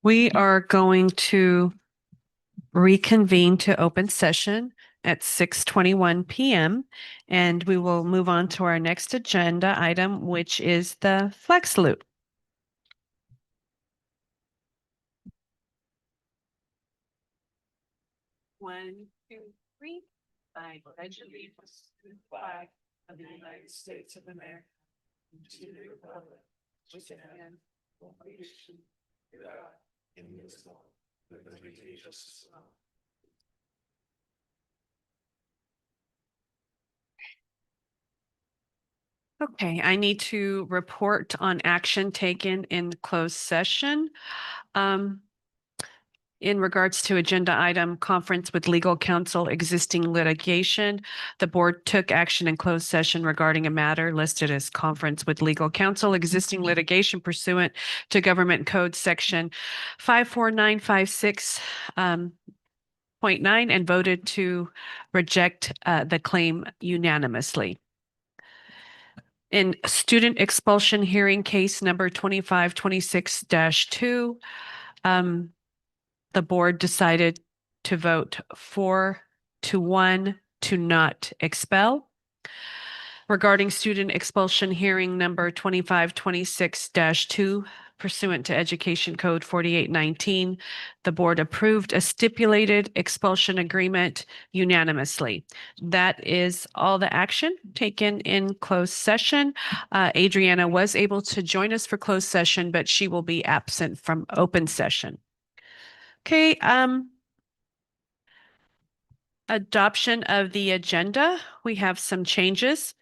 We are going to reconvene to open session at 6:21 p.m. and we will move on to our next agenda item, which is the flex loop. One, two, three. I pledge allegiance to the flag of the United States of America, and to the republic which stands one nation under God, indivisible, with liberty and justice for all. Okay, I need to report on action taken in closed session. In regards to agenda item conference with legal counsel existing litigation, the board took action in closed session regarding a matter listed as conference with legal counsel existing litigation pursuant to Government Code Section 54956.9 and voted to reject the claim unanimously. In student expulsion hearing case number 2526-2, the board decided to vote 4-1 to not expel. Regarding student expulsion hearing number 2526-2, pursuant to Education Code 4819, the board approved a stipulated expulsion agreement unanimously. That is all the action taken in closed session. Adriana was able to join us for closed session, but she will be absent from open session. Okay, adoption of the agenda. We have some changes.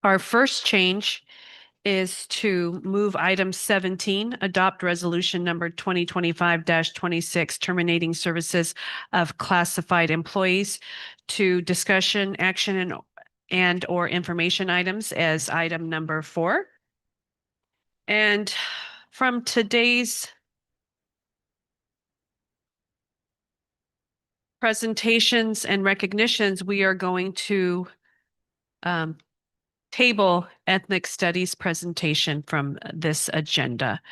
Our first change is to move item 17, adopt resolution number 2025-26, terminating services of classified employees, to discussion, action, and or information items as item number 4. And from today's presentations and recognitions, we are going to table ethnic studies presentation from this agenda.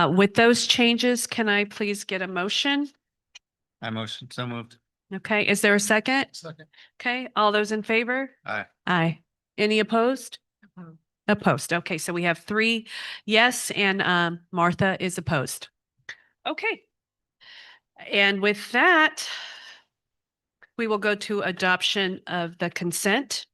With those changes, can I please get a motion? I motion, so moved. Okay, is there a second? Second. Okay, all those in favor? Aye. Aye. Any opposed? Opposed. Okay, so we have 3 yes, and Martha is opposed. Okay. And with that, we will go to adoption of the consent.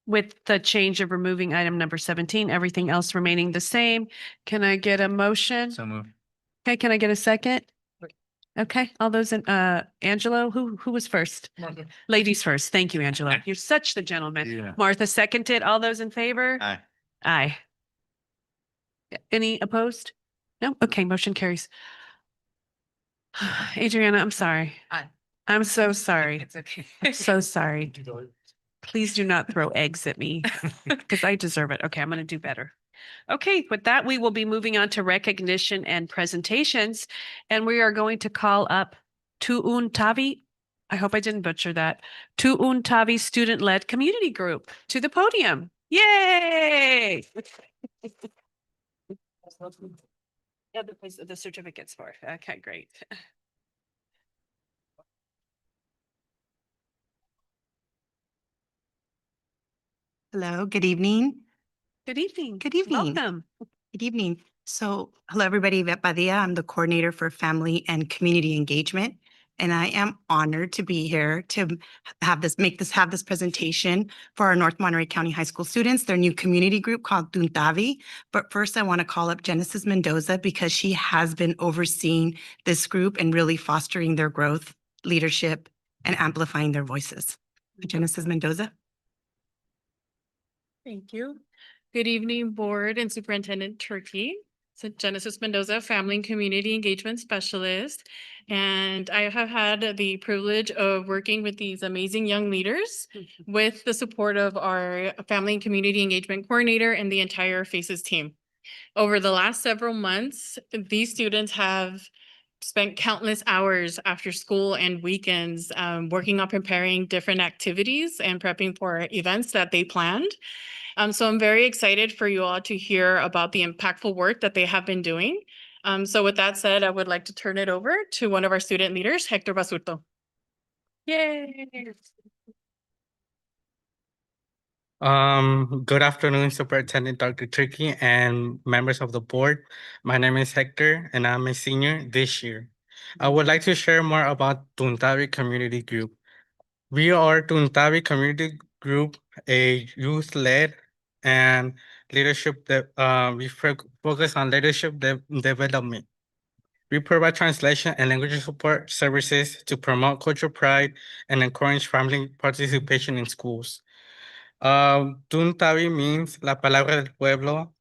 With the change of removing item number 17, everything else remaining the same. Can I get a motion? So moved. Okay, can I get a second? Okay, all those in, Angelo, who was first? Martha. Ladies first. Thank you, Angelo. You're such the gentleman. Yeah. Martha seconded. All those in favor? Aye. Aye. Any opposed? No? Okay, motion carries. Adriana, I'm sorry. Aye. I'm so sorry. It's okay. So sorry. Please do not throw eggs at me because I deserve it. Okay, I'm going to do better. Okay, with that, we will be moving on to recognition and presentations, and we are going to call up Tu'un Tavi. I hope I didn't butcher that. Tu'un Tavi student-led community group to the podium. Yay! Yeah, the certificates for. Okay, great. Hello, good evening. Good evening. Good evening. Welcome. Good evening. So, hello, everybody. Yvette Badia. I'm the coordinator for family and community engagement, and I am honored to be here to have this presentation for our North Monterey County High School students, their new community group called Tuntavi. But first, I want to call up Genesis Mendoza because she has been overseeing this group and really fostering their growth, leadership, and amplifying their voices. Genesis Mendoza. Thank you. Good evening, Board and Superintendent Turkey. So Genesis Mendoza, Family and Community Engagement Specialist. And I have had the privilege of working with these amazing young leaders with the support of our Family and Community Engagement Coordinator and the entire FACES team. Over the last several months, these students have spent countless hours after school and weekends working on preparing different activities and prepping for events that they planned. So I'm very excited for you all to hear about the impactful work that they have been doing. So with that said, I would like to turn it over to one of our student leaders, Hector Basurto. Yay. Good afternoon, Superintendent Dr. Tricky and members of the board. My name is Hector and I'm a senior this year. I would like to share more about Tuntavi Community Group. We are Tuntavi Community Group, a youth-led and leadership that we focus on leadership development. We provide translation and language support services to promote cultural pride and encourage family participation in schools. Tuntavi means La Palabra del Pueblo.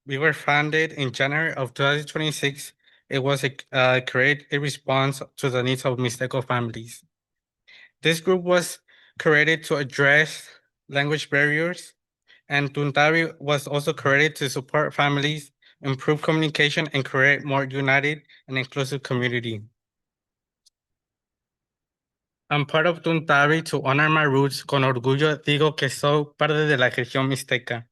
We were founded in January of 2026. It was create a response to the needs of Mixteco families. This group was created to address language barriers, and Tuntavi was also created to support families, improve communication, and create more united and inclusive community. I'm part of Tuntavi to honor my roots. Con orgullo digo que soy parte de la región mixteca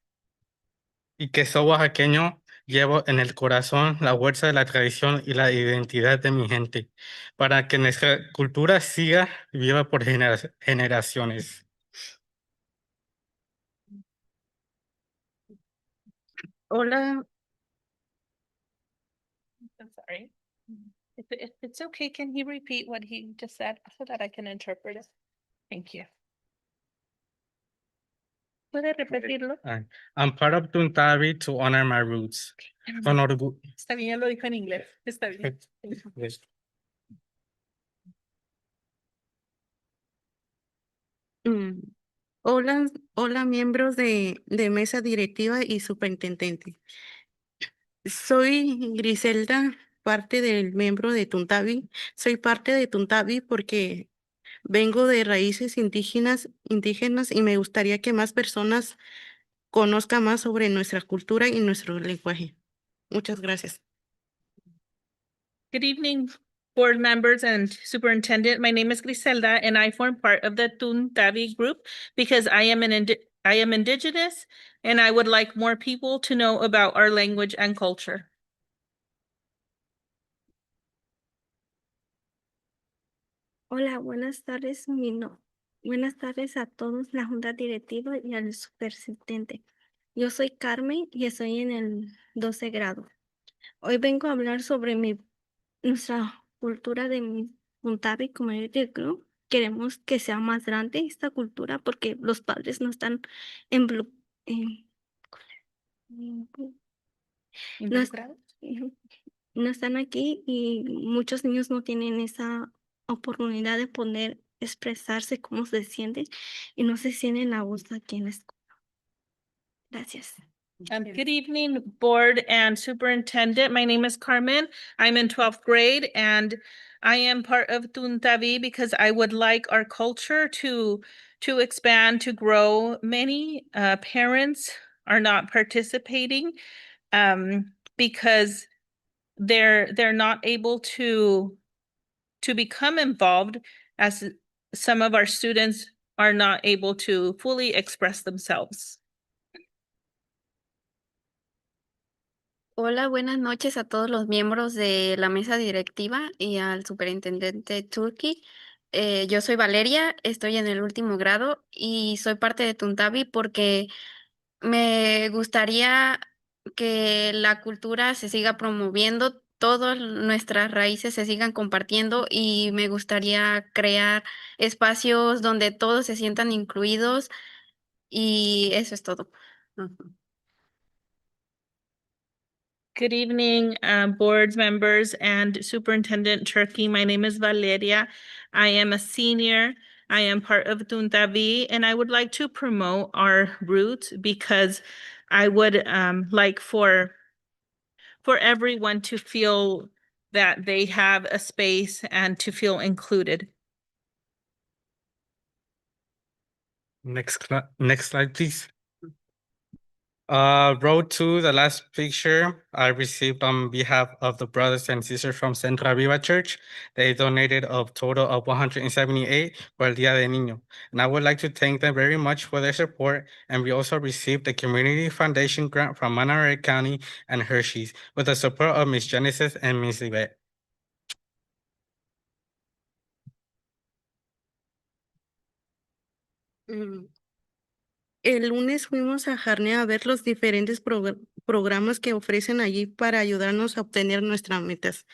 y que soy oaxaqueño. Llevo en el corazón la fuerza de la tradición y la identidad de mi gente para que nuestra cultura siga viva por generaciones. Hola. I'm sorry. If it's okay, can he repeat what he just said so that I can interpret it? Thank you. ¿Puede repetirlo? I'm part of Tuntavi to honor my roots. Con orgullo. Está bien, ya lo dijo en inglés. Está bien. Yes. Hola, hola miembros de mesa directiva y superintendente. Soy Griselda, parte del miembro de Tuntavi. Soy parte de Tuntavi porque vengo de raíces indígenas y me gustaría que más personas conozcan más sobre nuestra cultura y nuestro lenguaje. Muchas gracias. Good evening, board members and superintendent. My name is Griselda and I form part of the Tuntavi group because I am indigenous and I would like more people to know about our language and culture. Hola, buenas tardes. Buenas tardes a todos, la junta directiva y al superintendente. Yo soy Carmen y estoy en el 12 grado. Hoy vengo a hablar sobre nuestra cultura de mi Monterey Community Group. Queremos que sea más grande esta cultura porque los padres no están en, ¿Involucrados? no están aquí y muchos niños no tienen esa oportunidad de poder expresarse cómo se sienten y no se sienten a gusto aquí en la escuela. Gracias. Good evening, board and superintendent. My name is Carmen. I'm in 12th grade and I am part of Tuntavi because I would like our culture to expand, to grow. Many parents are not participating because they're not able to become involved, as some of our students are not able to fully express themselves. Hola, buenas noches a todos los miembros de la mesa directiva y al superintendente Turki. Yo soy Valeria, estoy en el último grado y soy parte de Tuntavi porque me gustaría que la cultura se siga promoviendo, todas nuestras raíces se sigan compartiendo y me gustaría crear espacios donde todos se sientan incluidos y eso es todo. Good evening, board members and Superintendent Turkey. My name is Valeria. I am a senior. I am part of Tuntavi, and I would like to promote our roots because I would like for everyone to feel that they have a space and to feel included. Next slide, please. Road to the last picture I received on behalf of the brothers and sisters from Central Viva Church. They donated a total of 178 for El Día del Niño. And I would like to thank them very much for their support. And we also received the Community Foundation grant from Monterey County and Hershey's with the support of Miss Genesis and Miss Yvette. Mm. El lunes fuimos a Jarnea a ver los diferentes programas que ofrecen allí para ayudarnos a obtener nuestras metas.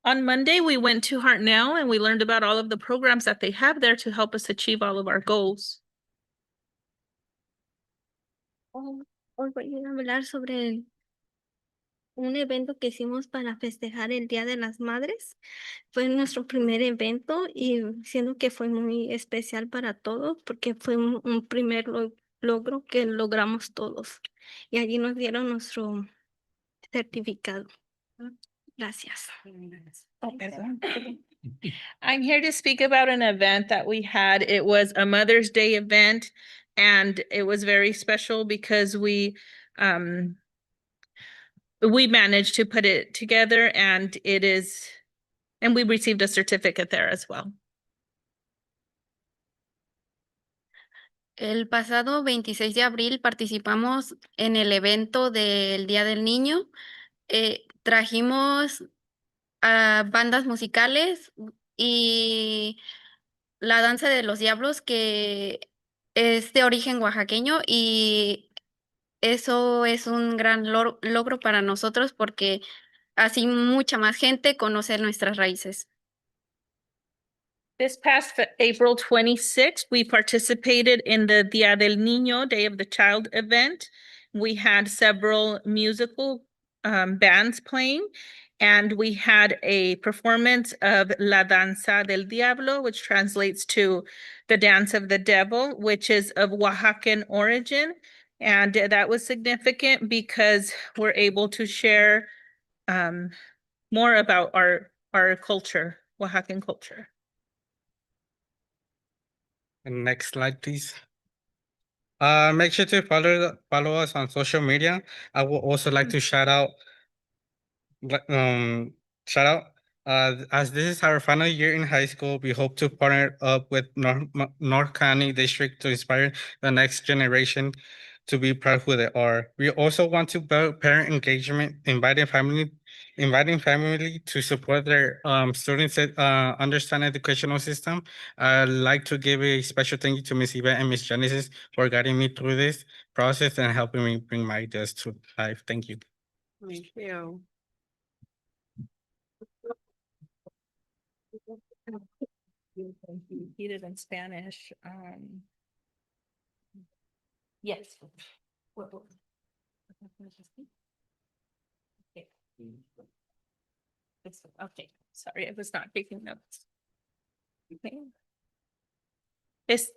On Monday, we went to Hartnell and we learned about all of the programs that they have there to help us achieve all of our goals. Hoy voy a hablar sobre un evento que hicimos para festejar el Día de las Madres. Fue nuestro primer evento y siento que fue muy especial para todos porque fue un primer logro que logramos todos. Y allí nos dieron nuestro certificado. Gracias. Oh, perdón. I'm here to speak about an event that we had. It was a Mother's Day event, and it was very special because we managed to put it together, and we received a certificate there as well. El pasado 26 de abril participamos en el evento del Día del Niño. Trajimos a bandas musicales y la danza de los diablos, que es de origen oaxaqueño, y eso es un gran logro para nosotros porque así mucha más gente conoce nuestras raíces. This past April 26th, we participated in the Dia del Niño, Day of the Child event. We had several musical bands playing, and we had a performance of La Danza del Diablo, which translates to the Dance of the Devil, which is of Oaxacan origin. And that was significant because we're able to share more about our culture, Oaxacan culture. And next slide, please. Make sure to follow us on social media. I would also like to shout out, as this is our final year in high school, we hope to partner up with North County District to inspire the next generation to be proud of who they are. We also want to build parent engagement, inviting family to support their students that understand educational system. I'd like to give a special thank you to Miss Yvette and Miss Genesis for guiding me through this process and helping me bring my ideas to life. Thank you. Thank you. Repeated in Spanish. Yes. Okay, sorry, I was not taking notes.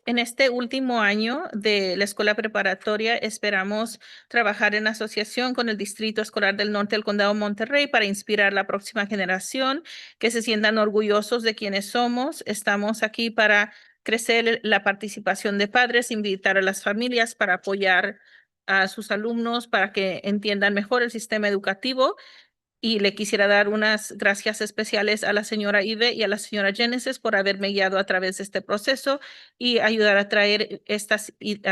En este último año de la escuela preparatoria esperamos trabajar en asociación con el Distrito Escolar del Norte del Condado Monterrey para inspirar la próxima generación, que se sientan orgullosos de quienes somos. Estamos aquí para crecer la participación de padres, invitar a las familias para apoyar a sus alumnos para que entiendan mejor el sistema educativo. Y le quisiera dar unas gracias especiales a la señora Ive y a la señora Genesis por haberme guiado a través de este proceso y ayudar a traer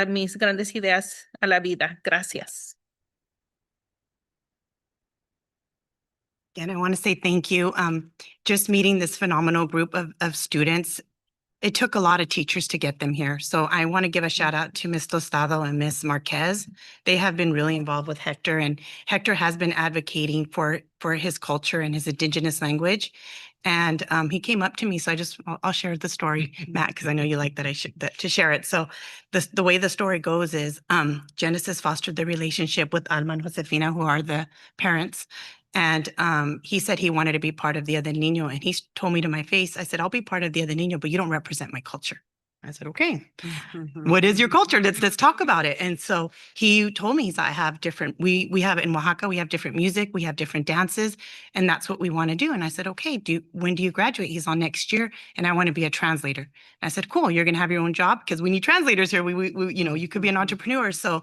mis grandes ideas a la vida. Gracias. Again, I want to say thank you. Just meeting this phenomenal group of students. It took a lot of teachers to get them here. So I want to give a shout out to Ms. Tostado and Ms. Marquez. They have been really involved with Hector, and Hector has been advocating for his culture and his indigenous language. And he came up to me, so I'll share the story, Matt, because I know you like that to share it. So the way the story goes is Genesis fostered the relationship with Alma and Josefina, who are the parents. And he said he wanted to be part of Dia del Niño. And he told me to my face, I said, I'll be part of Dia del Niño, but you don't represent my culture. I said, okay. What is your culture? Let's talk about it. And so he told me, I have different, we have in Oaxaca, we have different music, we have different dances, and that's what we want to do. And I said, okay, when do you graduate? He's on next year, and I want to be a translator. And I said, cool, you're going to have your own job because we need translators here. We you know, you could be an entrepreneur. So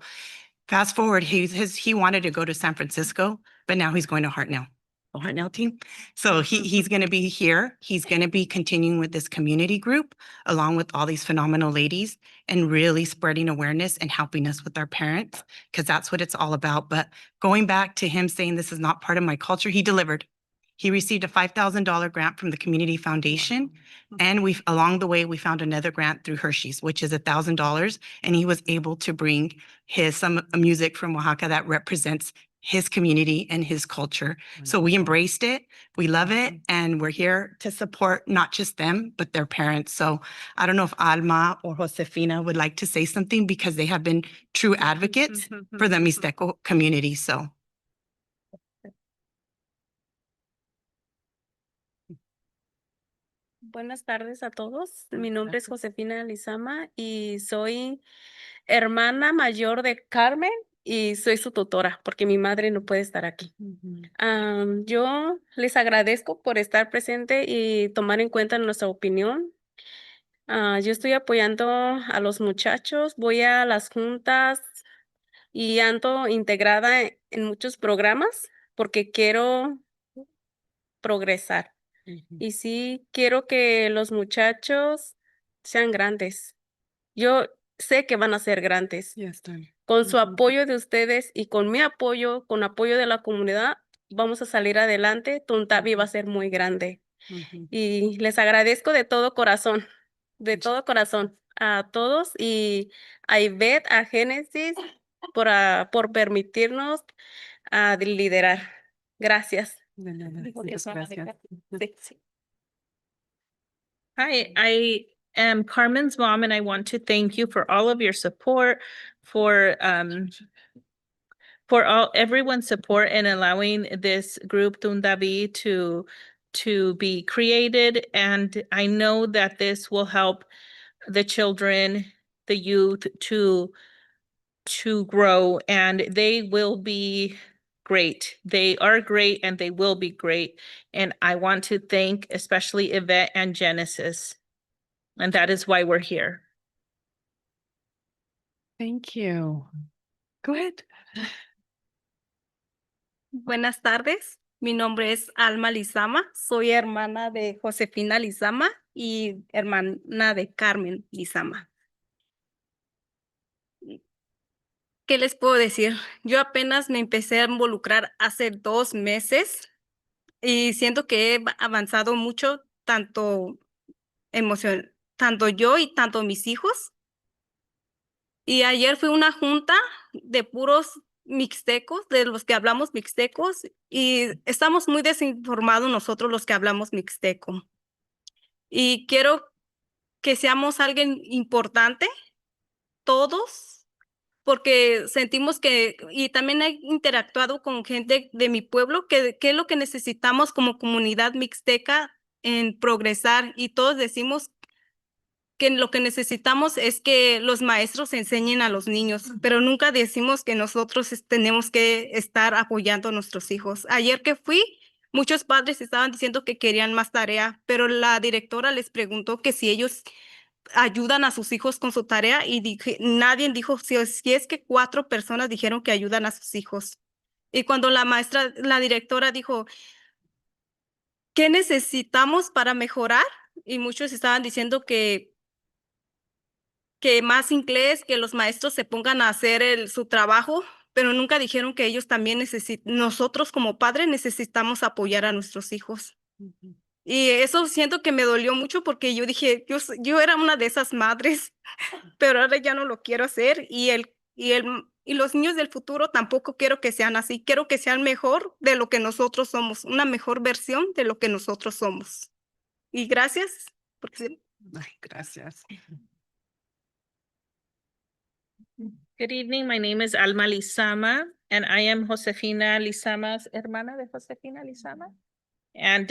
fast forward, he wanted to go to San Francisco, but now he's going to Hartnell. Hartnell team. So he's going to be here. He's going to be continuing with this community group along with all these phenomenal ladies and really spreading awareness and helping us with our parents, because that's what it's all about. But going back to him saying this is not part of my culture, he delivered. He received a $5,000 grant from the Community Foundation. And along the way, we found another grant through Hershey's, which is $1,000. And he was able to bring some music from Oaxaca that represents his community and his culture. So we embraced it, we love it, and we're here to support not just them, but their parents. So I don't know if Alma or Josefina would like to say something because they have been true advocates for the Mixteco community. So. Buenas tardes a todos. Mi nombre es Josefina Lizama y soy hermana mayor de Carmen y soy su tutora porque mi madre no puede estar aquí. Yo les agradezco por estar presente y tomar en cuenta nuestra opinión. Yo estoy apoyando a los muchachos, voy a las juntas y ando integrada en muchos programas porque quiero progresar. Y sí, quiero que los muchachos sean grandes. Yo sé que van a ser grandes. Con su apoyo de ustedes y con mi apoyo, con apoyo de la comunidad, vamos a salir adelante. Tuntavi va a ser muy grande. Y les agradezco de todo corazón a todos y a Ivette, a Génesis, por permitirnos liderar. Gracias. Sí. Hi, I am Carmen's mom, and I want to thank you for all of your support, for everyone's support in allowing this group Tundavi to be created. And I know that this will help the children, the youth to grow, and they will be great. They are great and they will be great. And I want to thank especially Yvette and Genesis. And that is why we're here. Thank you. Go ahead. Buenas tardes, mi nombre es Alma Lizama, soy hermana de Josefina Lizama y hermana de Carmen Lizama. ¿Qué les puedo decir? Yo apenas me empecé a involucrar hace 2 meses y siento que he avanzado mucho, tanto yo y tanto mis hijos. Y ayer fue una junta de puros mixtecos, de los que hablamos mixtecos, y estamos muy desinformados nosotros los que hablamos mixteco. Y quiero que seamos alguien importante, todos, porque sentimos que, y también he interactuado con gente de mi pueblo, que es lo que necesitamos como comunidad mixteca en progresar, y todos decimos que lo que necesitamos es que los maestros enseñen a los niños, pero nunca decimos que nosotros tenemos que estar apoyando a nuestros hijos. Ayer que fui, muchos padres estaban diciendo que querían más tarea, pero la directora les preguntó que si ellos ayudan a sus hijos con su tarea y nadie dijo si es que 4 personas dijeron que ayudan a sus hijos. Y cuando la directora dijo, ¿qué necesitamos para mejorar? Y muchos estaban diciendo que más inglés, que los maestros se pongan a hacer su trabajo, pero nunca dijeron que ellos también nosotros como padres necesitamos apoyar a nuestros hijos. Y eso siento que me dolió mucho porque yo dije, yo era una de esas madres, pero ahora ya no lo quiero hacer y los niños del futuro tampoco quiero que sean así, quiero que sean mejor de lo que nosotros somos, una mejor versión de lo que nosotros somos. Y gracias. Gracias. Good evening. My name is Alma Lizama, and I am Josefina Lizama's hermana de Josefina Lizama. and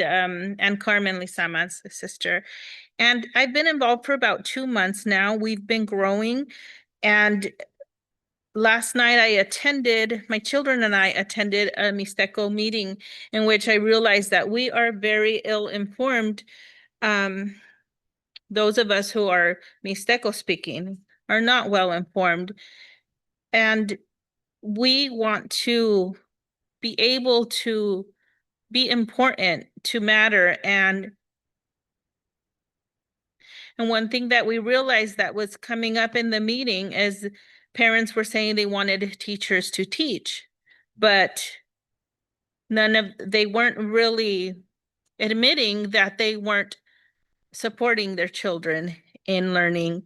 Carmen Lizama's sister. And I've been involved for about 2 months now. We've been growing, and last night my children and I attended a Mixteco meeting in which I realized that we are very ill-informed. Those of us who are Mixteco speaking are not well informed. And we want to be able to be important, to matter. And one thing that we realized that was coming up in the meeting is parents were saying they wanted teachers to teach, but they weren't really admitting that they weren't supporting their children in learning.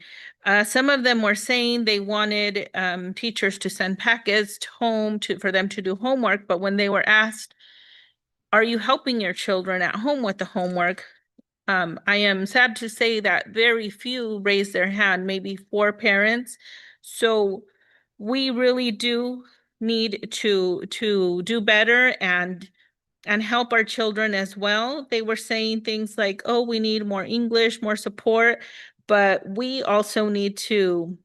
Some of them were saying they wanted teachers to send packets home for them to do homework, but when they were asked, are you helping your children at home with the homework? I am sad to say that very few raised their hand, maybe 4 parents. So we really do need to do better and help our children as well. They were saying things like, oh, we need more English, more support, but we also need to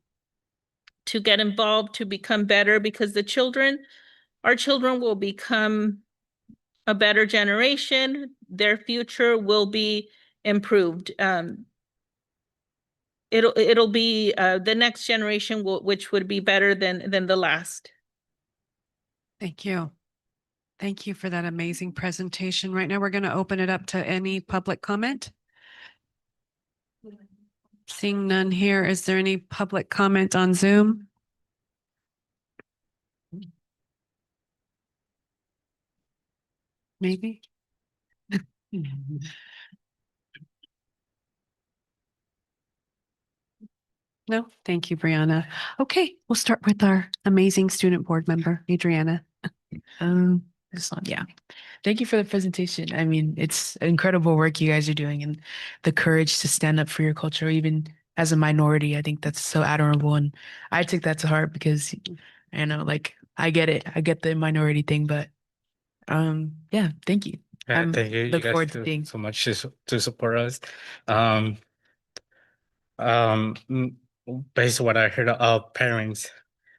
get involved to become better, because our children will become a better generation. Their future will be improved. It'll be the next generation which would be better than the last. Thank you. Thank you for that amazing presentation. Right now, we're going to open it up to any public comment. Seeing none here, is there any public comment on Zoom? Maybe. No, thank you, Brianna. Okay, we'll start with our amazing student board member, Adriana. This one, yeah. Thank you for the presentation. I mean, it's incredible work you guys are doing, and the courage to stand up for your culture, even as a minority. I think that's so admirable, and I took that to heart because, you know, like I get it, I get the minority thing, but yeah, thank you. Thank you. You Look guys forward to do seeing. so much to support us. Based on what I heard of parents,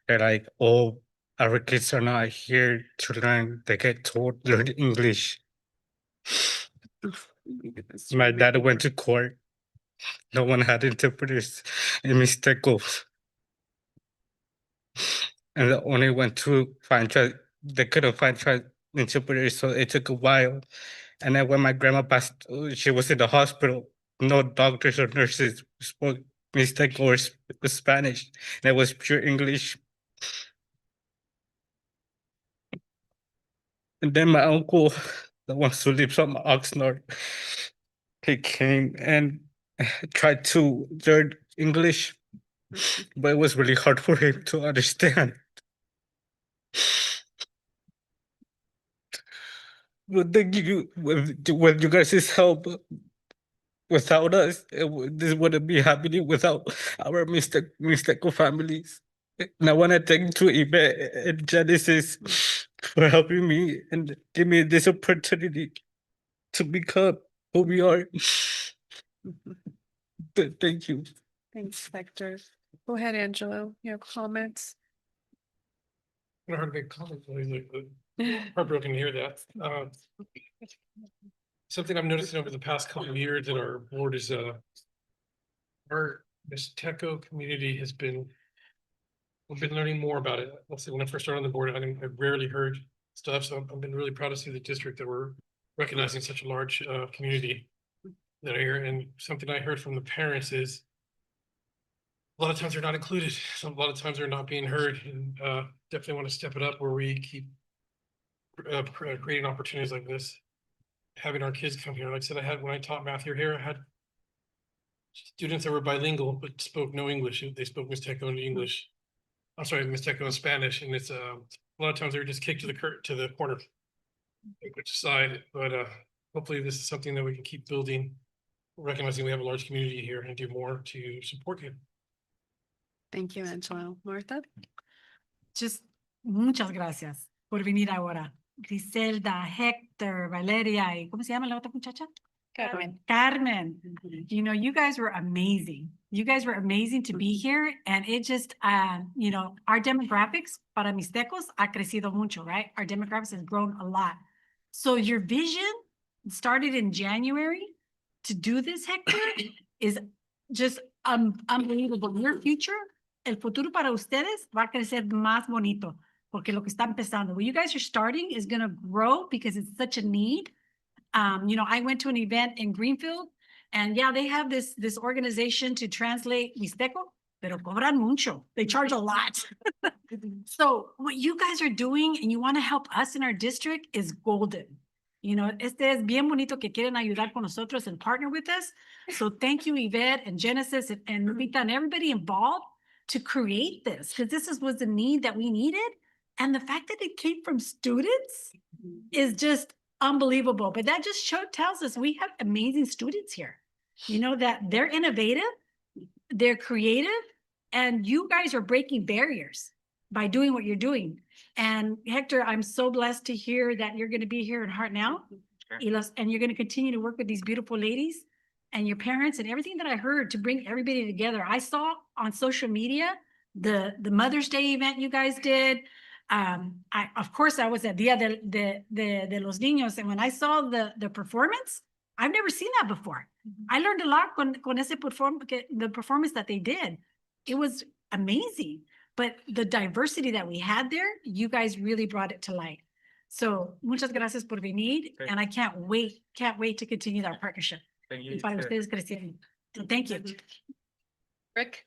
they're like, oh, our kids are not here to learn. They get told learn English. My dad went to court. No one had interpreters in Mixteco. And they only went to they couldn't find interpreters, so it took a while. And then when my grandma passed, she was in the hospital. No doctors or nurses spoke Mixteco or Spanish. And it was pure English. And then my uncle, the one who lives on Oxnard, he came and tried to learn English, but it was really hard for him to understand. But thank you, with you guys' help, without us, this wouldn't be happening without our Mixteco families. And I want to thank to Yvette and Genesis for helping me and give me this opportunity to become who we are. Thank you. Thanks, Hector. Go ahead, Angelo. You have comments? I heard a big comment, heartbroken to hear that. Something I'm noticing over the past couple of years at our board is our Mixteco community we've been learning more about it. Let's say when I first started on the board, I rarely heard stuff, so I've been really proud to see the district that we're recognizing such a large community that are here. And something I heard from the parents is a lot of times they're not included. So a lot of times they're not being heard, and definitely want to step it up where we keep creating opportunities like this. Having our kids come here. Like I said, when I taught math here, I had students that were bilingual but spoke no English. They spoke Mixteco and English. I'm sorry, Mixteco and Spanish, and it's a lot of times they were just kicked to the corner, which side. But hopefully, this is something that we can keep building, recognizing we have a large community here, and do more to support you. Thank you, Angelo. Martha? Just muchas gracias por venir ahora. Griselda, Hector, Valeria, y ¿cómo se llama la otra muchacha? Carmen. Carmen. You know, you guys were amazing. You guys were amazing to be here. And it just, you know, our demographics para Mixtecos ha crecido mucho, right? Our demographics has grown a lot. So your vision started in January to do this, Hector, is just unbelievable. Your future, el futuro para ustedes va a crecer más bonito. Porque lo que está empezando, what you guys are starting is going to grow because it's such a need. You know, I went to an event in Greenfield and yeah, they have this organization to translate Mixteco, pero cobran mucho. They charge a lot. So what you guys are doing and you want to help us in our district is golden. You know, este es bien bonito que quieren ayudar con nosotros and partner with us. So thank you, Yvette and Genesis and Lupita and everybody involved to create this because was the need that we needed. And the fact that it came from students is just unbelievable. But that just tells us we have amazing students here. You know, that they're innovative, they're creative, and you guys are breaking barriers by doing what you're doing. And Hector, I'm so blessed to hear that you're going to be here in Heart Now. And you're going to continue to work with these beautiful ladies and your parents and everything that I heard to bring everybody together. I saw on social media the Mother's Day event you guys did. Of course, I was at Dia de los Niños, and when I saw the performance, I've never seen that before. I learned a lot con ese the performance that they did. It was amazing, but the diversity that we had there, you guys really brought it to light. So, muchas gracias por venir, and I can't wait to continue our partnership. Thank you. Para ustedes creciendo. So thank you. Rick?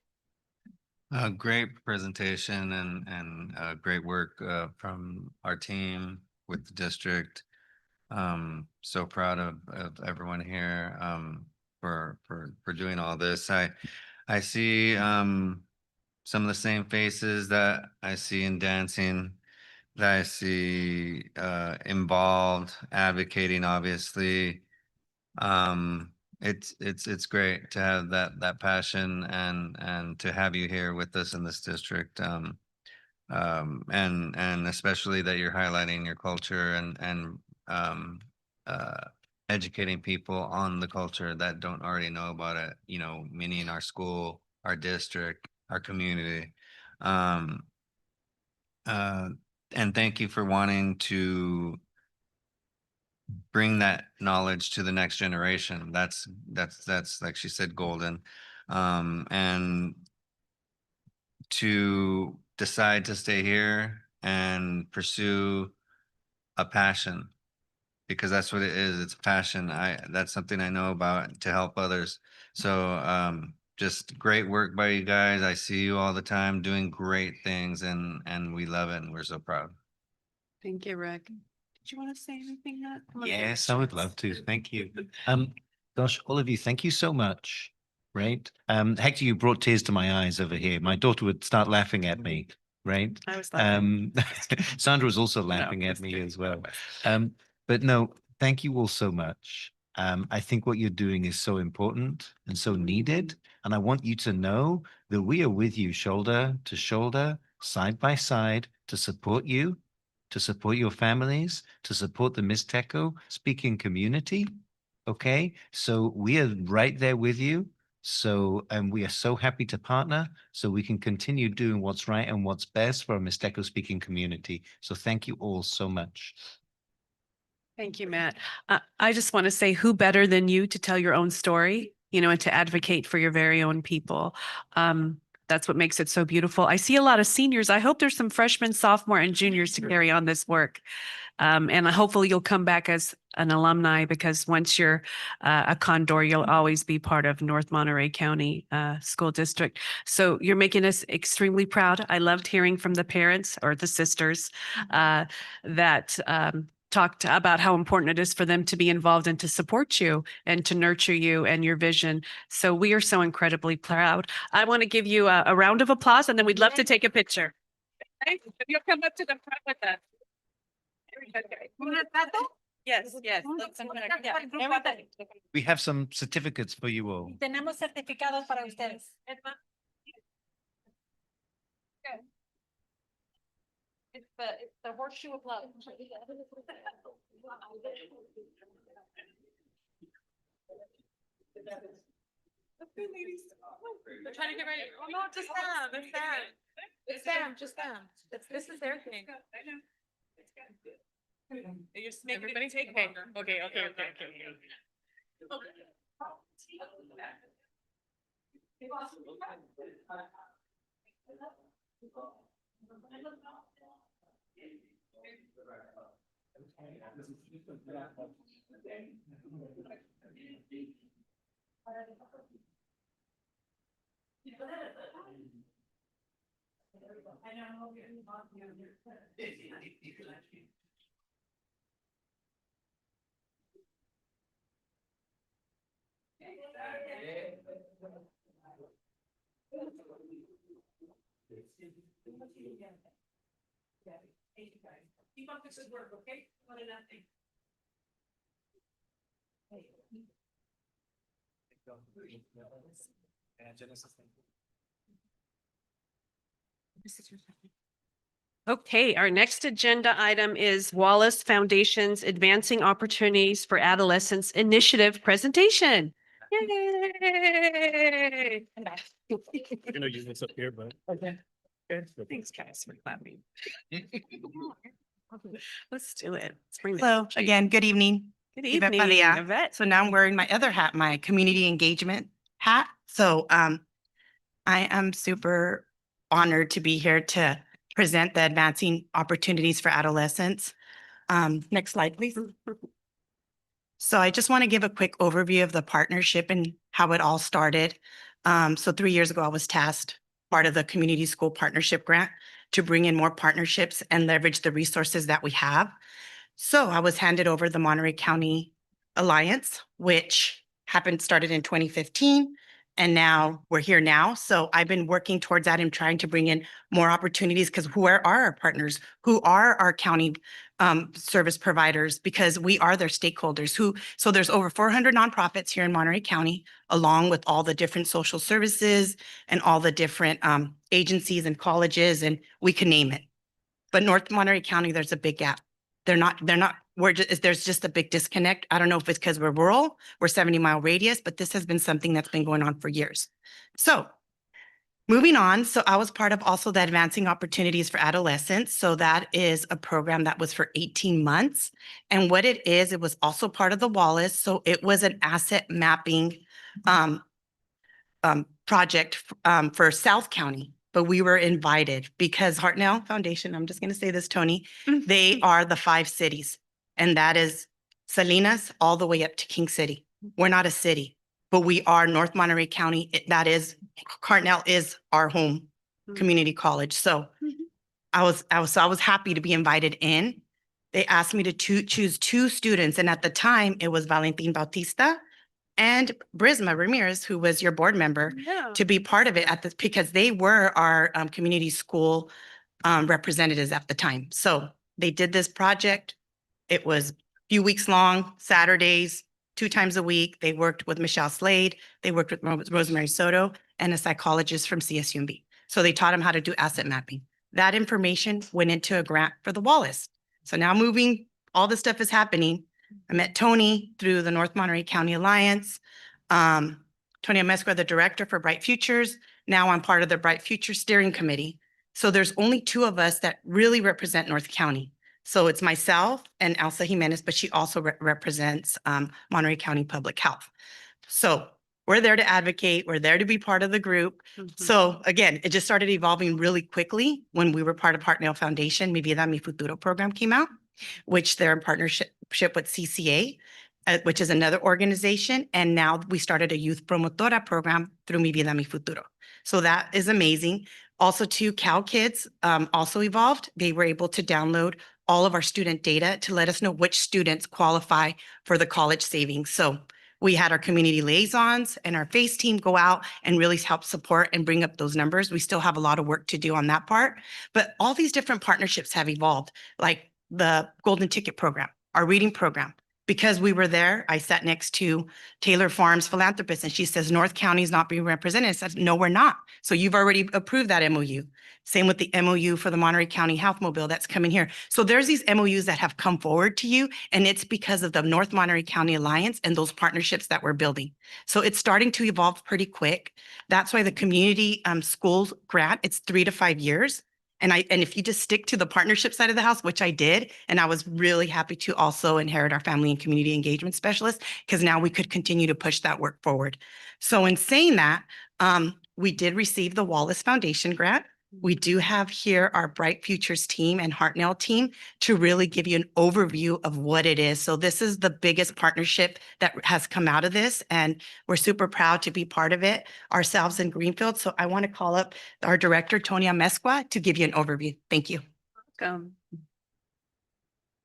Great presentation and great work from our team with the district. So proud of everyone here for doing all this. I see some of the same faces that I see in dancing, that I see involved, advocating, obviously. It's great to have that passion and to have you here with us in this district. And especially that you're highlighting your culture and educating people on the culture that don't already know about it, you know, meaning our school, our district, our community. And thank you for wanting to bring that knowledge to the next generation. That's like she said, golden. And to decide to stay here and pursue a passion, because that's what it is. It's passion. That's something I know about, to help others. So just great work by you guys. I see you all the time doing great things, and we love it, and we're so proud. Thank you, Rick. Did you want to say anything, Matt? Yes, I would love to. Thank you. Gosh, all of you, thank you so much. Right. Hector, you brought tears to my eyes over here. My daughter would start laughing at me. Right. I was laughing. Sandra was also laughing at me as well. But no, thank you all so much. I think what you're doing is so important and so needed. And I want you to know that we are with you shoulder to shoulder, side by side, to support you, to support your families, to support the Mixteco speaking community. Okay, so we are right there with you. So, and we are so happy to partner so we can continue doing what's right and what's best for our Mixteco speaking community. So thank you all so much. Thank you, Matt. I just want to say, who better than you to tell your own story, you know, and to advocate for your very own people. That's what makes it so beautiful. I see a lot of seniors. I hope there's some freshmen, sophomore, and juniors to carry on this work. And hopefully you'll come back as an alumni, because once you're a Condor, you'll always be part of North Monterey County School District. So you're making us extremely proud. I loved hearing from the parents or the sisters that talked about how important it is for them to be involved and to support you and to nurture you and your vision. So we are so incredibly proud. I want to give you a round of applause, and then we'd love to take a picture. Okay? If you'll come up to the front with us. Yes, yes. We have some certificates for you all. Tenemos certificados para ustedes. It's the horseshoe of love. They're trying to get ready. Oh, no, just them. It's them. It's them, just them. This is their thing. Everybody take. Okay. Keep up this work, okay? One and nothing. Okay, our next agenda item is Wallace Foundation's Advancing Opportunities for Adolescents Initiative presentation. Yay! You're gonna use this up here, but. Okay. Good. Thanks, guys, for clapping. Let's do it. Let's bring the Hello, energy. again, good evening. Good Yvette evening, Padilla. Yvette. So now I'm wearing my other hat, my community engagement hat. So I am super honored to be here to present the Advancing Opportunities for Adolescents. Next slide, please. So I just want to give a quick overview of the partnership and how it all started. So 3 years ago, I was tasked, part of the Community School Partnership Grant, to bring in more partnerships and leverage the resources that we have. So I was handed over the Monterey County Alliance, which started in 2015. And now we're here now. So I've been working towards that and trying to bring in more opportunities because who are our partners? Who are our county service providers? Because we are their stakeholders. So there's over 400 nonprofits here in Monterey County, along with all the different social services and all the different agencies and colleges, and we can name it. But North Monterey County, there's a big gap. There's just a big disconnect. I don't know if it's because we're rural, we're 70-mile radius, but this has been something that's been going on for years. So moving on. So I was part of also the Advancing Opportunities for Adolescents. So that is a program that was for 18 months. And what it is, it was also part of the Wallace. So it was an asset mapping project for South County. But we were invited because Hartnell Foundation, I'm just going to say this, Tony, they are the 5 cities. And that is Salinas all the way up to King City. We're not a city, but we are North Monterey County. Hartnell is our home community college. So I was happy to be invited in. They asked me to choose 2 students. And at the time it was Valentin Bautista and Brisma Ramirez, who was your board member, to be part of it because they were our community school representatives at the time. So they did this project. It was a few weeks long, Saturdays, 2 times a week. They worked with Michelle Slade. They worked with Rosemary Soto and a psychologist from CSUMB. So they taught them how to do asset mapping. That information went into a grant for the Wallace. So now all this stuff is happening. I met Tony through the North Monterey County Alliance. Tony Amescua, the director for Bright Futures. Now I'm part of the Bright Future Steering Committee. So there's only 2 of us that really represent North County. So it's myself and Elsa Jimenez, but she also represents Monterey County Public Health. So we're there to advocate. We're there to be part of the group. So again, it just started evolving really quickly when we were part of Hartnell Foundation. Mi Vida, Mi Futuro program came out, which they're in partnership with CCA, which is another organization. And now we started a youth promotora program through Mi Vida, Mi Futuro. So that is amazing. Also, too, Cal Kids also evolved. They were able to download all of our student data to let us know which students qualify for the college savings. So we had our community liaisons and our FACE team go out and really help support and bring up those numbers. We still have a lot of work to do on that part, but all these different partnerships have evolved, like the Golden Ticket program, our reading program. Because we were there, I sat next to Taylor Farms philanthropist, and she says, North County is not being represented. I said, no, we're not. So you've already approved that MOU. Same with the MOU for the Monterey County Health Mobile that's coming here. So there's these MOUs that have come forward to you, and it's because of the North Monterey County Alliance and those partnerships that we're building. So it's starting to evolve pretty quick. That's why the community schools grant, it's 3 to 5 years. And if you just stick to the partnership side of the house, which I did, and I was really happy to also inherit our family and community engagement specialist, because now we could continue to push that work forward. So in saying that, we did receive the Wallace Foundation grant. We do have here our Bright Futures team and Hartnell team to really give you an overview of what it is. So this is the biggest partnership that has come out of this, and we're super proud to be part of it ourselves in Greenfield. So I want to call up our director, Tonia Mesqua, to give you an overview. Thank you. Welcome.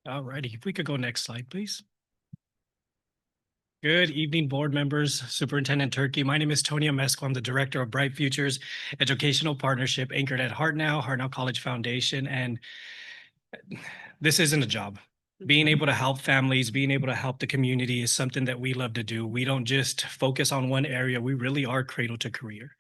All righty, if we could go next slide, please. Good evening, board members, Superintendent Turkey. My name is Tonia Mesqua. I'm the Director of Bright Futures Educational Partnership anchored at Hartnell College Foundation. And this isn't a job. Being able to help families, being able to help the community is something that we love to do. We don't just focus on one area. We really are cradle to career.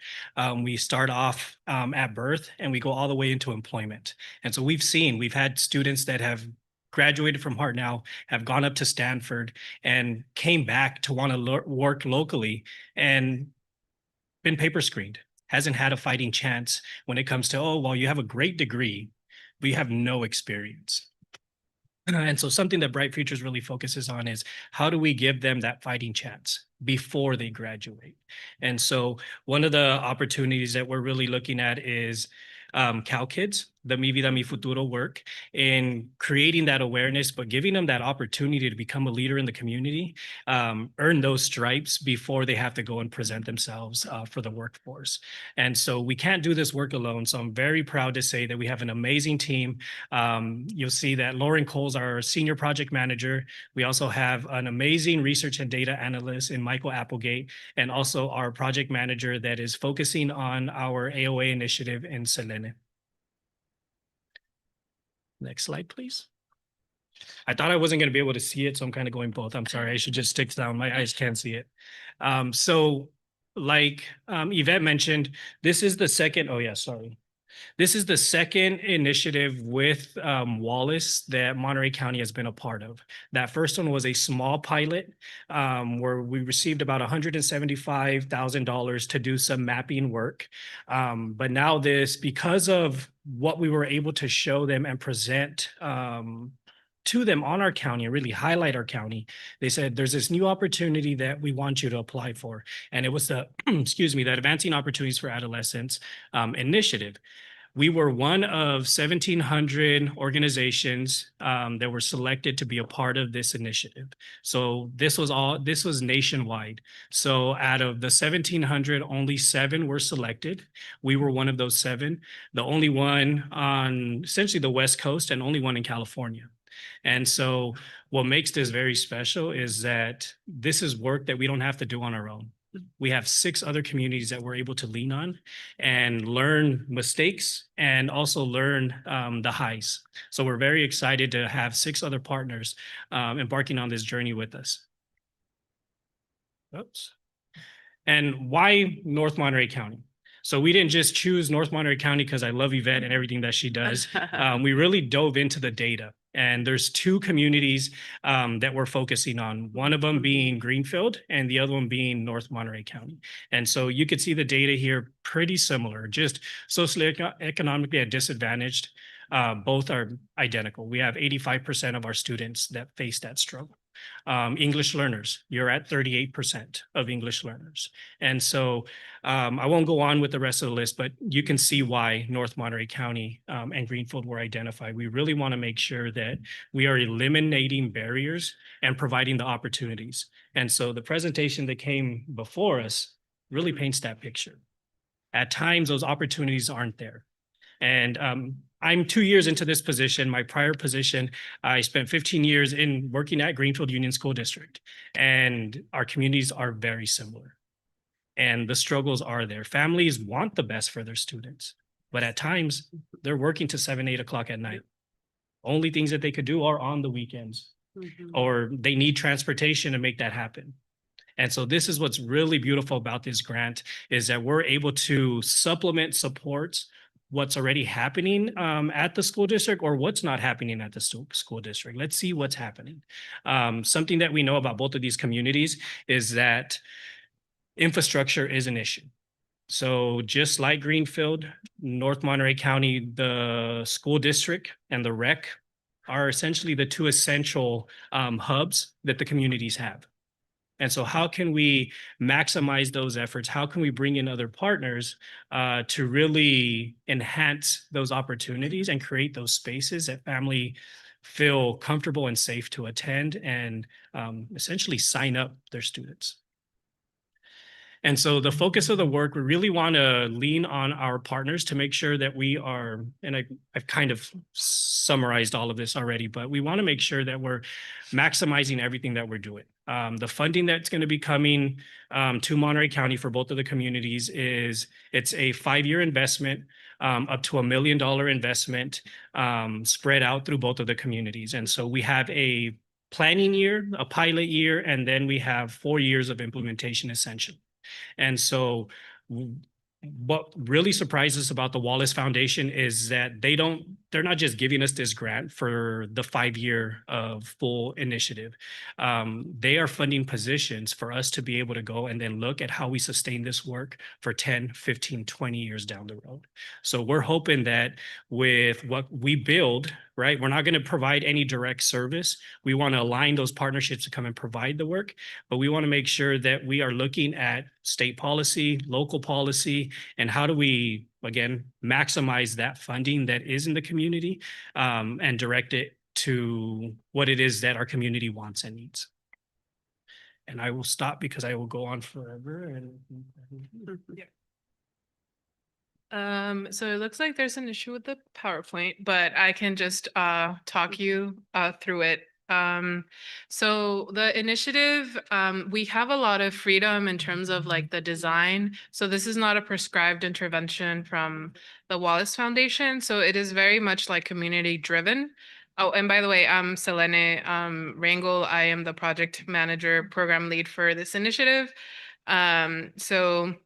We start off at birth and we go all the way into employment. And so we've had students that have graduated from Hartnell, have gone up to Stanford and came back to want to work locally and been paper screened, hasn't had a fighting chance when it comes to, oh, well, you have a great degree, but you have no experience. And so something that Bright Futures really focuses on is how do we give them that fighting chance before they graduate? And so one of the opportunities that we're really looking at is Cal Kids, the Mi Vida Mi Futuro work in creating that awareness, but giving them that opportunity to become a leader in the community, earn those stripes before they have to go and present themselves for the workforce. And so we can't do this work alone. So I'm very proud to say that we have an amazing team. You'll see that Lauren Cole's our senior project manager. We also have an amazing research and data analyst in Michael Applegate, and also our project manager that is focusing on our AOA initiative in Selene. Next slide, please. I thought I wasn't going to be able to see it, so I'm kind of going both. I'm sorry, I should just stick down. My eyes can't see it. So like Yvette mentioned, this is the second, oh yeah, sorry. This is the second initiative with Wallace that Monterey County has been a part of. That first one was a small pilot where we received about $175,000 to do some mapping work. But now this, because of what we were able to show them and present to them on our county and really highlight our county, they said, there's this new opportunity that we want you to apply for. And it was the, excuse me, the Advancing Opportunities for Adolescents initiative. We were one of 1,700 organizations that were selected to be a part of this initiative. So this was nationwide. So out of the 1,700, only 7 were selected. We were one of those 7, the only one on essentially the West Coast and only one in California. And so what makes this very special is that this is work that we don't have to do on our own. We have 6 other communities that we're able to lean on and learn mistakes and also learn the highs. So we're very excited to have 6 other partners embarking on this journey with us. Oops. And why North Monterey County? So we didn't just choose North Monterey County because I love Yvette and everything that she does. We really dove into the data. And there's 2 communities that we're focusing on, one of them being Greenfield and the other one being North Monterey County. And so you could see the data here pretty similar, just socioeconomically disadvantaged. Both are identical. We have 85% of our students that face that struggle. English learners, you're at 38% of English learners. And so I won't go on with the rest of the list, but you can see why North Monterey County and Greenfield were identified. We really want to make sure that we are eliminating barriers and providing the opportunities. And so the presentation that came before us really paints that picture. At times, those opportunities aren't there. And I'm 2 years into this position. My prior position, I spent 15 years in working at Greenfield Union School District, and our communities are very similar. And the struggles are there. Families want the best for their students, but at times they're working to 7, 8 o'clock at night. Only things that they could do are on the weekends. or they need transportation to make that happen. And so this is what's really beautiful about this grant, is that we're able to supplement support what's already happening at the school district or what's not happening at the school district. Let's see what's happening. Something that we know about both of these communities is that infrastructure is an issue. So just like Greenfield, North Monterey County, the school district and the rec are essentially the two essential hubs that the communities have. And so how can we maximize those efforts? How can we bring in other partners to really enhance those opportunities and create those spaces that family feel comfortable and safe to attend and essentially sign up their students? And so the focus of the work, we really want to lean on our partners to make sure that we are, and I've kind of summarized all of this already, but we want to make sure that we're maximizing everything that we're doing. The funding that's going to be coming to Monterey County for both of the communities it's a 5-year investment, up to $1 million investment spread out through both of the communities. And so we have a planning year, a pilot year, and then we have 4 years of implementation essentially. And so what really surprises us about the Wallace Foundation is that they're not just giving us this grant for the 5-year full initiative. They are funding positions for us to be able to go and then look at how we sustain this work for 10, 15, 20 years down the road. So we're hoping that with what we build, right, we're not going to provide any direct service. We want to align those partnerships to come and provide the work, but we want to make sure that we are looking at state policy, local policy, and how do we, again, maximize that funding that is in the community and direct it to what it is that our community wants and needs. And I will stop because I will go on forever. And so it looks like there's an issue with the PowerPoint, but I can just talk you through it. So the initiative, we have a lot of freedom in terms of like the design. So this is not a prescribed intervention from the Wallace Foundation. So it is very much like community driven. Oh, and by the way, I'm Selene Rangel. I am the project manager program lead for this initiative. You'll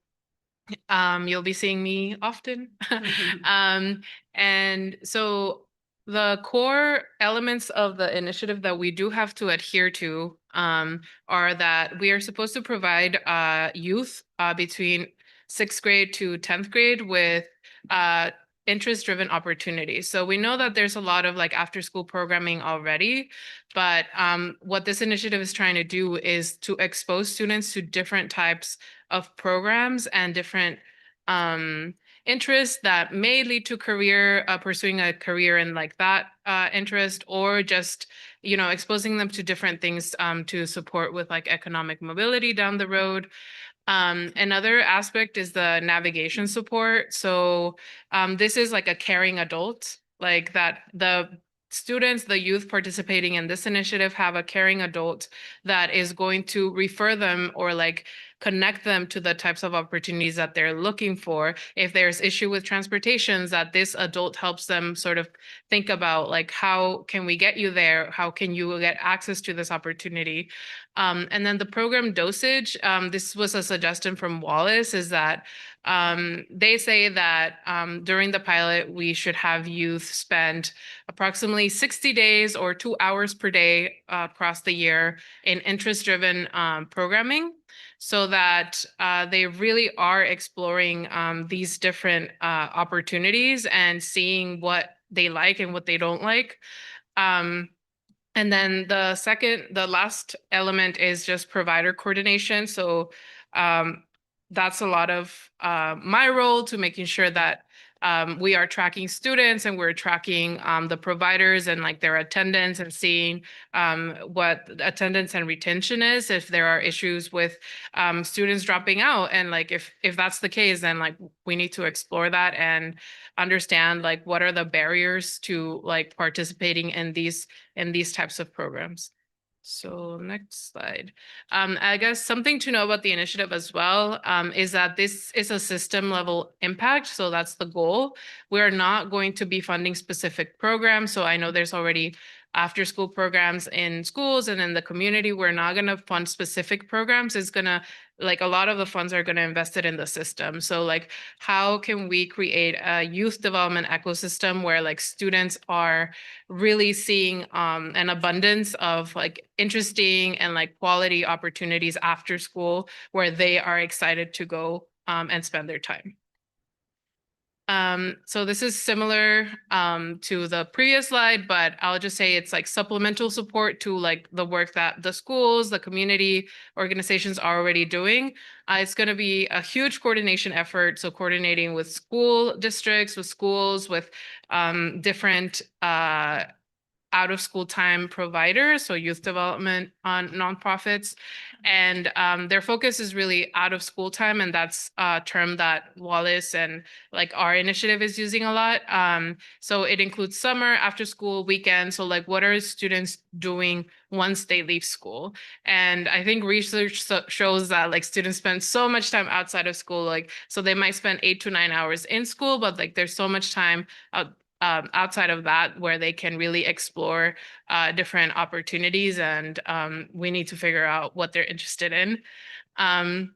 be seeing me often. And so the core elements of the initiative that we do have to adhere to are that we are supposed to provide youth between 6th grade to 10th grade with interest-driven opportunities. So we know that there's a lot of like after-school programming already, but what this initiative is trying to do is to expose students to different types of programs and different interests that may lead to pursuing a career in like that interest, or just, exposing them to different things to support with like economic mobility down the road. Another aspect is the navigation support. So this is like a caring adult, like that the students, the youth participating in this initiative have a caring adult that is going to refer them or like connect them to the types of opportunities that they're looking for. If there's issue with transportations, that this adult helps them sort of think about like, how can we get you there? How can you get access to this opportunity? And then the program dosage, this was a suggestion from Wallace, is that they say that during the pilot, we should have youth spend approximately 60 days or 2 hours per day across the year in interest-driven programming, so that they really are exploring these different opportunities and seeing what they like and what they don't like. And then the last element is just provider coordination. So that's a lot of my role, to making sure that we are tracking students and we're tracking the providers and like their attendance, and seeing what attendance and retention is, if there are issues with students dropping out. And like if that's the case, then like we need to explore that and understand like what are the barriers to like participating in these types of programs. So next slide. I guess something to know about the initiative as well is that this is a system level impact. So that's the goal. We're not going to be funding specific programs. So I know there's already after school programs in schools and in the community. We're not going to fund specific programs. It's going to, like, a lot of the funds are going to invest it in the system. So like, how can we create a youth development ecosystem where like students are really seeing an abundance of like interesting and like quality opportunities after school where they are excited to go and spend their time. So this is similar to the previous slide, but I'll just say it's like supplemental support to like the work that the schools, the community organizations are already doing. It's going to be a huge coordination effort. So coordinating with school districts, with schools, with different out of school time providers, so youth development on nonprofits. And their focus is really out of school time. And that's a term that Wallace and like our initiative is using a lot. So it includes summer, after school, weekends. So like, what are students doing once they leave school? And I think research shows that like students spend so much time outside of school. Like, so they might spend 8 to 9 hours in school, but like there's so much time outside of that where they can really explore different opportunities, and we need to figure out what they're interested in. And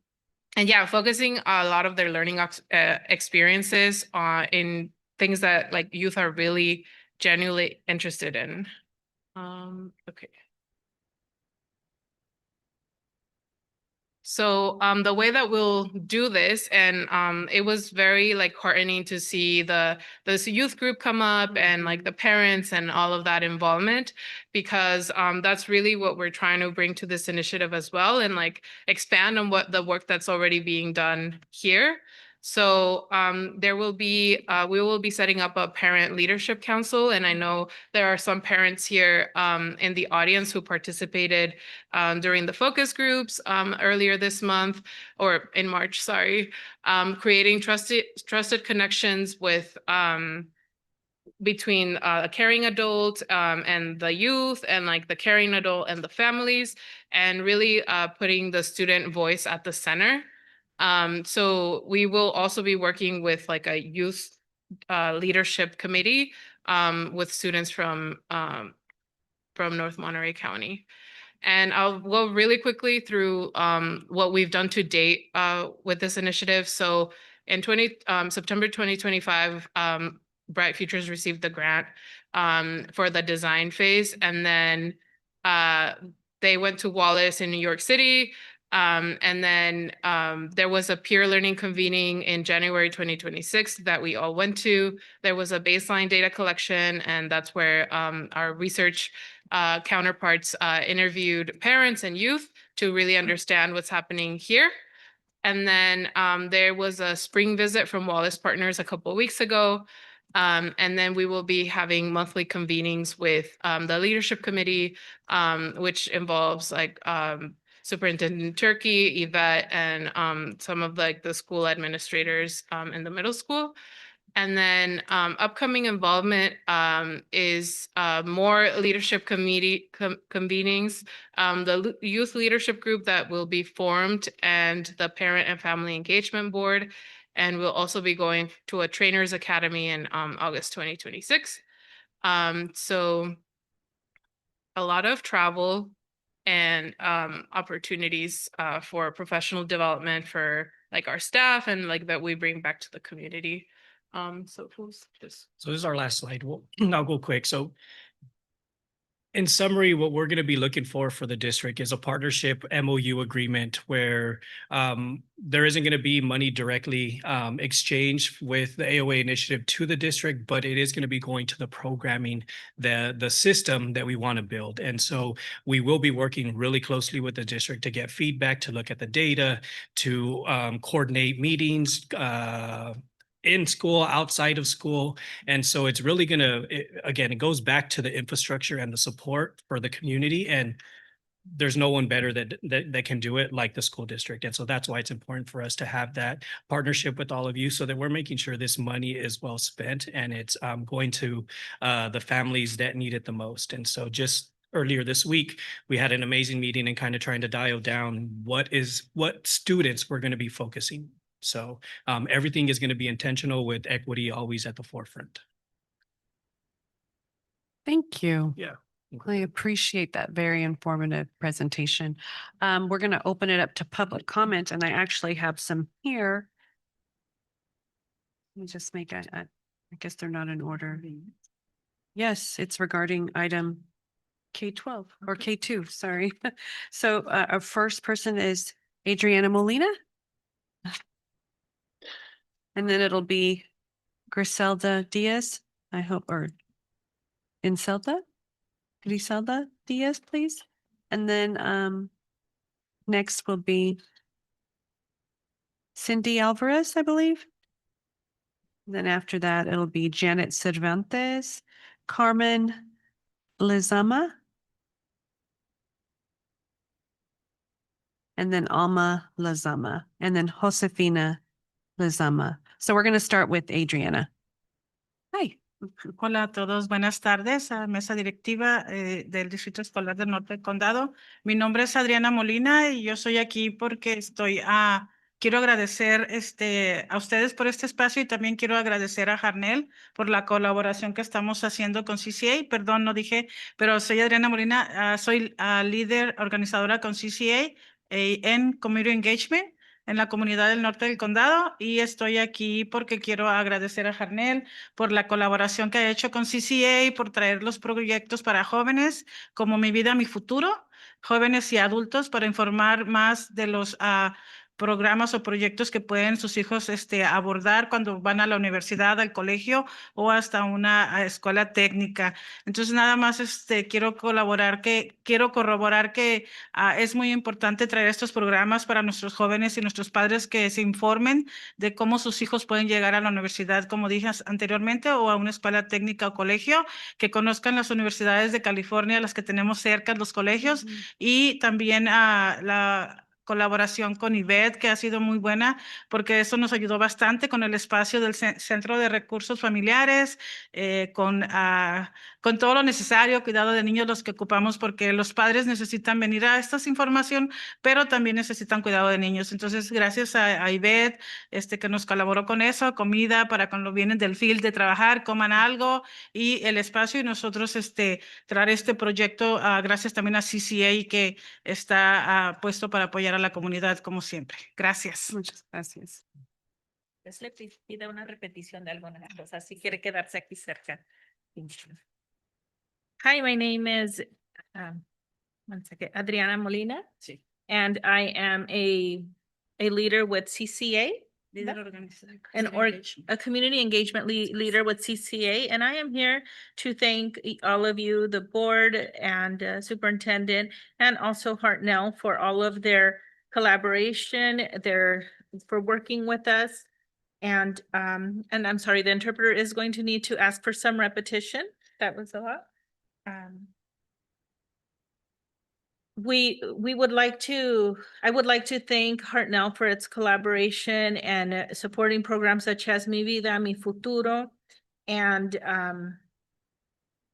yeah, focusing a lot of their learning experiences in things that like youth are really genuinely interested in. Okay. So the way that we'll do this, and it was very like heartening to see this youth group come up and like the parents and all of that involvement, because that's really what we're trying to bring to this initiative as well, and like expand on what the work that's already being done here. So we will be setting up a parent leadership council, and I know there are some parents here in the audience who participated during the focus groups earlier this month, or in March, sorry, creating trusted connections with between a caring adult and the youth, and like the caring adult and the families, and really putting the student voice at the center. So we will also be working with like a youth leadership committee with students from North Monterey County. And I'll go really quickly through what we've done to date with this initiative. So in September 2025, Bright Futures received the grant for the design phase. And then they went to Wallace in New York City. And then there was a peer learning convening in January 2026 that we all went to. There was a baseline data collection, and that's where our research counterparts interviewed parents and youth to really understand what's happening here. And then there was a spring visit from Wallace Partners a couple of weeks ago. And then we will be having monthly convenings with the leadership committee, which involves like Superintendent Turkey, Yvette, and some of like the school administrators in the middle school. And then upcoming involvement is more leadership committee convenings, the youth leadership group that will be formed, and the parent and family engagement board. And we'll also be going to a trainers academy in August 2026. So a lot of travel and opportunities for professional development for like our staff, and like that we bring back to the community. So who's this? So this is our last slide. I'll go quick. So in summary, what we're going to be looking for the district is a partnership MOU agreement where there isn't going to be money directly exchanged with the AOA initiative to the district, but it is going to be going to the programming, the system that we want to build. And so we will be working really closely with the district to get feedback, to look at the data, to coordinate meetings, in school, outside of school. And so it's really again, it goes back to the infrastructure and the support for the community. And there's no one better that can do it like the school district. And so that's why it's important for us to have that partnership with all of you, so that we're making sure this money is well spent and it's going to the families that need it the most. And so just earlier this week, we had an amazing meeting and kind of trying to dial down what students we're going to be focusing. So everything is going to be intentional, with equity always at the forefront. Thank you. Yeah. I appreciate that very informative presentation. We're going to open it up to public comment, and I actually have some here. Let me just make I guess they're not in order. Yes, it's regarding item K-12 or K-2, sorry. So our first person is Adriana Molina. And then it'll be Griselda Diaz, I hope, or Griselda Diaz, please. And then next will be Cindy Alvarez, I believe. And then after that, it'll be Janet Cervantes, Carmen Lizama, and then Alma Lizama, and then Josefina Lizama. So we're going to start with Adriana. Hi. Hola a todos, buenas tardes a mesa directiva del Distrito Escolar del Norte del Condado. Mi nombre es Adriana Molina y yo soy aquí porque quiero agradecer a ustedes por este espacio y también quiero agradecer a Jarnel por la colaboración que estamos haciendo con CCA. Perdón, no dije, pero soy Adriana Molina, soy líder organizadora con CCA en Community Engagement en la comunidad del norte del condado y estoy aquí porque quiero agradecer a Jarnel por la colaboración que ha hecho con CCA, por traer los proyectos para jóvenes como Mi Vida, Mi Futuro, jóvenes y adultos para informar más de los programas o proyectos que pueden sus hijos abordar cuando van a la universidad, al colegio o hasta una escuela técnica. Entonces nada más quiero corroborar que es muy importante traer estos programas para nuestros jóvenes y nuestros padres que se informen de cómo sus hijos pueden llegar a la universidad, como dije anteriormente, o a una escuela técnica o colegio, que conozcan las universidades de California, las que tenemos cerca, los colegios, y también la colaboración con Ivette, que ha sido muy buena, porque eso nos ayudó bastante con el espacio del Centro de Recursos Familiares, con todo lo necesario, cuidado de niños, los que ocupamos, porque los padres necesitan venir a esta información, pero también necesitan cuidado de niños. Entonces, gracias a Ivette, que nos colaboró con eso, comida para cuando vienen del field de trabajar, coman algo, y el espacio, y nosotros traer este proyecto, gracias también a CCA, que está puesto para apoyar a la comunidad, como siempre. Gracias. Muchas gracias. Pues le pide una repetición de algunas cosas, si quiere quedarse aquí cerca. Hi, my name is, one second, Adriana Molina. Sí. And I am a leader with CCA. A community engagement leader with CCA, and I am here to thank all of you, the board and superintendent, and also Hartnell for all of their collaboration, for working with us. And I'm sorry, the interpreter is going to need to ask for some repetition. That was a lot. I would like to thank Hartnell for its collaboration and supporting programs such as Mi Vida, Mi Futuro, and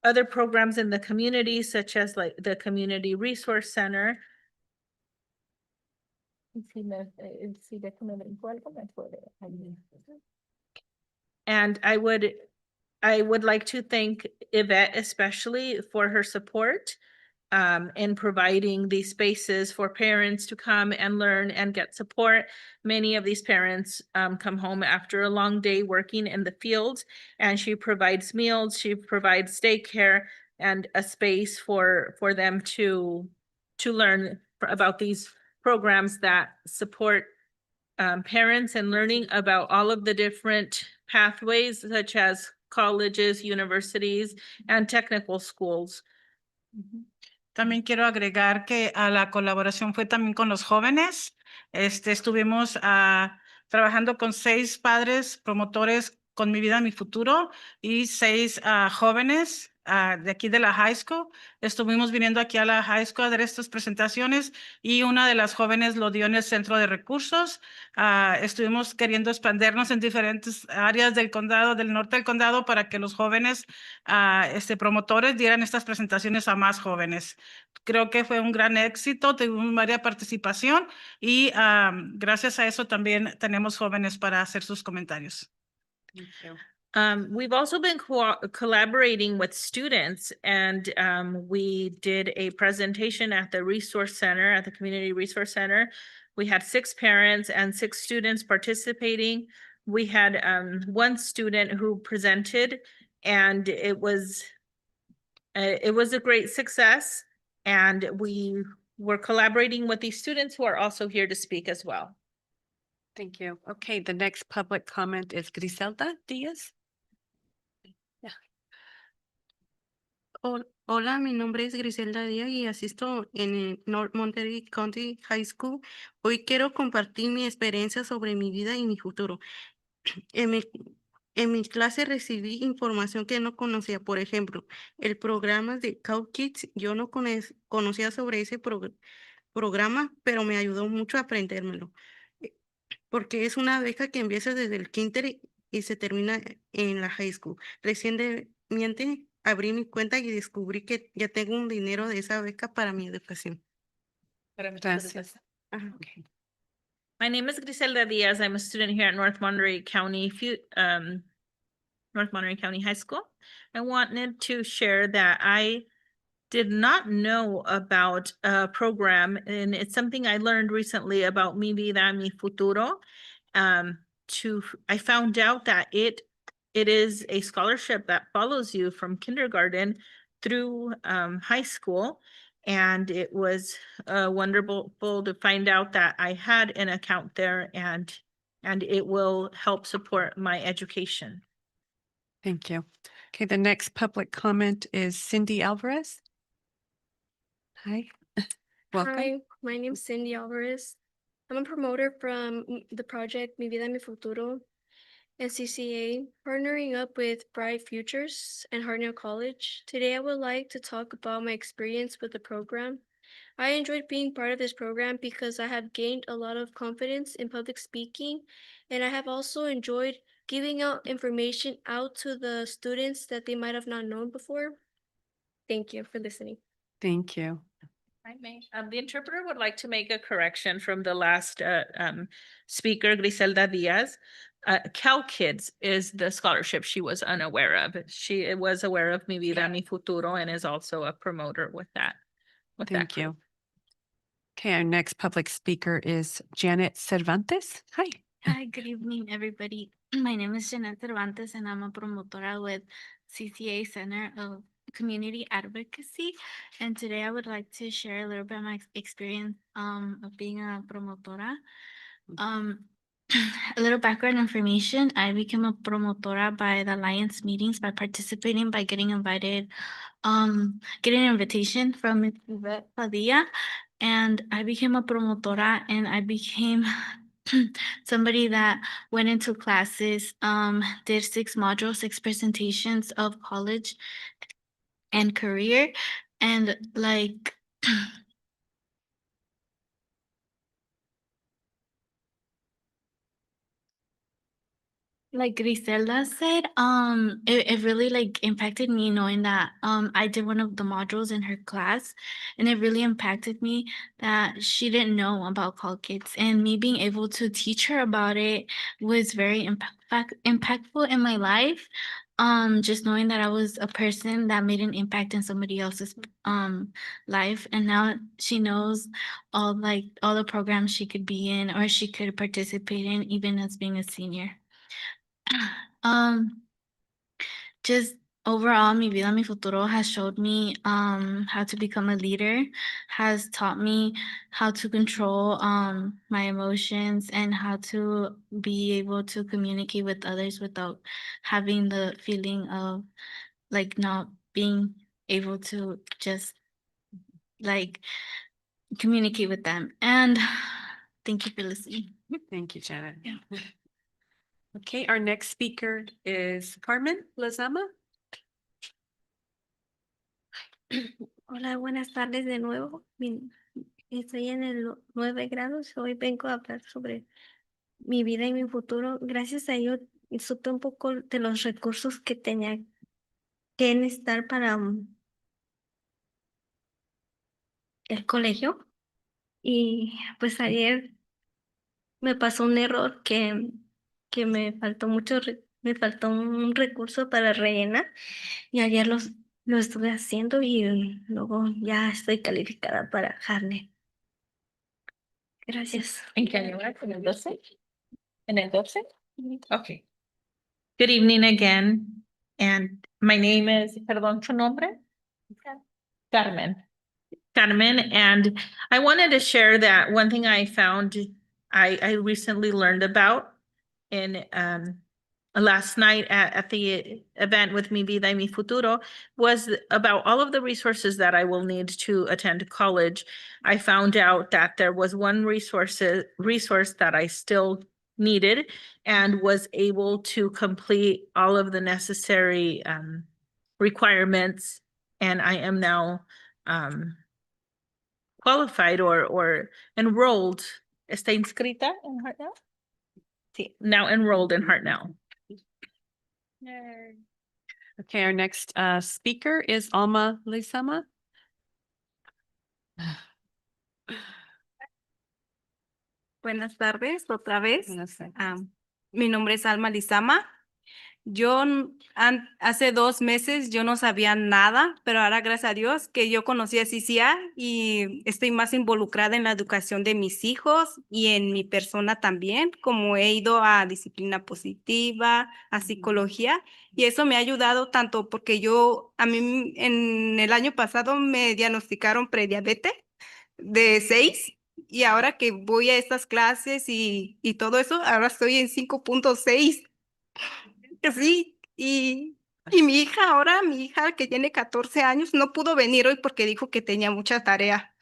other programs in the community, such as like the Community Resource Center. And I would like to thank Yvette especially for her support in providing these spaces for parents to come and learn and get support. Many of these parents come home after a long day working in the field, and she provides meals, she provides daycare, and a space for them to learn about these programs that support parents and learning about all of the different pathways, such as colleges, universities, and technical schools. También quiero agregar que la colaboración fue también con los jóvenes. Estuvimos trabajando con 6 padres promotores con Mi Vida, Mi Futuro y 6 jóvenes de aquí de la high school. Estuvimos viniendo aquí a la high school a dar estas presentaciones y una de las jóvenes lo dio en el centro de recursos. Estuvimos queriendo expandernos en diferentes áreas del condado, del norte del condado, para que los jóvenes promotores dieran estas presentaciones a más jóvenes. Creo que fue un gran éxito, tuvimos varias participación y gracias a eso también tenemos jóvenes para hacer sus comentarios. We've also been collaborating with students, and we did a presentation at the Resource Center, at the Community Resource Center. We had 6 parents and 6 students participating. We had one student who presented, and it was a great success. And we were collaborating with these students who are also here to speak as well. Thank you. Okay, the next public comment is Griselda Diaz. Hola, mi nombre es Griselda Díaz y asisto en el North Monterey County High School. Hoy quiero compartir mi experiencia sobre mi vida y mi futuro. En mi, en mi clase recibí información que no conocía. Por ejemplo, el programa de Cow Kids. Yo no conocía sobre ese programa, pero me ayudó mucho a aprendérmelo. eh, Porque es una beca que empieza desde el kinder y se termina en la high school. Recientemente abrí mi cuenta y descubrí que ya tengo un dinero de esa beca para mi educación. Gracias. Ajá. My name is Griselda Diaz. I'm a student here at North Monterey County High School. I wanted to share that I did not know about a program, and it's something I learned recently about Mi Vida, Mi Futuro. I found out that it is a scholarship that follows you from kindergarten through high school. And it was wonderful to find out that I had an account there, and it will help support my education. Thank you. Okay, the next public comment is Cindy Alvarez. Hi. Welcome. Hi, my name is Cindy Alvarez. I'm a promoter from the project Mi Vida Mi Futuro and CCA, partnering up with Bright Futures and Hartnell College. Today, I would like to talk about my experience with the program. I enjoyed being part of this program because I have gained a lot of confidence in public speaking, and I have also enjoyed giving out information out to the students that they might have not known before. Thank you for listening. Thank you. I may. The interpreter would like to make a correction from the last speaker, Griselda Diaz. Cal Kids is the scholarship she was unaware of. She was aware of Mi Vida, Mi Futuro, and is also a promoter with that. Thank you. Okay, our next public speaker is Janet Cervantes. Hi. Hi, good evening, everybody. My name is Janet Cervantes, and I'm a promotora with CCA Center of Community Advocacy. And today I would like to share a little bit of my experience of being a promotora. A little background information. I became a promotora by the Alliance meetings by participating, by getting invited, getting an invitation from Yvette Padilla. And I became a promotora, and I became somebody that went into classes, did 6 modules, 6 presentations of college and career, and like like Griselda said, it really like impacted me knowing that I did one of the modules in her class, and it really impacted me that she didn't know about Call Kids, and me being able to teach her about it was very impactful in my life. Just knowing that I was a person that made an impact in somebody else's life, and now she knows all the programs she could be in or she could participate in, even as being a senior. Just overall, Mi Vida, Mi Futuro has showed me how to become a leader, has taught me how to control my emotions and how to be able to communicate with others without having the feeling of like not being able to just like communicate with them. And thank you for listening. Thank you, Janet. Yeah. Okay, our next speaker is Carmen Lezama. Hola, buenas tardes de nuevo. Estoy en el 9 grado. Hoy vengo a hablar sobre mi vida y mi futuro. Gracias a ello, supe un poco de los recursos que tenía que necesitar para el colegio. Y pues ayer me pasó un error que me faltó mucho, me faltó un recurso para rellenar y ayer lo estuve haciendo y luego ya estoy calificada para Harnett. Gracias. ¿En qué año vas? ¿En el 12? ¿En el 12? Okay. Good evening again. And my name is, perdón, ¿tu nombre? Carmen. Carmen, and I wanted to share that one thing I found I recently learned about in last night at the event with Mi Vida y Mi Futuro was about all of the resources that I will need to attend college. I found out that there was one resource that I still needed and was able to complete all of the necessary requirements, and I am now qualified or enrolled. ¿Está inscrita en Hartnell? Sí, now enrolled in Hartnell. Okay, our next speaker is Alma Lizama. Buenas tardes, otra vez. Mi nombre es Alma Lizama. Yo hace 2 meses yo no sabía nada, pero ahora gracias a Dios que yo conocí a CCA y estoy más involucrada en la educación de mis hijos y en mi persona también, como he ido a disciplina positiva, a psicología, y eso me ha ayudado tanto porque a mí en el año pasado me diagnosticaron prediabetes de 6. Y ahora que voy a estas clases y todo eso, ahora estoy en 5.6. Sí, y mi hija que tiene 14 años, no pudo venir hoy porque dijo que tenía mucha tarea.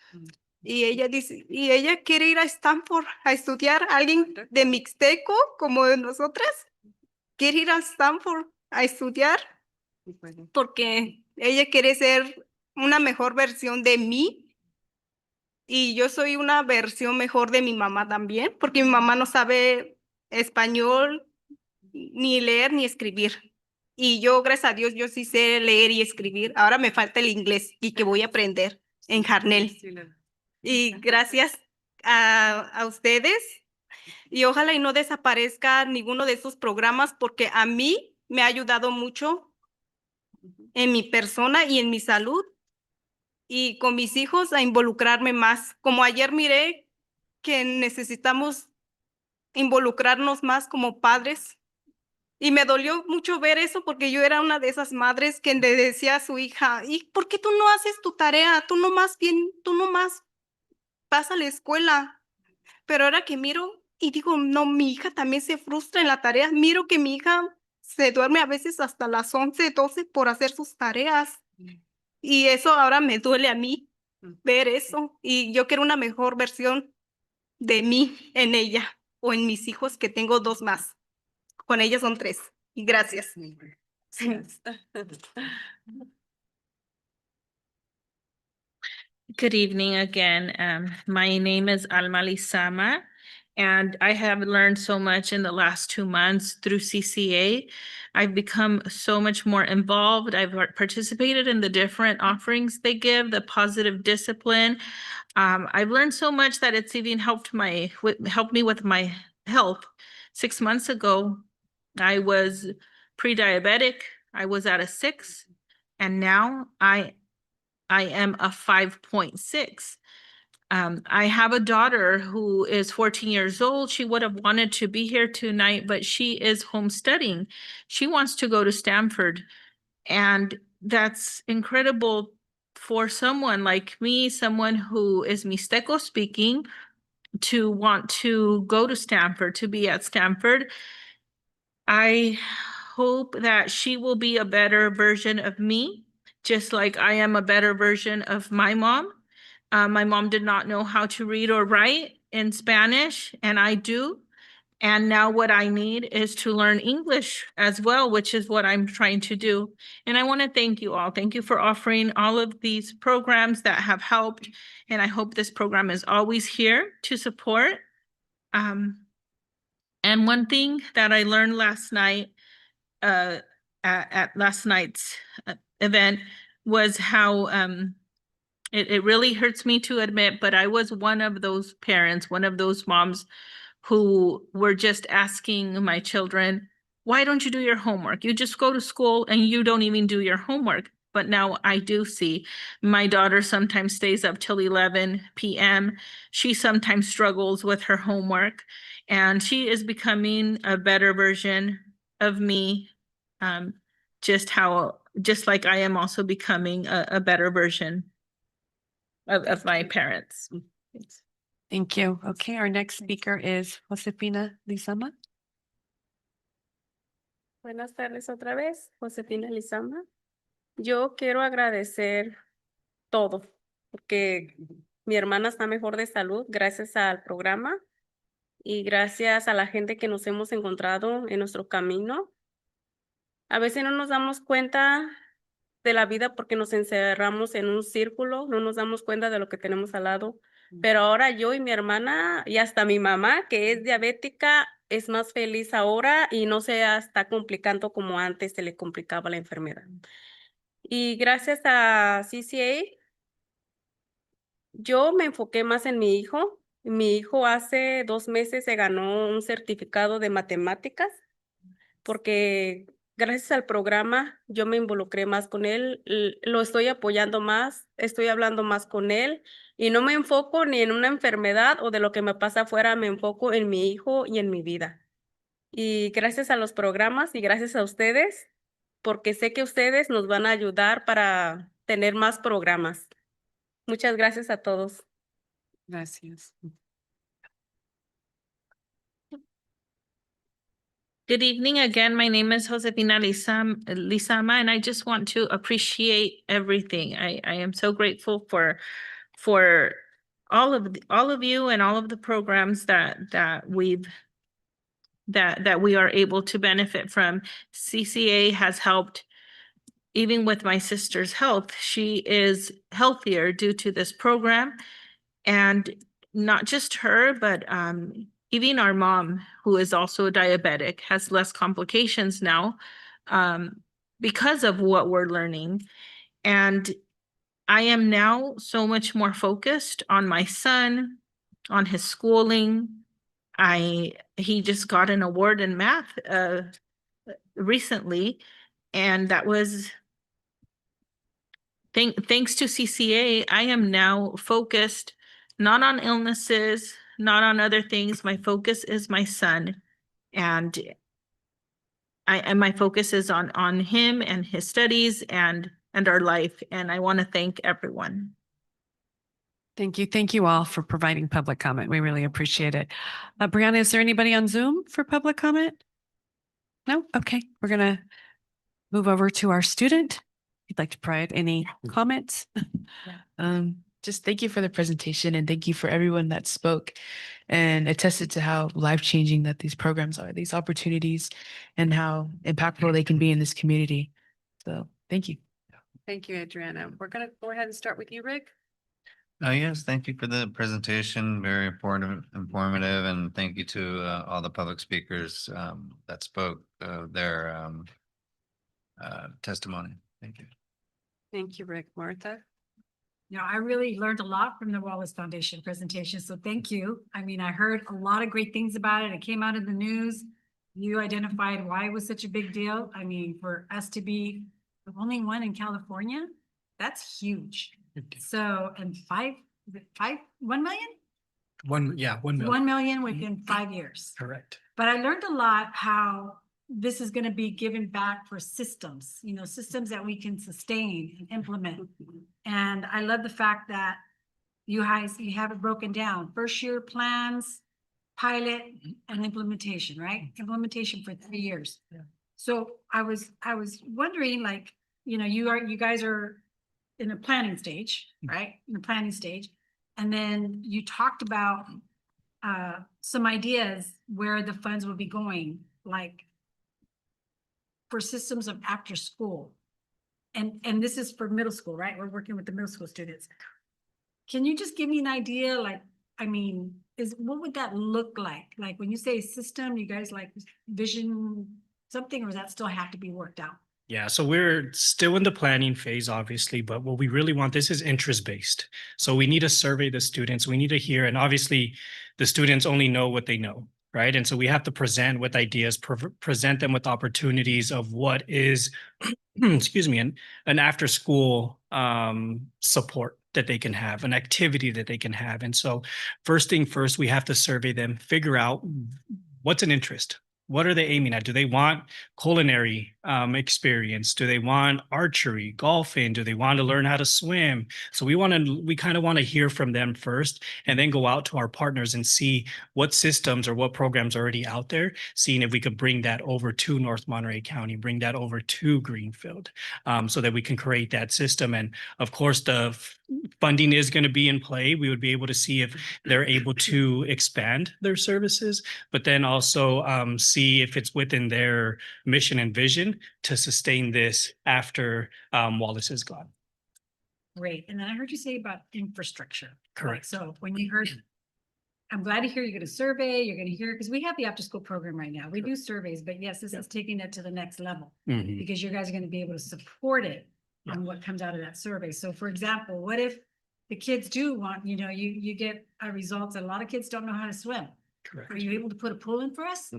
Y ella quiere ir a Stanford a estudiar. Alguien de Mixteco, como de nosotras, quiere ir a Stanford a estudiar porque ella quiere ser una mejor versión de mí. Y yo soy una versión mejor de mi mamá también, porque mi mamá no sabe español, ni leer ni escribir. Y yo, gracias a Dios, yo sí sé leer y escribir. Ahora me falta el inglés y que voy a aprender en Harnell. Y gracias a ustedes. Y ojalá y no desaparezca ninguno de esos programas porque a mí me ha ayudado mucho en mi persona y en mi salud. Y con mis hijos a involucrarme más. Como ayer miré que necesitamos involucrarnos más como padres. Y me dolió mucho ver eso porque yo era una de esas madres que le decía a su hija, ¿y por qué tú no haces tu tarea? Tú nomás vas a la escuela. Pero ahora que miro y digo, no, mi hija también se frustra en la tarea. Miro que mi hija se duerme a veces hasta las 11, 12 por hacer sus tareas. Y eso ahora me duele a mí ver eso. Y yo quiero una mejor versión de mí en ella o en mis hijos, que tengo 2 más. Con ellos son 3. Y gracias. Good evening again. My name is Alma Lizama, and I have learned so much in the last 2 months through CCA. I've become so much more involved. I've participated in the different offerings they give, the positive discipline. I've learned so much that it's even helped me with my health. 6 months ago, I was pre-diabetic. I was at a 6, and now I am a 5.6. I have a daughter who is 14 years old. She would have wanted to be here tonight, but she is home studying. She wants to go to Stanford, and that's incredible for someone like me, someone who is Mixteco speaking, to want to go to Stanford, to be at Stanford. I hope that she will be a better version of me, just like I am a better version of my mom. My mom did not know how to read or write in Spanish, and I do. And now what I need is to learn English as well, which is what I'm trying to do. And I want to thank you all. Thank you for offering all of these programs that have helped. And I hope this program is always here to support. And one thing that I learned last night at last night's event was how it really hurts me to admit, but I was one of those parents, one of those moms who were just asking my children, why don't you do your homework? You just go to school and you don't even do your homework. But now I do see my daughter sometimes stays up till 11 p.m. She sometimes struggles with her homework, and she is becoming a better version of me. Just like I am also becoming a better version of my parents. Thanks. Thank you. Okay, our next speaker is Josefina Lizama. Buenas tardes otra vez, Josefina Lizama. Yo quiero agradecer todo, porque mi hermana está mejor de salud gracias al programa y gracias a la gente que nos hemos encontrado en nuestro camino. A veces no nos damos cuenta de la vida porque nos encerramos en un círculo, no nos damos cuenta de lo que tenemos al lado. Pero ahora yo y mi hermana y hasta mi mamá, que es diabética, es más feliz ahora y no se está complicando como antes se le complicaba la enfermedad. Y gracias a CCA, yo me enfoqué más en mi hijo. Mi hijo hace 2 meses se ganó un certificado de matemáticas porque gracias al programa yo me involucré más con él, lo estoy apoyando más, estoy hablando más con él y no me enfoco ni en una enfermedad o de lo que me pasa afuera, me enfoco en mi hijo y en mi vida. Y gracias a los programas y gracias a ustedes, porque sé que ustedes nos van a ayudar para tener más programas. Muchas gracias a todos. Gracias. Good evening again. My name is Josefina Lizama, and I just want to appreciate everything. I am so grateful for all of you and all of the programs that we are able to benefit from. CCA has helped. Even with my sister's health, she is healthier due to this program, and not just her, but even our mom, who is also diabetic, has less complications now because of what we're learning. And I am now so much more focused on my son, on his schooling. He just got an award in math recently, and that was thanks to CCA. I am now focused not on illnesses, not on other things. My focus is my son, and my focus is on him and his studies and our life. And I want to thank everyone. Thank you. Thank you all for providing public comment. We really appreciate it. Brianna, is there anybody on Zoom for public comment? No? Okay, we're gonna move over to our student. You'd like to provide any comments? Just thank you for the presentation, and thank you for everyone that spoke and attested to how life-changing that these programs are, these opportunities, and how impactful they can be in this community. So thank you. Thank you, Adriana. We're gonna go ahead and start with you, Rick. Yes, thank you for the presentation. Very informative, and thank you to all the public speakers that spoke their testimony. Thank you. Thank you, Rick. Martha? You know, I really learned a lot from the Wallace Foundation presentation, so thank you. I mean, I heard a lot of great things about it. It came out in the news. You identified why it was such a big deal. I mean, for us to be the only one in California, that's huge. So, and 1 million? 1 million. 1 million within 5 years. Correct. But I learned a lot how this is going to be given back for systems, you know, systems that we can sustain and implement. And I love the fact that you have it broken down. 1st year plans, pilot, and implementation, right? Implementation for 3 years. Yeah. So I was wondering, like, you know, you guys are in a planning stage, right? In the planning stage. And then you talked about some ideas where the funds will be going, like for systems of after school. And this is for middle school, right? We're working with the middle school students. Can you just give me an idea? Like, I mean, what would that look like? Like when you say system, you guys like vision something, or does that still have to be worked out? Yeah, so we're still in the planning phase, obviously, but what we really want, this is interest-based. So we need to survey the students, we need to hear, and obviously the students only know what they know. right? And so we have to present with ideas, present them with opportunities of what is, excuse me, an after school support that they can have, an activity that they can have. And so first thing first, we have to survey them, figure out what's an interest. What are they aiming at? Do they want culinary experience? Do they want archery, golfing? Do they want to learn how to swim? So we kind of want to hear from them first, and then go out to our partners and see what systems or what programs are already out there, seeing if we could bring that over to North Monterey County, bring that over to Greenfield, so that we can create that system. And of course, the funding is going to be in play. We would be able to see if they're able to expand their services, but then also see if it's within their mission and vision to sustain this after Wallace is gone. Great. And then I heard you say about infrastructure. Correct. So when you heard, I'm glad to hear you're going to survey, you're going to hear, because we have the after school program right now. We do surveys, but yes, this is taking it to the next level Mhm. because you guys are going to be able to support it on what comes out of that survey. So for example, what if the kids do want, you get results that a lot of kids don't know how to swim. Correct. Are you able to put a pool in for us?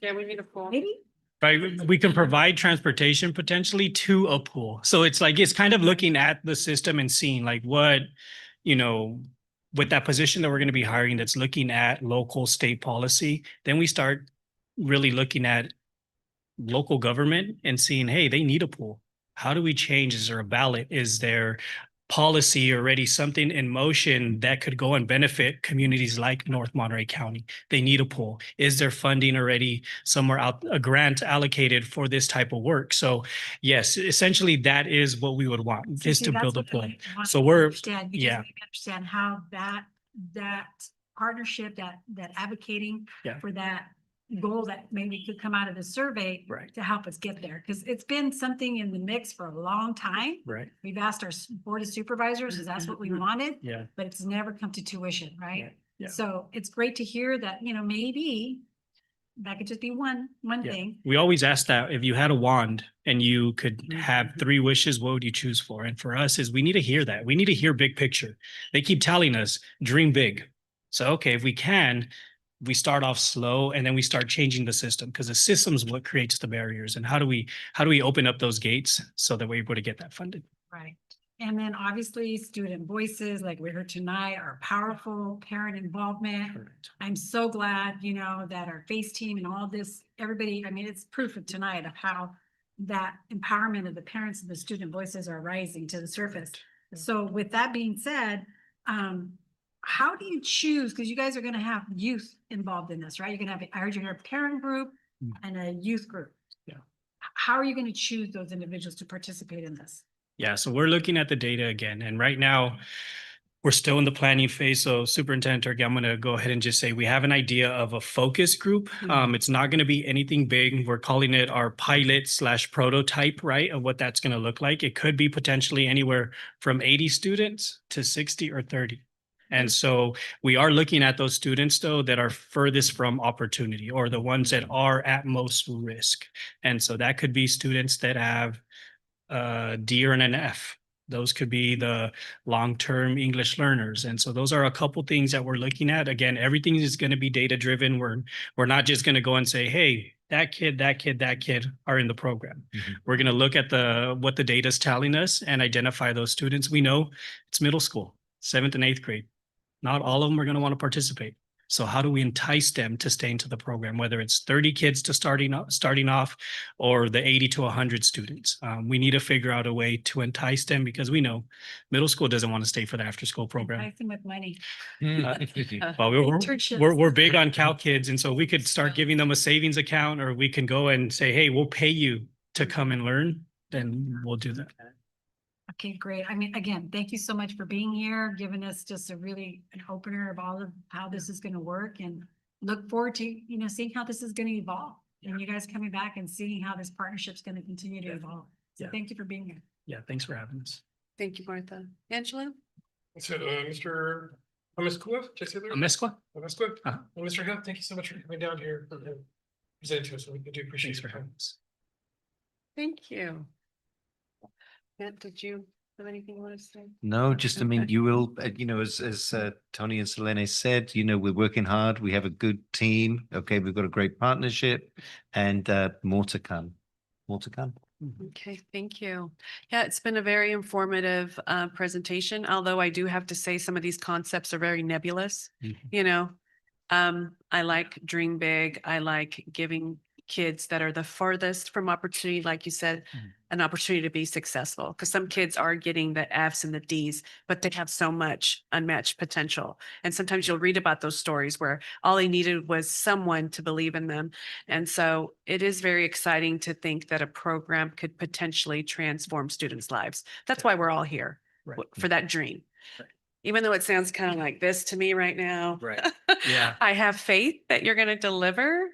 Yeah, we need a pool. Maybe? Right, we can provide transportation potentially to a pool. So it's kind of looking at the system and seeing like what, with that position that we're going to be hiring that's looking at local state policy, then we start really looking at local government and seeing, hey, they need a pool. How do we change? Is there a ballot? Is there policy already, something in motion that could go and benefit communities like North Monterey County? They need a pool. Is there funding already somewhere out, a grant allocated for this type of work? So yes, essentially that is what we would want, is to build a pool. So we're, yeah. Understand how that partnership, that advocating Yeah. for that goal that maybe could come out of the survey Right. to help us get there. Because it's been something in the mix for a long time. Right. We've asked our board of supervisors, because that's what we wanted, Yeah. but it's never come to tuition, right? Yeah. Yeah. So it's great to hear that, maybe that could just be one Yeah. thing. We always ask that if you had a wand and you could have 3 wishes, what would you choose for? And for us is we need to hear that. We need to hear big picture. They keep telling us dream big. So, okay, if we can, we start off slow and then we start changing the system, because the system is what creates the barriers. And how do we open up those gates so that we're able to get that funded? Right. And then obviously student voices like we heard tonight are powerful, parent involvement. Correct. I'm so glad, that our FACE team and all this, everybody, it's proof of tonight of how that empowerment of the parents and the student voices are rising to the surface. So with that being said, how do you choose? Because you guys are going to have youth involved in this, right? You're going to have, I heard you hear a parent group and a youth group. Yeah. How are you going to choose those individuals to participate in this? Yeah, so we're looking at the data again. And right now, we're still in the planning phase. So Superintendent Turkey, I'm going to go ahead and just say we have an idea of a focus group. It's not going to be anything big. We're calling it our pilot/prototype, right, of what that's going to look like. It could be potentially anywhere from 80 students to 60 or 30. And so we are looking at those students, though, that are furthest from opportunity, or the ones that are at most risk. And so that could be students that have D or an F. Those could be the long-term English learners. And so those are a couple things that we're looking at. Again, everything is going to be data-driven. We're not just going to go and say, hey, that kid are in the program. We're going to look at what the data is telling us and identify those students. We know it's middle school, 7th and 8th grade. Not all of them are going to want to participate. So how do we entice them to stay into the program, whether it's 30 kids to starting off or the 80 to 100 students? We need to figure out a way to entice them, because we know middle school doesn't want to stay for the after school program. Entice them with money. Well, Internships. we're big on Cal Kids. And so we could start giving them a savings account, or we can go and say, hey, we'll pay you to come and learn. Then we'll do that. Okay, great. Again, thank you so much for being here, giving us just an opener of all of how this is going to work, and look forward to, seeing how this is going to evolve, and you guys coming back and seeing how this partnership is going to continue to evolve. So thank you for being here. Yeah, thanks for having us. Thank you, Martha. Angela? So, Mr. Amescua, did I say that? Amescua? Amescua? Uh-huh. Well, Mr. Hill, thank you so much for coming down here and presenting to us. We do appreciate Thanks for your having time. us. Thank you. Matt, did you Have anything you want to say? No, just, I mean, Okay. you will, as Tony and Selene said, we're working hard. We have a good team. Okay, we've got a great partnership and more to come. More to come. Okay, thank you. Yeah, it's been a very informative presentation, although I do have to say some of these concepts are very nebulous. You know, I like dream big. I like giving kids that are the farthest from opportunity, like you said, an opportunity to be successful. Because some kids are getting the Fs and the Ds, but they have so much unmatched potential. And sometimes you'll read about those stories where all they needed was someone to believe in them. And so it is very exciting to think that a program could potentially transform students' lives. That's why we're all here, for that dream. Even though it sounds kind of like this to me right now. Right. Yeah. I have faith that you're going to deliver.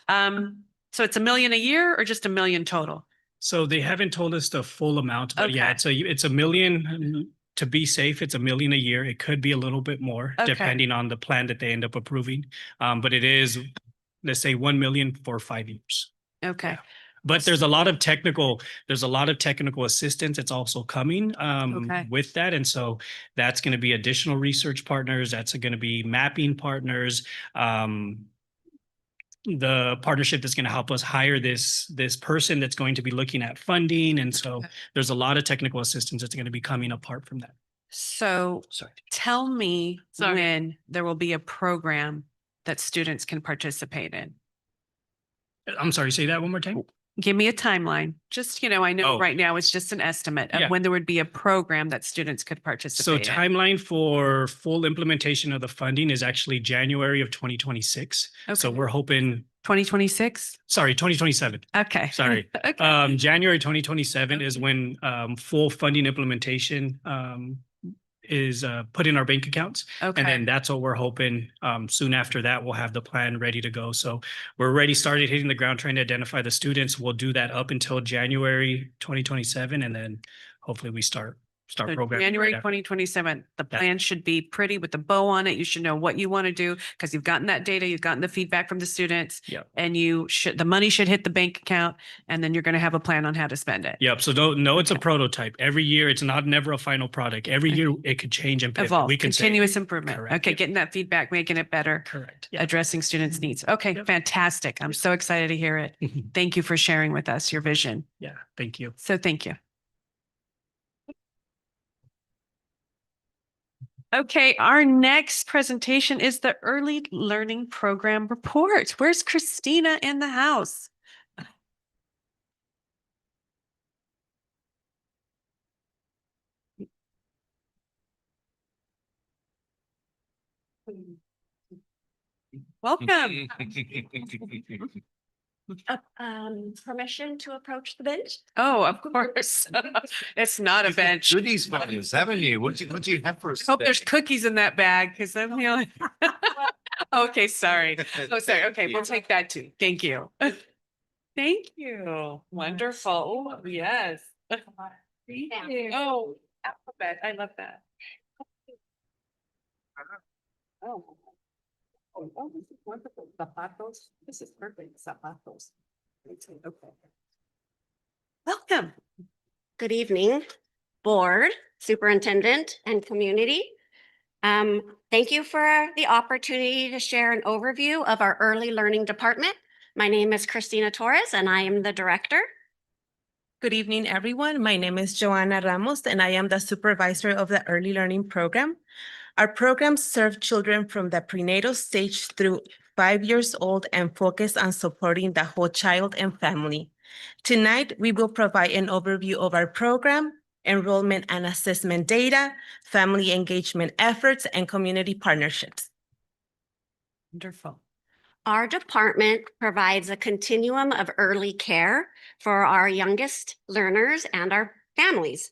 So it's $1 million a year or just $1 million total? So they haven't told us the full amount, but yeah, Okay. it's $1 million. To be safe, it's $1 million a year. It could be a little bit more Okay. depending on the plan that they end up approving. But it is, let's say, 1 million for 5 years. Okay. But there's a lot of technical assistance that's also coming Okay. with that. And so that's going to be additional research partners. That's going to be mapping partners. The partnership that's going to help us hire this person that's going to be looking at funding. And so there's a lot of technical assistance that's going to be coming apart from that. So tell me when there will be a program that students can participate in. I'm sorry, say that one more time. Give me a timeline. Just, I know Oh. right now it's just an estimate of Yeah. when there would be a program that students could So participate in. timeline for full implementation of the funding is actually January of 2026. So Okay. we're hoping 2026? Sorry, 2027. Okay. Sorry. Okay. January 2027 is when full funding implementation is put in our bank accounts. Okay. And then that's what we're hoping. Soon after that, we'll have the plan ready to go. So we're already started hitting the ground trying to identify the students. We'll do that up until January 2027. And then hopefully we start So programming. January right after. 2027, the Yeah. plan should be pretty with the bow on it. You should know what you want to do because you've gotten that data, you've gotten the feedback from the students. Yep. And the money should hit the bank account and then you're going to have a plan on how to spend it. Yep. So it's a prototype. Every year, it's never a final product. Every year it could change and pivot. Evolve, We can say- continuous improvement. Correct. Okay, Yep. getting that feedback, making it better. Correct. Addressing students' needs. Okay, Yep. fantastic. I'm so excited to hear it. Thank you for sharing with us your vision. Yeah. Thank you. So thank you. Okay, our next presentation is the Early Learning Program Report. Where's Christina in the house? Welcome. Permission to approach the bench? Oh, of course. It's not a bench. Goodies for us, haven't you? What do you have for us? Hope there's today? cookies in that bag because I'm the only. Okay, sorry. Oh, sorry. Okay, we'll take that too. Thank you. Thank you. Wonderful. Oh, yes. Thank you. Oh, alphabet. I love that. Oh. Oh, this is wonderful. Zapatos. This is perfect. Zapatos. Okay. Welcome. Good evening, board, superintendent, and community. Thank you for the opportunity to share an overview of our early learning department. My name is Christina Torres, and I am the director. Good evening, everyone. My name is Joanna Ramos, and I am the supervisor of the Early Learning Program. Our programs serve children from the prenatal stage through 5 years old and focus on supporting the whole child and family. Tonight, we will provide an overview of our program, enrollment and assessment data, family engagement efforts, and community partnerships. Wonderful. Our department provides a continuum of early care for our youngest learners and our families.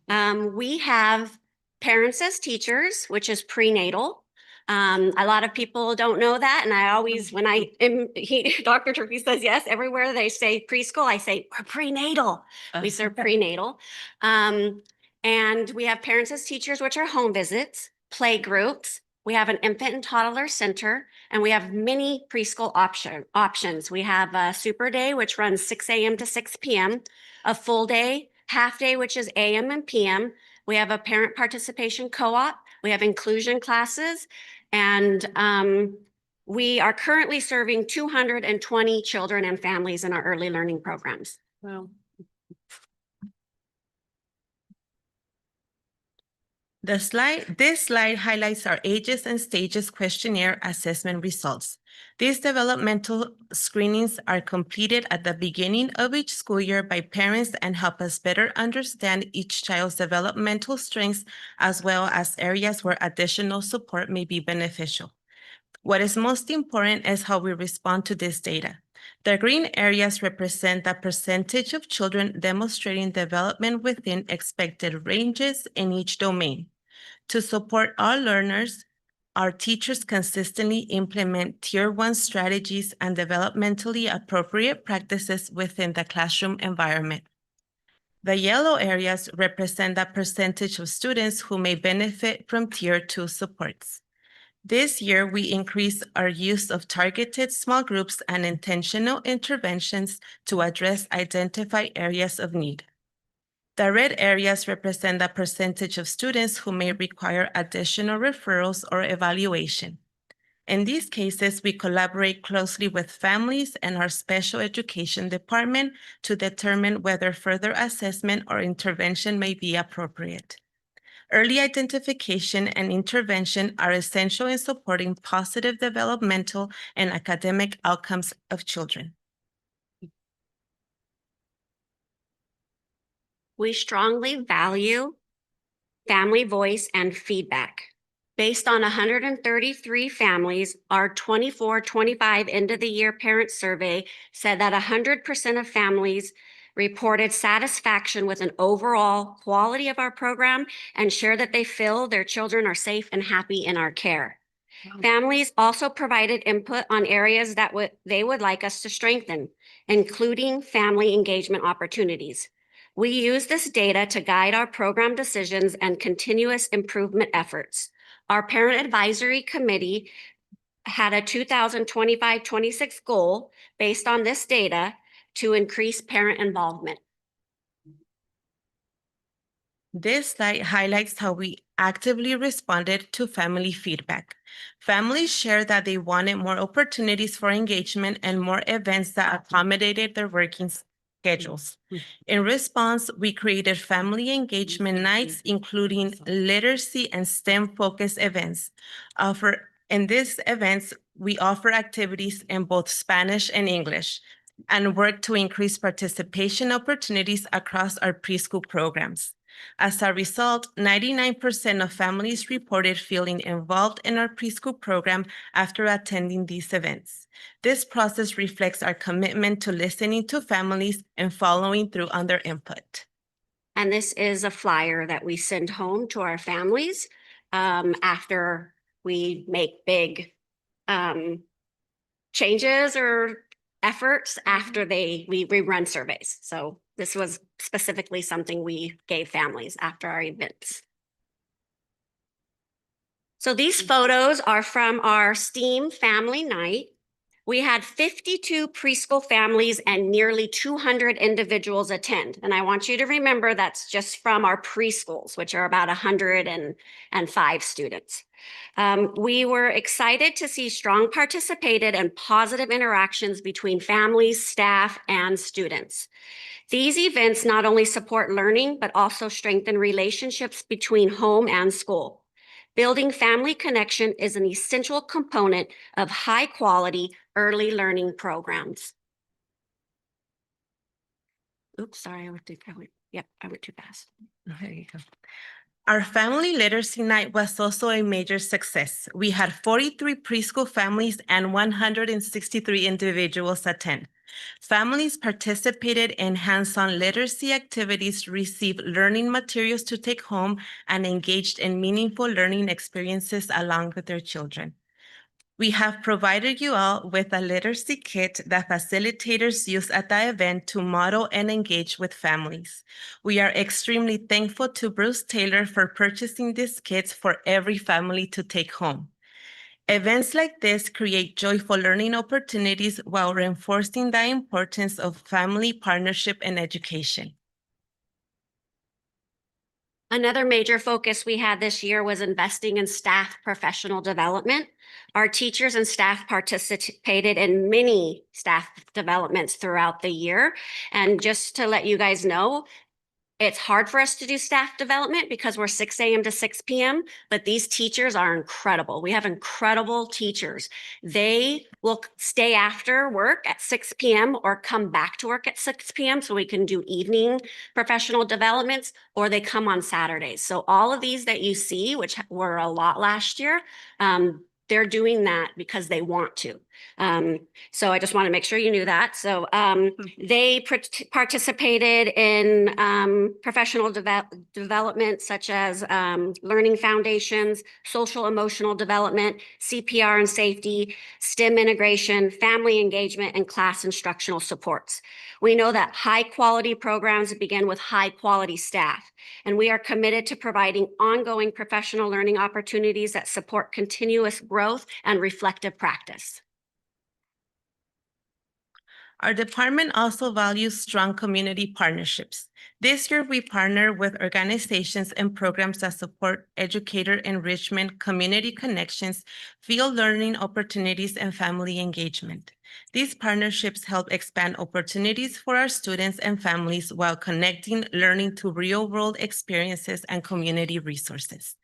We have parents as teachers, which is prenatal. A lot of people don't know that. And I always, when Dr. Turkey says yes, everywhere they say preschool, I say we're prenatal. We serve prenatal. And we have parents as teachers, which are home visits, play groups. We have an infant and toddler center, and we have many preschool options. We have a super day, which runs 6 a.m. to 6 p.m., a full day half day, which is AM and PM. We have a parent participation co-op. We have inclusion classes, and we are currently serving 220 children and families in our early learning programs. Wow. This slide highlights our ages and stages questionnaire assessment results. These developmental screenings are completed at the beginning of each school year by parents and help us better understand each child's developmental strengths, as well as areas where additional support may be beneficial. What is most important is how we respond to this data. The green areas represent the percentage of children demonstrating development within expected ranges in each domain. To support our learners, our teachers consistently implement Tier 1 strategies and developmentally appropriate practices within the classroom environment. The yellow areas represent the percentage of students who may benefit from Tier 2 supports. This year, we increased our use of targeted small groups and intentional interventions to address identified areas of need. The red areas represent the percentage of students who may require additional referrals or evaluation. In these cases, we collaborate closely with families and our special education department to determine whether further assessment or intervention may be appropriate. Early identification and intervention are essential in supporting positive developmental and academic outcomes of children. We strongly value family voice and feedback. Based on 133 families, our 24-25 end of the year parent survey said that 100% of families reported satisfaction with an overall quality of our program and share that they feel their children are safe and happy in our care. Families also provided input on areas that they would like us to strengthen, including family engagement opportunities. We use this data to guide our program decisions and continuous improvement efforts. Our parent advisory committee had a 2025-26 goal based on this data to increase parent involvement. This slide highlights how we actively responded to family feedback. Families shared that they wanted more opportunities for engagement and more events that accommodated their working schedules. In response, we created family engagement nights, including literacy and STEM-focused events. In these events, we offer activities in both Spanish and English and work to increase participation opportunities across our preschool programs. As a result, 99% of families reported feeling involved in our preschool program after attending these events. This process reflects our commitment to listening to families and following through on their input. And this is a flyer that we send home to our families after we make big changes or efforts after we run surveys. So this was specifically something we gave families after our events. So these photos are from our STEAM family night. We had 52 preschool families and nearly 200 individuals attend. And I want you to remember that's just from our preschools, which are about 105 students. We were excited to see strong participated and positive interactions between families, staff, and students. These events not only support learning, but also strengthen relationships between home and school. Building family connection is an essential component of high-quality early learning programs. Oops, sorry, I went too fast. There you go. Our family literacy night was also a major success. We had 43 preschool families and 163 individuals attend. Families participated in hands-on literacy activities, received learning materials to take home, and engaged in meaningful learning experiences along with their children. We have provided you all with a literacy kit that facilitators use at the event to model and engage with families. We are extremely thankful to Bruce Taylor for purchasing these kits for every family to take home. Events like this create joyful learning opportunities while reinforcing the importance of family partnership and education. Another major focus we had this year was investing in staff professional development. Our teachers and staff participated in many staff developments throughout the year. And just to let you guys know, it's hard for us to do staff development because we're 6 a.m. to 6 p.m., but these teachers are incredible. We have incredible teachers. They will stay after work at 6 p.m. or come back to work at 6 p.m. so we can do evening professional developments, or they come on Saturdays. So all of these that you see, which were a lot last year, they're doing that because they want to. So I just want to make sure you knew that. So they participated in professional development such as learning foundations, social emotional development, CPR and safety, STEM integration, family engagement, and class instructional supports. We know that high quality programs begin with high quality staff, and we are committed to providing ongoing professional learning opportunities that support continuous growth and reflective practice. Our department also values strong community partnerships. This year, we partner with organizations and programs that support educator enrichment, community connections, field learning opportunities, and family engagement. These partnerships help expand opportunities for our students and families while connecting learning to real-world experiences and community resources.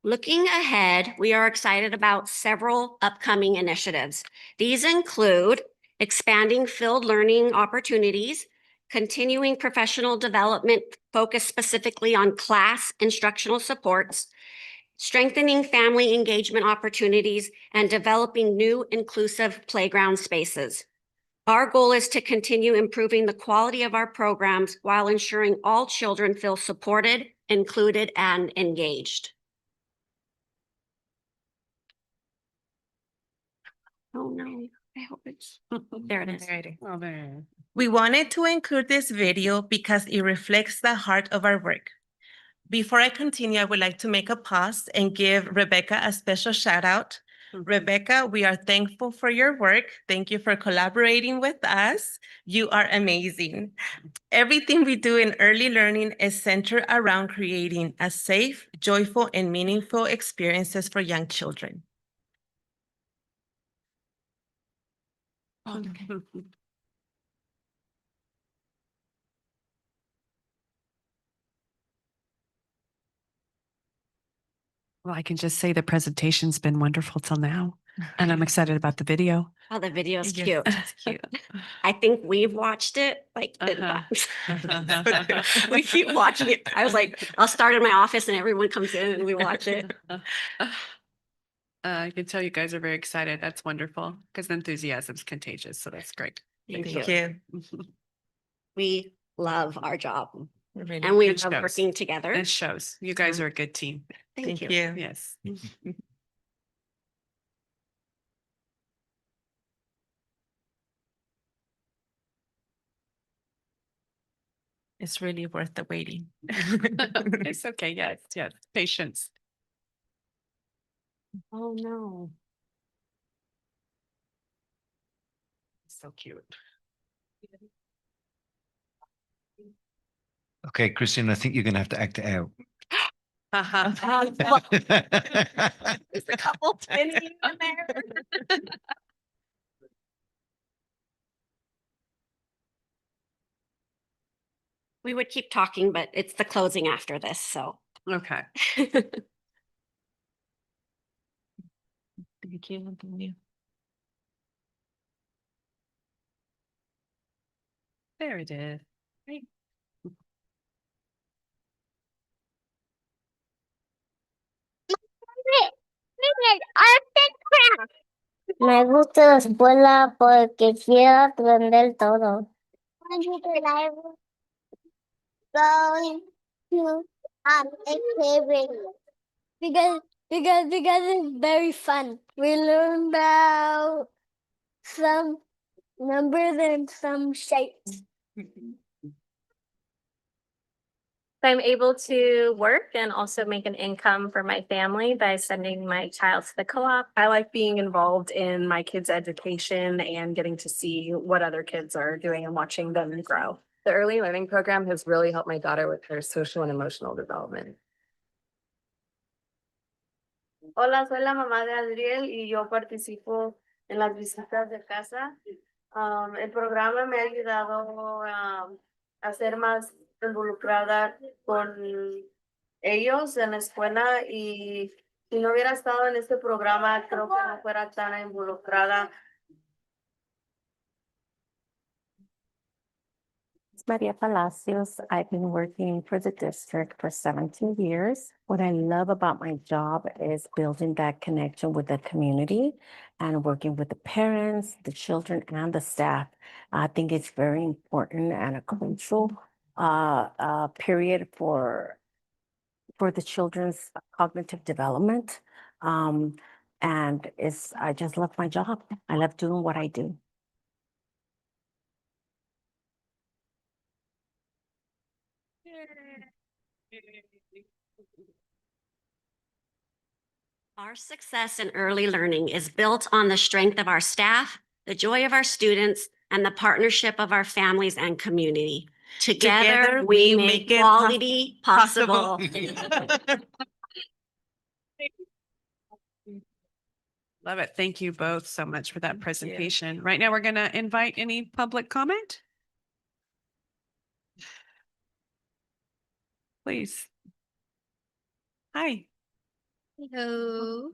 Looking ahead, we are excited about several upcoming initiatives. These include expanding field learning opportunities, continuing professional development focused specifically on class instructional supports, strengthening family engagement opportunities, and developing new inclusive playground spaces. Our goal is to continue improving the quality of our programs while ensuring all children feel supported, included, and engaged. Oh no, I hope it's, there it is. Oh, there. We wanted to include this video because it reflects the heart of our work. Before I continue, I would like to make a pause and give Rebecca a special shout out. Rebecca, we are thankful for your work. Thank you for collaborating with us. You are amazing. Everything we do in early learning is centered around creating a safe, joyful, and meaningful experiences for young children. Well, I can just say the presentation's been wonderful till now, and I'm excited about the video. Oh, the video is Yes, cute. it's cute. I think we've watched it like 10 times. We keep watching it. I was like, I'll start in my office and everyone comes in and we watch it. I can tell you guys are very excited. That's wonderful because the enthusiasm's contagious. So that's great. Thank Thank you. you. We love our job Really and we It love shows. working together. It shows. You guys are a good team. Thank you. Yes. It's really worth the waiting. It's okay. Yes, yes. Patience. Oh, no. So cute. Okay, Christian, I think you're going to have to act it out. There's a couple twinnies in there. We would keep talking, but it's the closing after this, so. Okay. Thank you. There it is. Great. Me gusta la escuela porque quiero aprender todo. Going to activity because it's very fun. We learn about some numbers and some shapes. So I'm able to work and also make an income for my family by sending my child to the co-op. I like being involved in my kids' education and getting to see what other kids are doing and watching them grow. The early learning program has really helped my daughter with her social and emotional development. Hola, soy la mamá de Adriel y yo participo en las visitas de casa. El programa me ha ayudado a ser más involucrada con ellos en la escuela y si no hubiera estado en este programa, creo que no fuera tan involucrada. Maria Palacios. I've been working for the district for 17 years. What I love about my job is building that connection with the community and working with the parents, the children, and the staff. I think it's very important and a crucial period for the children's cognitive development. And I just love my job. I love doing what I do. Our success in early learning is built on the strength of our staff, the joy of our students, and the partnership of our families and community. Together, we make quality possible. Love it. Thank you both so much for that presentation. Right now, we're going to invite any public comment. Please. Hi. Hello.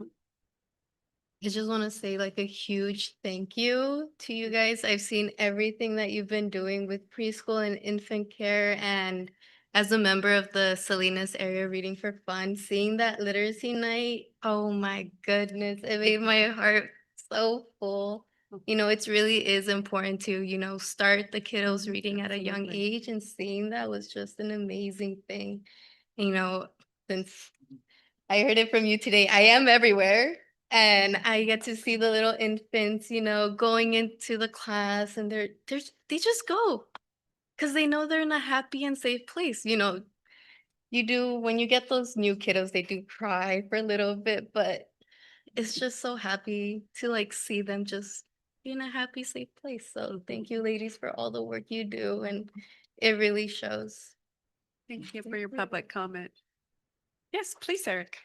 I just want to say like a huge thank you to you guys. I've seen everything that you've been doing with preschool and infant care, and as a member of the Salinas Area Reading for Fun, seeing that literacy night, oh my goodness, it made my heart so full. You know, it really is important to, you know, start the kiddos reading at a young age, and seeing that was just an amazing thing. You know, since I heard it from you today, I am everywhere. And I get to see the little infants, you know, going into the class, and they just go because they know they're in a happy and safe place. You know, you do when you get those new kiddos, they do cry for a little bit, but it's just so happy to like see them just be in a happy, safe place. So thank you, ladies, for all the work you do, and it really shows. Thank you for your public comment. Yes, please, Eric.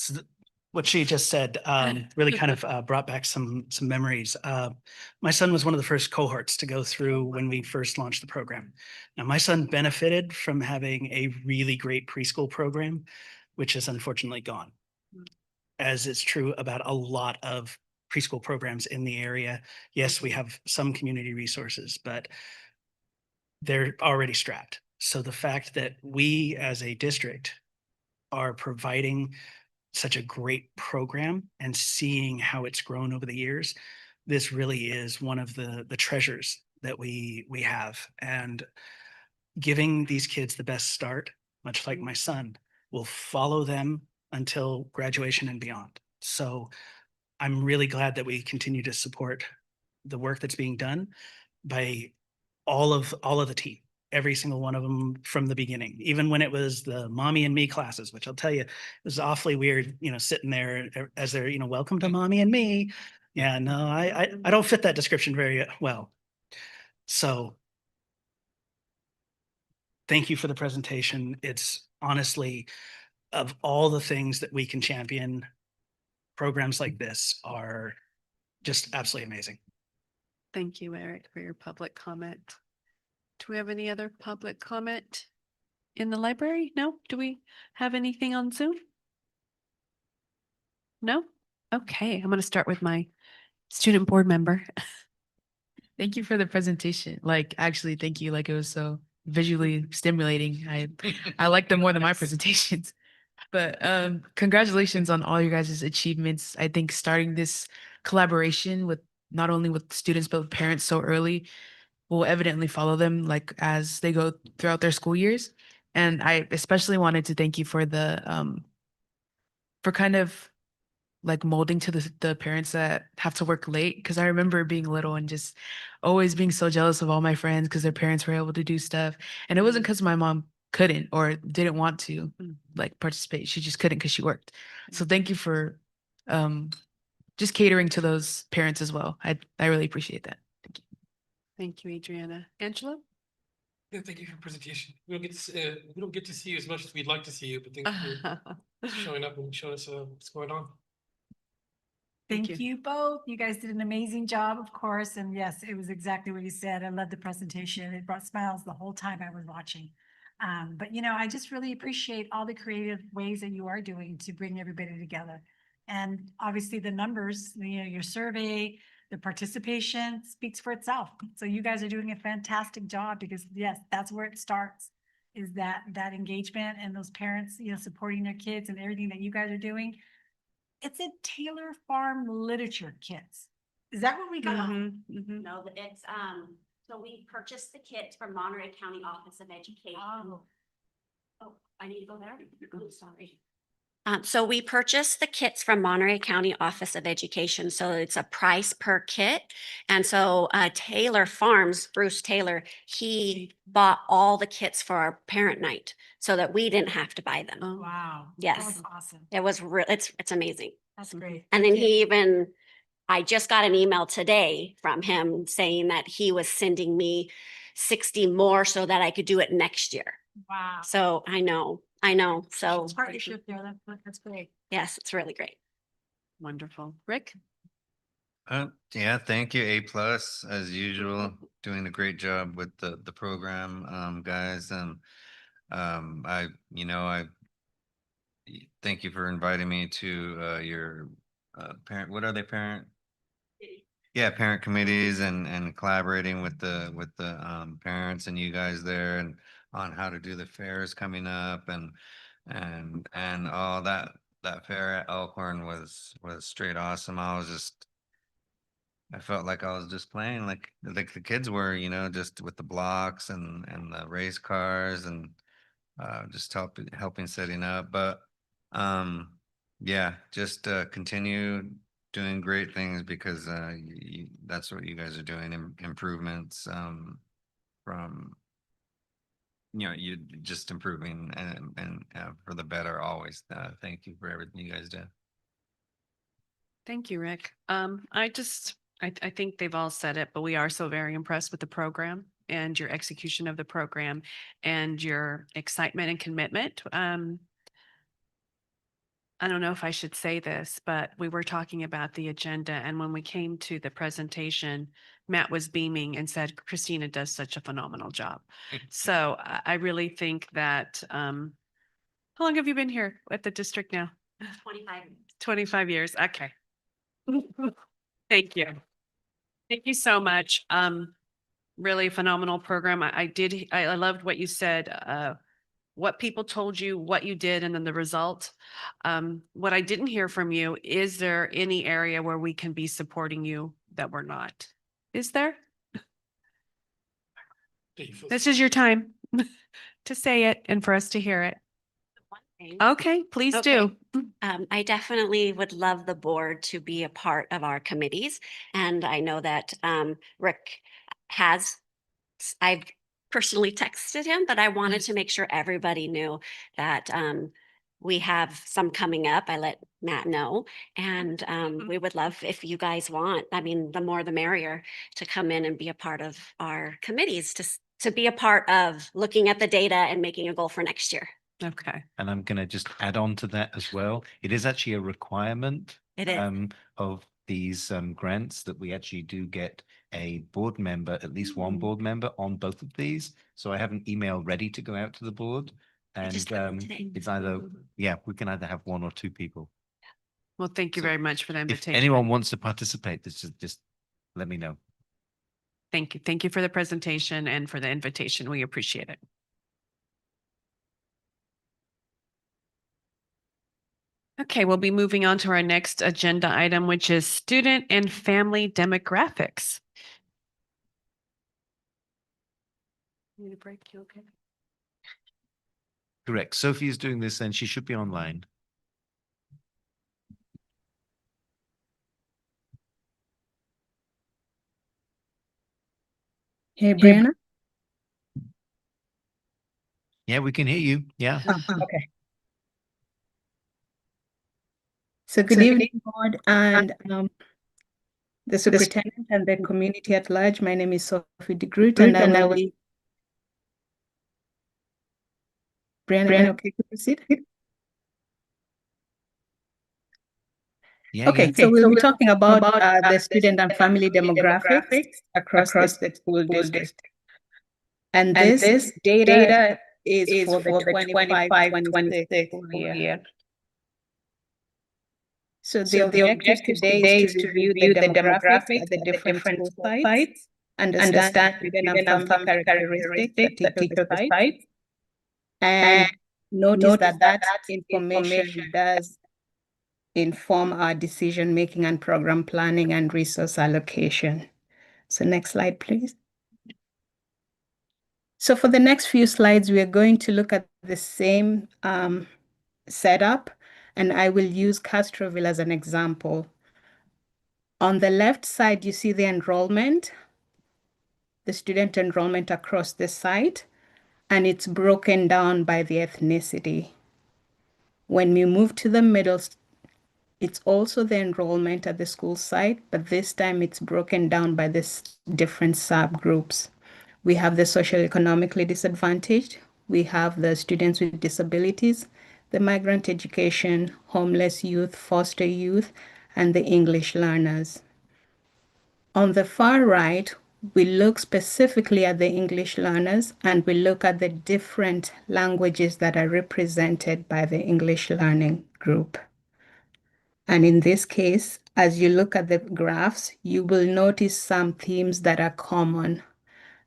So what she just said really kind of brought back some memories. My son was one of the first cohorts to go through when we first launched the program. Now, my son benefited from having a really great preschool program, which is unfortunately gone, as is true about a lot of preschool programs in the area. Yes, we have some community resources, but they're already strapped. So the fact that we as a district are providing such a great program and seeing how it's grown over the years, this really is one of the treasures that we have. And giving these kids the best start, much like my son, will follow them until graduation and beyond. So I'm really glad that we continue to support the work that's being done by all of the team. Every single one of them from the beginning, even when it was the mommy and me classes, which I'll tell you, it was awfully weird, you know, sitting there as they're, you know, welcome to mommy and me. Yeah, no, I don't fit that description very well. So thank you for the presentation. It's honestly, of all the things that we can champion, programs like this are just absolutely amazing. Thank you, Eric, for your public comment. Do we have any other public comment in the library? No? Do we have anything on Zoom? No? Okay, I'm going to start with my student board member. Thank you for the presentation. Like, actually, thank you. Like, it was so visually stimulating. I like them more than my presentations. But congratulations on all your guys' achievements. I think starting this collaboration with not only with students, but with parents so early will evidently follow them like as they go throughout their school years. And I especially wanted to thank you for the for kind of like molding to the parents that have to work late. Because I remember being little and just always being so jealous of all my friends because their parents were able to do stuff. And it wasn't because my mom couldn't or didn't want to like participate. She just couldn't because she worked. So thank you for just catering to those parents as well. I really appreciate that. Thank you, Adriana. Angela? Yeah, thank you for your presentation. We don't get to see you as much as we'd like to see you, but thank you for showing up and showing us what's going on. Thank you both. You guys did an amazing job, of course. And yes, it was exactly what you said. I love the presentation. It brought smiles the whole time I was watching. But you know, I just really appreciate all the creative ways that you are doing to bring everybody together. And obviously the numbers, you know, your survey, the participation speaks for itself. So you guys are doing a fantastic job because yes, that's where it starts, is that engagement and those parents, you know, supporting their kids and everything that you guys are doing. It's a Taylor Farm Literature Kits. Is that what we got? No, it's, so we purchased the kits from Monterey County Office of Education. Oh, I need to go there? I'm sorry. So we purchased the kits from Monterey County Office of Education. So it's a price per kit. And so Taylor Farms, Bruce Taylor, he bought all the kits for our parent night so that we didn't have to buy them. Oh, wow. Yes. That's awesome. It was it's amazing. That's great. And then he even, I just got an email today from him saying that he was sending me 60 more so that I could do it next year. Wow. So I know. So Partnership there. That's great. yes, it's really great. Wonderful. Rick? Yeah, thank you. A+ as usual, doing a great job with the program, guys. And I thank you for inviting me to your parent. What are they, parent? Yeah, parent committees and collaborating with the parents and you guys there and on how to do the fairs coming up and all that fair at Elkhorn was straight awesome. I felt like I was just playing like the kids were, just with the blocks and the race cars and just helping setting up. But yeah, just continue doing great things because that's what you guys are doing, improvements from you just improving and for the better always. Thank you for everything you guys do. Thank you, Rick. I think they've all said it, but we are so very impressed with the program and your execution of the program and your excitement and commitment. I don't know if I should say this, but we were talking about the agenda, and when we came to the presentation, Matt was beaming and said, Christina does such a phenomenal job. So I really think that, how long have you been here at the district now? 25. 25 years. Okay. Thank you. Thank you so much. Really phenomenal program. I loved what you said, what people told you, what you did, and then the result. What I didn't hear from you, is there any area where we can be supporting you that we're not? Is there? This is your time to say it and for us to hear it. Okay, please do. I definitely would love the board to be a part of our committees. And I know that Rick I've personally texted him, but I wanted to make sure everybody knew that we have some coming up. I let Matt know. And we would love if you guys want, I mean, the more the merrier, to come in and be a part of our committees, to be a part of looking at the data and making a goal for next year. Okay. And I'm going to just add on to that as well. It is actually a requirement of these grants that we actually do get a board member, at least one board member on both of these. So I have an email ready to go out to the board. And it's either, we can either have one or two people. Well, thank you very much for the invitation. If anyone wants to participate, just let me know. Thank you. Thank you for the presentation and for the invitation. We appreciate it. Okay, we'll be moving on to our next agenda item, which is student and family demographics. Need a break? You okay? Correct. Sophie is doing this and she should be online. Hey, Brianna. Yeah, we can hear you. Yeah. Okay. So good evening, board and the superintendent and the community at large. My name is Sophie de Groot, and I will be. Brianna, am I okay to proceed? Yeah, Okay, so we'll be talking about the student and family demographics across the school district. And this data is for the 25-26 school year. So the objective today is to review the demographics at the different school sites, understand student and family characteristics at each of the sites, and notice that information does inform our decision making and program planning and resource allocation. So next slide, please. So for the next few slides, we are going to look at the same setup, and I will use Castroville as an example. On the left side, you see the enrollment, the student enrollment across the site, and it's broken down by the ethnicity. When we move to the middle, it's also the enrollment at the school site, but this time it's broken down by this different subgroups. We have the socioeconomically disadvantaged, we have the students with disabilities, the migrant education, homeless youth, foster youth, and the English learners. On the far right, we look specifically at the English learners and we look at the different languages that are represented by the English learning group. And in this case, as you look at the graphs, you will notice some themes that are common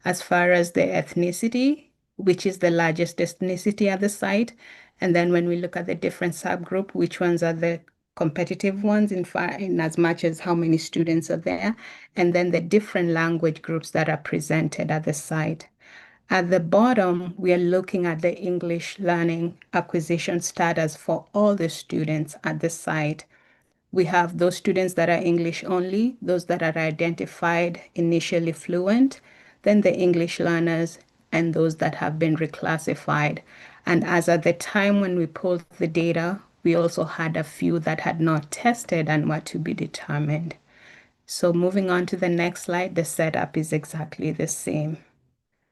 as far as the ethnicity, which is the largest ethnicity at the site. And then when we look at the different subgroup, which ones are the competitive ones in as much as how many students are there, and then the different language groups that are presented at the site. At the bottom, we are looking at the English learning acquisition status for all the students at the site. We have those students that are English only, those that are identified initially fluent, then the English learners, and those that have been reclassified. And as at the time when we pulled the data, we also had a few that had not tested and were to be determined. So moving on to the next slide, the setup is exactly the same.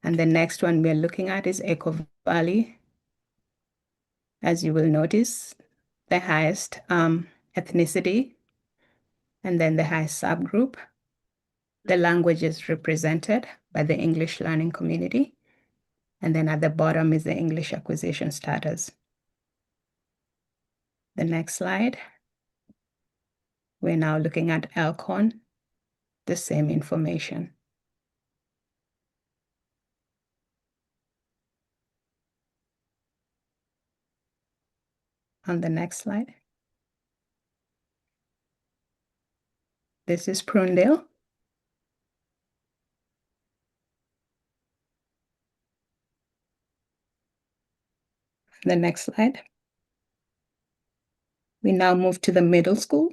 And the next one we're looking at is Echo Valley. As you will notice, the highest ethnicity, and then the highest subgroup. The language is represented by the English learning community. And then at the bottom is the English acquisition status. The next slide. We're now looking at Elkhorn, the same information. On the next slide. This is Prunedale. The next slide. We now move to the middle school.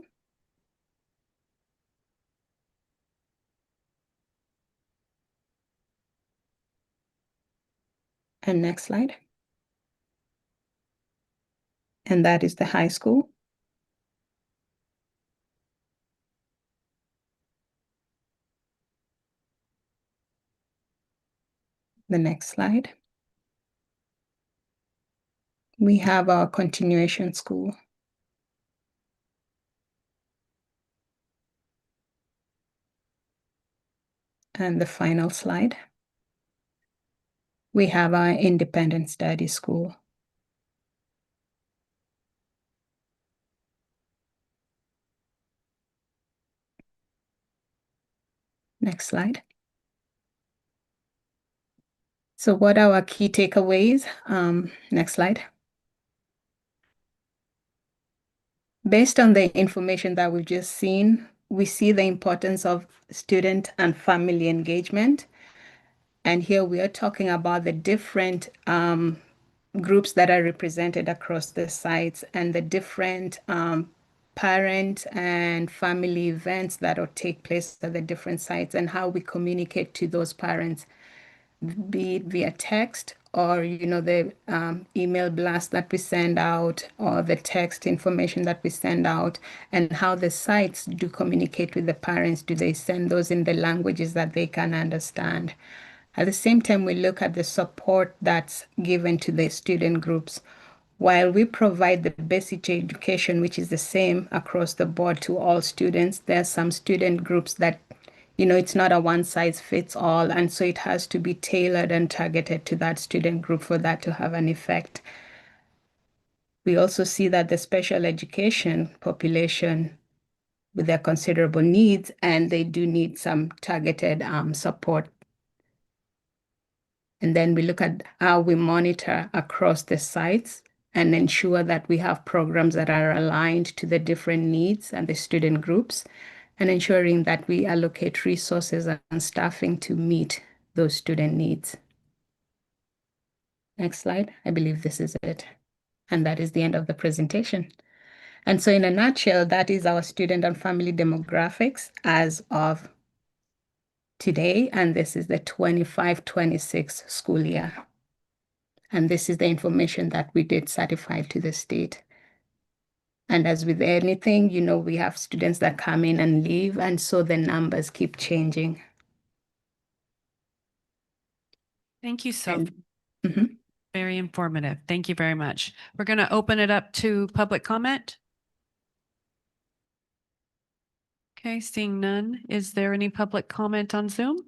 And next slide. And that is the high school. The next slide. We have our continuation school. And the final slide. We have our independent study school. Next slide. So what are our key takeaways? Next slide. Based on the information that we've just seen, we see the importance of student and family engagement. And here we are talking about the different groups that are represented across the sites and the different parent and family events that will take place at the different sites and how we communicate to those parents be it via text or, the email blast that we send out or the text information that we send out, and how the sites do communicate with the parents. Do they send those in the languages that they can understand? At the same time, we look at the support that's given to the student groups. While we provide the basic education, which is the same across the board to all students, there are some student groups that, it's not a one size fits all. And so it has to be tailored and targeted to that student group for that to have an effect. We also see that the special education population with their considerable needs, and they do need some targeted support. And then we look at how we monitor across the sites and ensure that we have programs that are aligned to the different needs and the student groups, and ensuring that we allocate resources and staffing to meet those student needs. Next slide. I believe this is it. And that is the end of the presentation. And so in a nutshell, that is our student and family demographics as of today. And this is the 25-26 school year. And this is the information that we did certify to the state. And as with anything, we have students that come in and leave, and so the numbers keep changing. Thank you, Sophie. Mhm. Very informative. Thank you very much. We're going to open it up to public comment. Okay, seeing none. Is there any public comment on Zoom?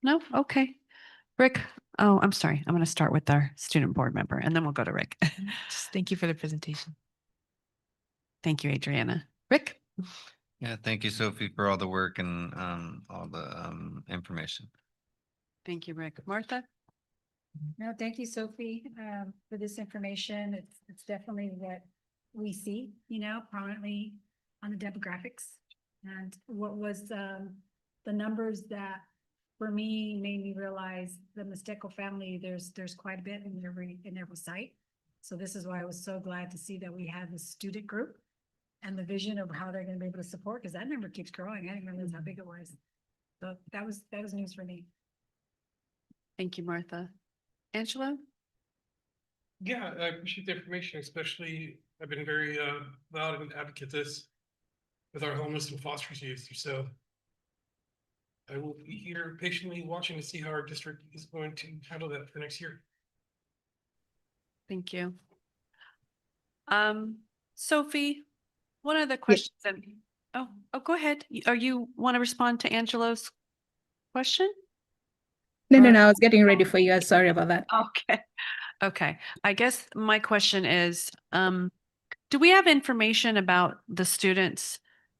No? Okay. Rick, oh, I'm sorry. I'm going to start with our student board member and then we'll go to Rick. Just thank you for the presentation. Thank you, Adriana. Rick? Yeah, thank you, Sophie, for all the work and all the information. Thank you, Rick. Martha? No, thank you, Sophie, for this information. It's definitely what we see, prominently on the demographics. And what was the numbers that for me made me realize the Mesteco family, there's quite a bit in every site. So this is why I was so glad to see that we had the student group and the vision of how they're going to be able to support, because that number keeps growing. I didn't realize how big it was. So that was news for me. Thank you, Martha. Angela? Yeah, I appreciate the information, especially I've been very loud and advocate this with our homeless and foster youth. So I will be here patiently watching to see how our district is going to handle that for next year. Thank you. Sophie, one of the questions that, oh, go ahead. You want to respond to Angelo's question? No, I was getting ready for you. Sorry about that. Okay. Okay. I guess my question is, do we have information about the students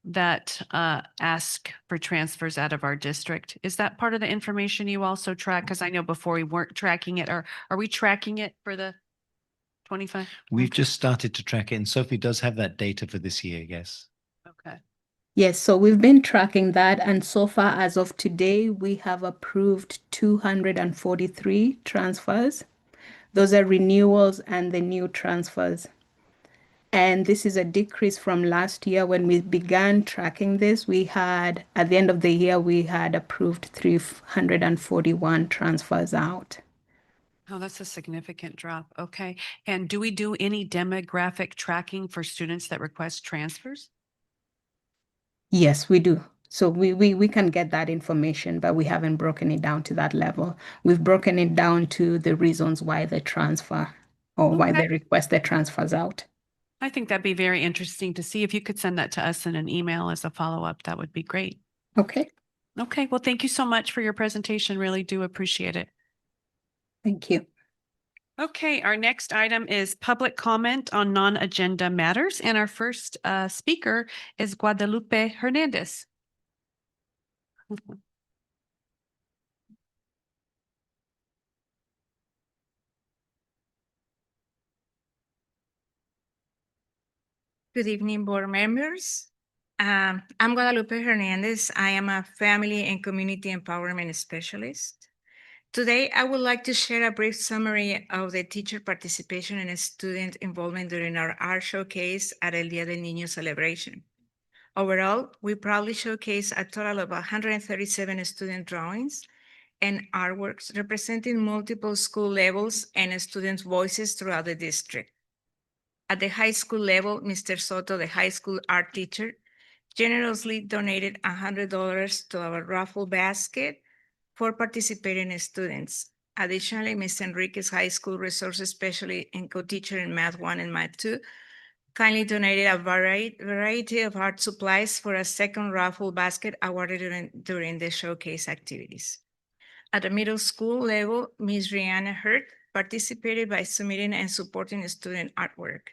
that ask for transfers out of our district? Is that part of the information you also track? Because I know before we weren't tracking it, or are we tracking it for the 25? We've just started to track it, and Sophie does have that data for this year, yes. Okay. Yes, so we've been tracking that, and so far as of today, we have approved 243 transfers. Those are renewals and the new transfers. And this is a decrease from last year when we began tracking this. We had, at the end of the year, we had approved 341 transfers out. Oh, that's a significant drop. Okay. And do we do any demographic tracking for students that request transfers? Yes, we do. So we can get that information, but we haven't broken it down to that level. We've broken it down to the reasons why they transfer or why they request the transfers out. I think that'd be very interesting to see. If you could send that to us in an email as a follow-up, that would be great. Okay. Okay. Well, thank you so much for your presentation. Really do appreciate it. Thank you. Okay, our next item is public comment on non-agenda matters. And our first speaker is Guadalupe Hernandez. Good evening, board members. I'm Guadalupe Hernandez. I am a family and community empowerment specialist. Today, I would like to share a brief summary of the teacher participation and student involvement during our art showcase at El Día del Niño celebration. Overall, we proudly showcased a total of 137 student drawings and artworks representing multiple school levels and students' voices throughout the district. At the high school level, Mr. Soto, the high school art teacher, generously donated $100 to our raffle basket for participating students. Additionally, Ms. Enriquez, high school resource specialist and co-teacher in Math 1 and Math 2, kindly donated a variety of art supplies for a second raffle basket awarded during the showcase activities. At the middle school level, Ms. Rihanna Hurt participated by submitting and supporting student artwork.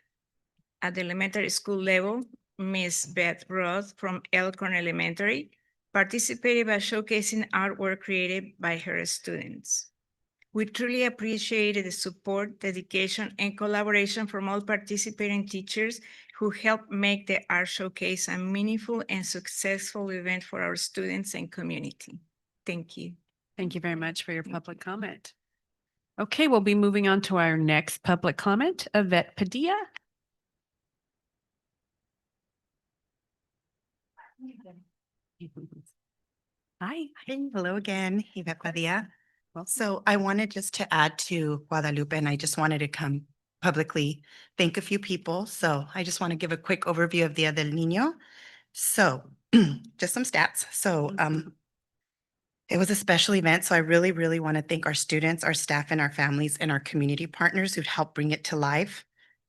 At the elementary school level, Ms. Beth Roth from Elkhorn Elementary participated by showcasing artwork created by her students. We truly appreciated the support, dedication, and collaboration from all participating teachers who helped make the art showcase a meaningful and successful event for our students and community. Thank you. Thank you very much for your public comment. Okay, we'll be moving on to our next public comment, Yvette Padilla. Hi, hello again, Yvette Padilla. So I wanted just to add to Guadalupe, and I just wanted to come publicly thank a few people. So I just want to give a quick overview of Dia del Niño. So just some stats. So it was a special event. So I really, really want to thank our students, our staff, and our families and our community partners who'd helped bring it to life.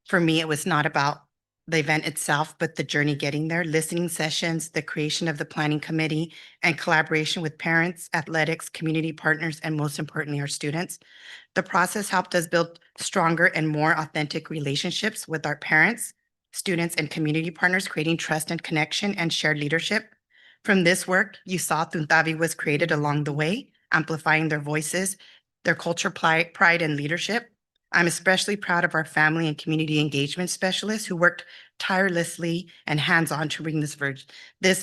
For me, it was not about the event itself, but the journey getting there, listening sessions, the creation of the planning committee, and collaboration with parents, athletics, community partners, and most importantly, our students. The process helped us build stronger and more authentic relationships with our parents, students, and community partners, creating trust and connection and shared leadership. From this work, you saw Tuntavi was created along the way, amplifying their voices, their culture, pride, and leadership. I'm especially proud of our family and community engagement specialists who worked tirelessly and hands-on to bring this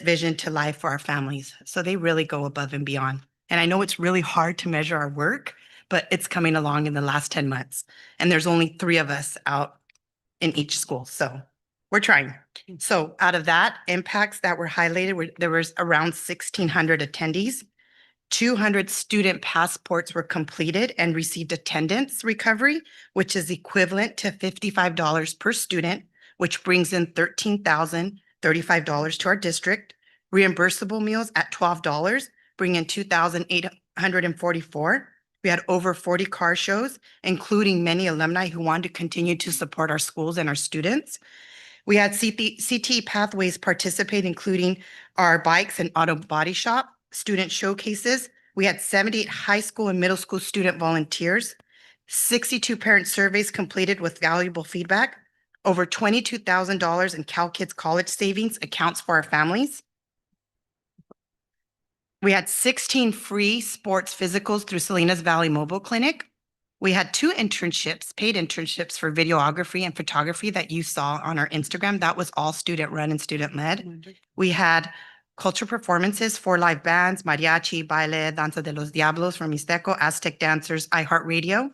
vision to life for our families. So they really go above and beyond. And I know it's really hard to measure our work, but it's coming along in the last 10 months. And there's only 3 of us out in each school. So we're trying. So out of that, impacts that were highlighted, there was around 1,600 attendees. 200 student passports were completed and received attendance recovery, which is equivalent to $55 per student, which brings in $13,035 to our district. Reimbursable meals at $12, bring in $2,844. We had over 40 car shows, including many alumni who wanted to continue to support our schools and our students. We had CT Pathways participate, including our bikes and auto body shop, student showcases. We had 78 high school and middle school student volunteers, 62 parent surveys completed with valuable feedback, over $22,000 in Cal Kids college savings accounts for our families. We had 16 free sports physicals through Salinas Valley Mobile Clinic. We had 2 internships, paid internships for videography and photography that you saw on our Instagram. That was all student run and student led. We had culture performances, 4 live bands, mariachi, baile, danza de los diablos from Mixteco, Aztec dancers, iHeartRadio.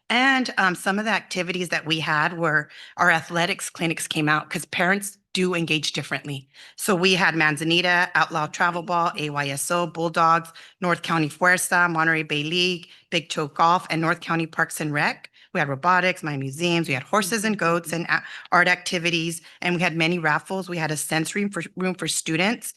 And some of the activities that we had were our athletics clinics came out because parents do engage differently. So we had Manzanita, Outlaw Travel Ball, AYSO, Bulldogs, North County Fuerza, Monterey Bay League, Big Toe Golf, and North County Parks and Rec. We had robotics, my museums, we had horses and goats and art activities, and we had many raffles. We had a sensory room for students.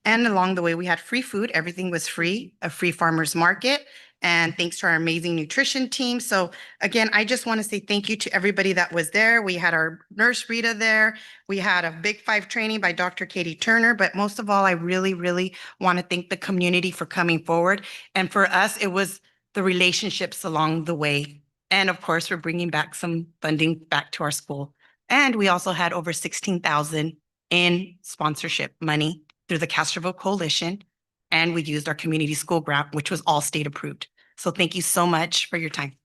And along the way, we had free food. Everything was free, a free farmer's market. And thanks to our amazing nutrition team. So again, I just want to say thank you to everybody that was there. We had our nurse Rita there. We had a Big 5 training by Dr. Katie Turner. But most of all, I really, really want to thank the community for coming forward. And for us, it was the relationships along the way. And of course, we're bringing back some funding back to our school. And we also had over 16,000 in sponsorship money through the Castroville Coalition. And we used our community school grant, which was all state approved. So thank you so much for your time.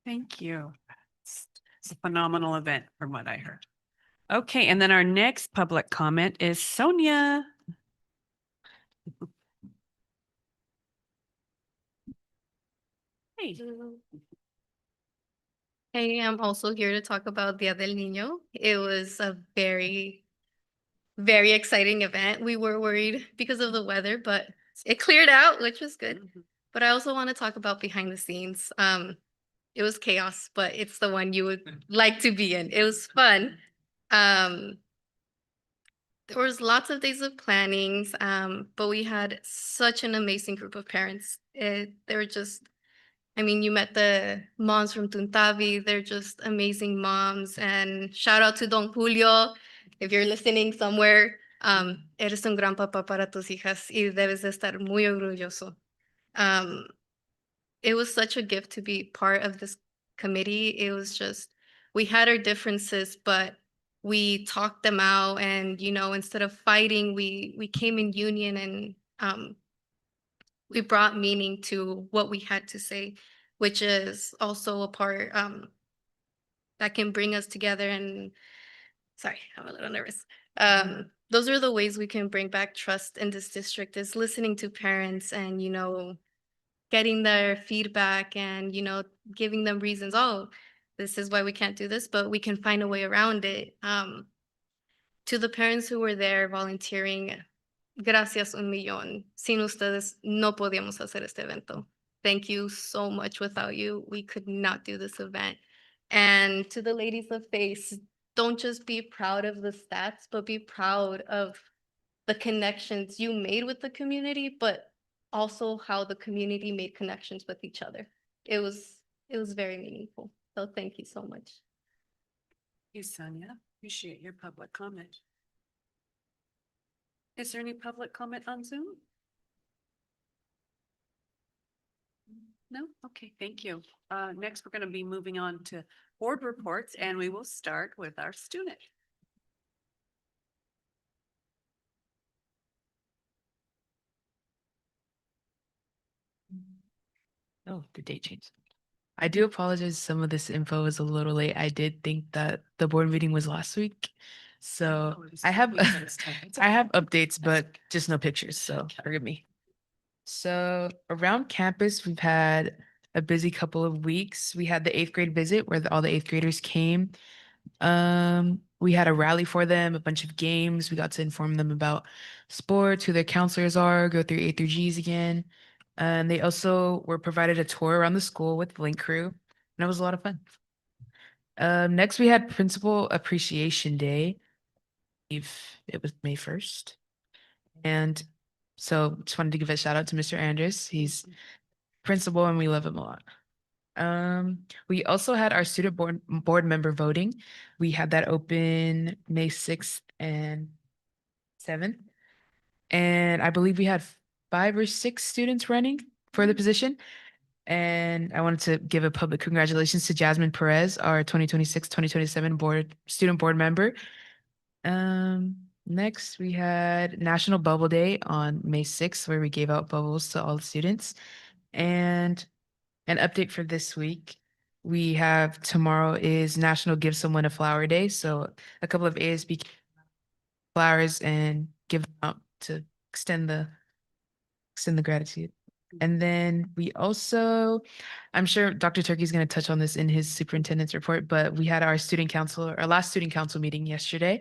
Thank you. It's a phenomenal event from what I heard. Okay, and then our next public comment is Sonia. Hey. Hey, I'm also here to talk about Dia del Niño. It was a very exciting event. We were worried because of the weather, but it cleared out, which was good. But I also want to talk about behind the scenes. It was chaos, but it's the one you would like to be in. It was fun. There was lots of days of plannings, but we had such an amazing group of parents. They were just, I mean, you met the moms from Tuntavi. They're just amazing moms. And shout out to Don Julio, if you're listening somewhere. Eres un gran papá para tus hijas y debes de estar muy orgulloso. It was such a gift to be part of this committee. It was just, we had our differences, but we talked them out, and instead of fighting, we came in union, and we brought meaning to what we had to say, which is also a part that can bring us together. And sorry, I'm a little nervous. Those are the ways we can bring back trust in this district, is listening to parents and getting their feedback and giving them reasons. Oh, this is why we can't do this, but we can find a way around it. To the parents who were there volunteering, gracias un millón. Sin ustedes no podíamos hacer este evento. Thank you so much. Without you, we could not do this event. And to the ladies of FACE, don't just be proud of the stats, but be proud of the connections you made with the community, but also how the community made connections with each other. It was very meaningful. So thank you so much. Thank you, Sonia. Appreciate your public comment. Is there any public comment on Zoom? No? Okay, thank you. Next, we're going to be moving on to board reports, and we will start with our student. Oh, the date changed. I do apologize. Some of this info is a little late. I did think that the board meeting was last week. So I have I have updates, but just no pictures. So forgive me. So around campus, we've had a busy couple of weeks. We had the 8th grade visit where all the 8th graders came. We had a rally for them, a bunch of games. We got to inform them about sports, who their counselors are, go through A through G's again. And they also were provided a tour around the school with Link Crew, and it was a lot of fun. Next, we had Principal Appreciation Day. If it was May 1st. And so just wanted to give a shout out to Mr. Andres. He's principal and we love him a lot. We also had our student board member voting. We had that open May 6th and 7th. And I believe we had 5 or 6 students running for the position. And I wanted to give a public congratulations to Jasmine Perez, our 2026-2027 student board member. Next we had National Bubble Day on May 6th, where we gave out bubbles to all the students. And an update for this week, we have tomorrow is National Give Someone a Flower Day. So a couple of ASB flowers and give them out to extend the gratitude. And then we also, I'm sure Dr. Turkey is going to touch on this in his superintendent's report, but we had our last student council meeting yesterday.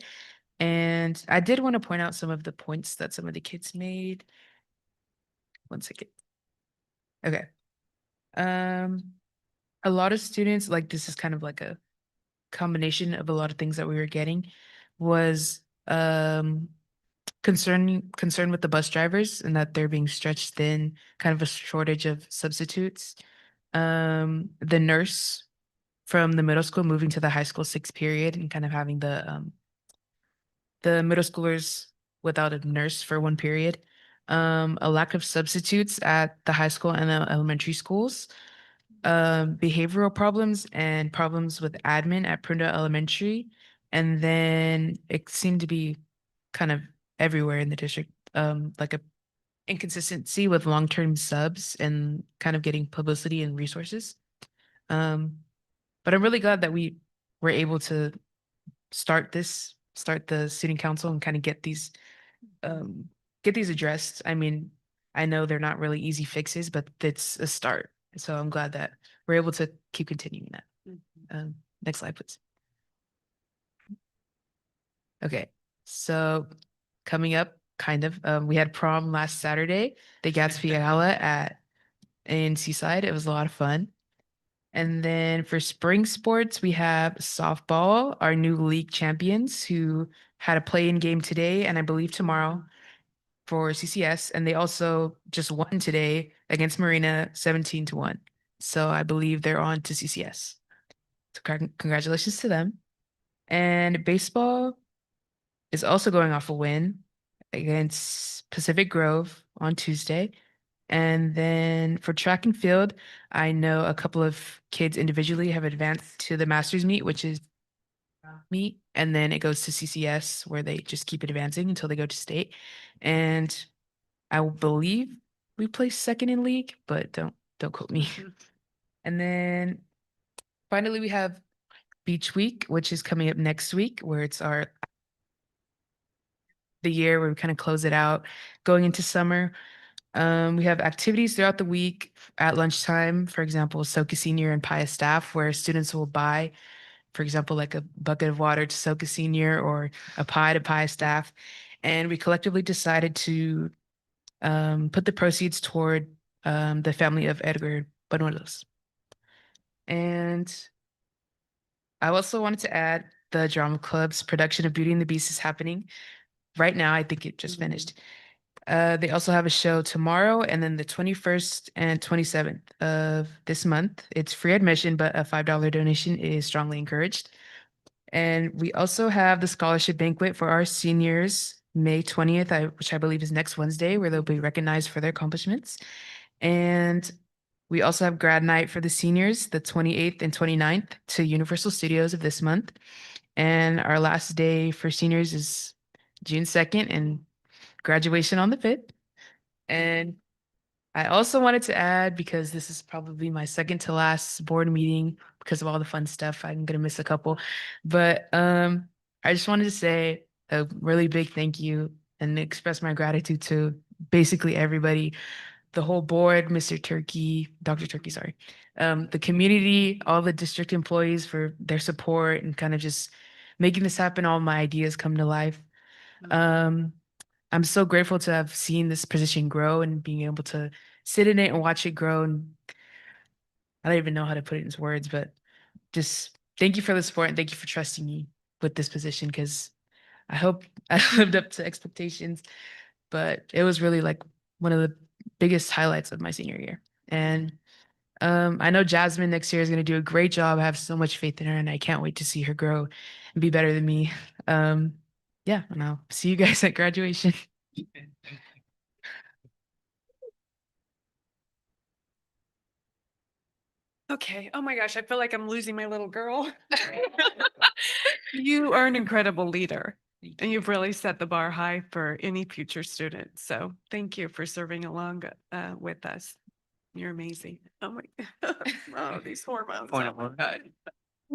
And I did want to point out some of the points that some of the kids made. One second. Okay. A lot of students, like this is kind of like a combination of a lot of things that we were getting, was concern with the bus drivers and that they're being stretched thin, kind of a shortage of substitutes. The nurse from the middle school moving to the high school 6th period and kind of having the middle schoolers without a nurse for one period. A lack of substitutes at the high school and the elementary schools. Behavioral problems and problems with admin at Prunedale Elementary. And then it seemed to be kind of everywhere in the district, like a inconsistency with long-term subs and kind of getting publicity and resources. But I'm really glad that we were able to start the student council and kind of get these addressed. I mean, I know they're not really easy fixes, but it's a start. So I'm glad that we're able to keep continuing that. Next slide, please. Okay, so coming up, we had prom last Saturday, the Gatsby Gala in Seaside. It was a lot of fun. And then for spring sports, we have softball, our new league champions who had a play-in game today and I believe tomorrow for CCS. And they also just won today against Marina 17-1. So I believe they're on to CCS. So congratulations to them. And baseball is also going off a win against Pacific Grove on Tuesday. And then for track and field, I know a couple of kids individually have advanced to the Masters meet, which is meet, and then it goes to CCS where they just keep advancing until they go to state. And I believe we placed second in league, but don't quote me. And then finally we have Beach Week, which is coming up next week, where it's the year where we kind of close it out going into summer. We have activities throughout the week at lunchtime, for example, Soka Senior and Pia staff, where students will buy, for example, like a bucket of water to Soka Senior or a pie to Pia staff. And we collectively decided to put the proceeds toward the family of Edgar Banuelos. And I also wanted to add the drama club's production of Beauty and the Beast is happening right now. I think it just finished. They also have a show tomorrow and then the 21st and 27th of this month. It's free admission, but a $5 donation is strongly encouraged. And we also have the scholarship banquet for our seniors, May 20th, which I believe is next Wednesday, where they'll be recognized for their accomplishments. And we also have grad night for the seniors, the 28th and 29th to Universal Studios of this month. And our last day for seniors is June 2nd and graduation on the 5th. And I also wanted to add, because this is probably my second to last board meeting because of all the fun stuff, I'm gonna miss a couple. But I just wanted to say a really big thank you and express my gratitude to basically everybody, the whole board, Mr. Turkey, Dr. Turkey, sorry, the community, all the district employees for their support and kind of just making this happen, all my ideas come to life. I'm so grateful to have seen this position grow and being able to sit in it and watch it grow. And I don't even know how to put it into words, but just thank you for the support and thank you for trusting me with this position, because I hope I lived up to expectations, but it was really like one of the biggest highlights of my senior year. And I know Jasmine next year is going to do a great job. I have so much faith in her and I can't wait to see her grow and be better than me. Yeah, and I'll see you guys at graduation. Okay. Oh my gosh, I feel like I'm losing my little girl. You are an incredible leader, and you've really set the bar high for any future student. So thank you for serving along with us. You're amazing. Oh my, oh, these hormones. Point Oh of my order. God.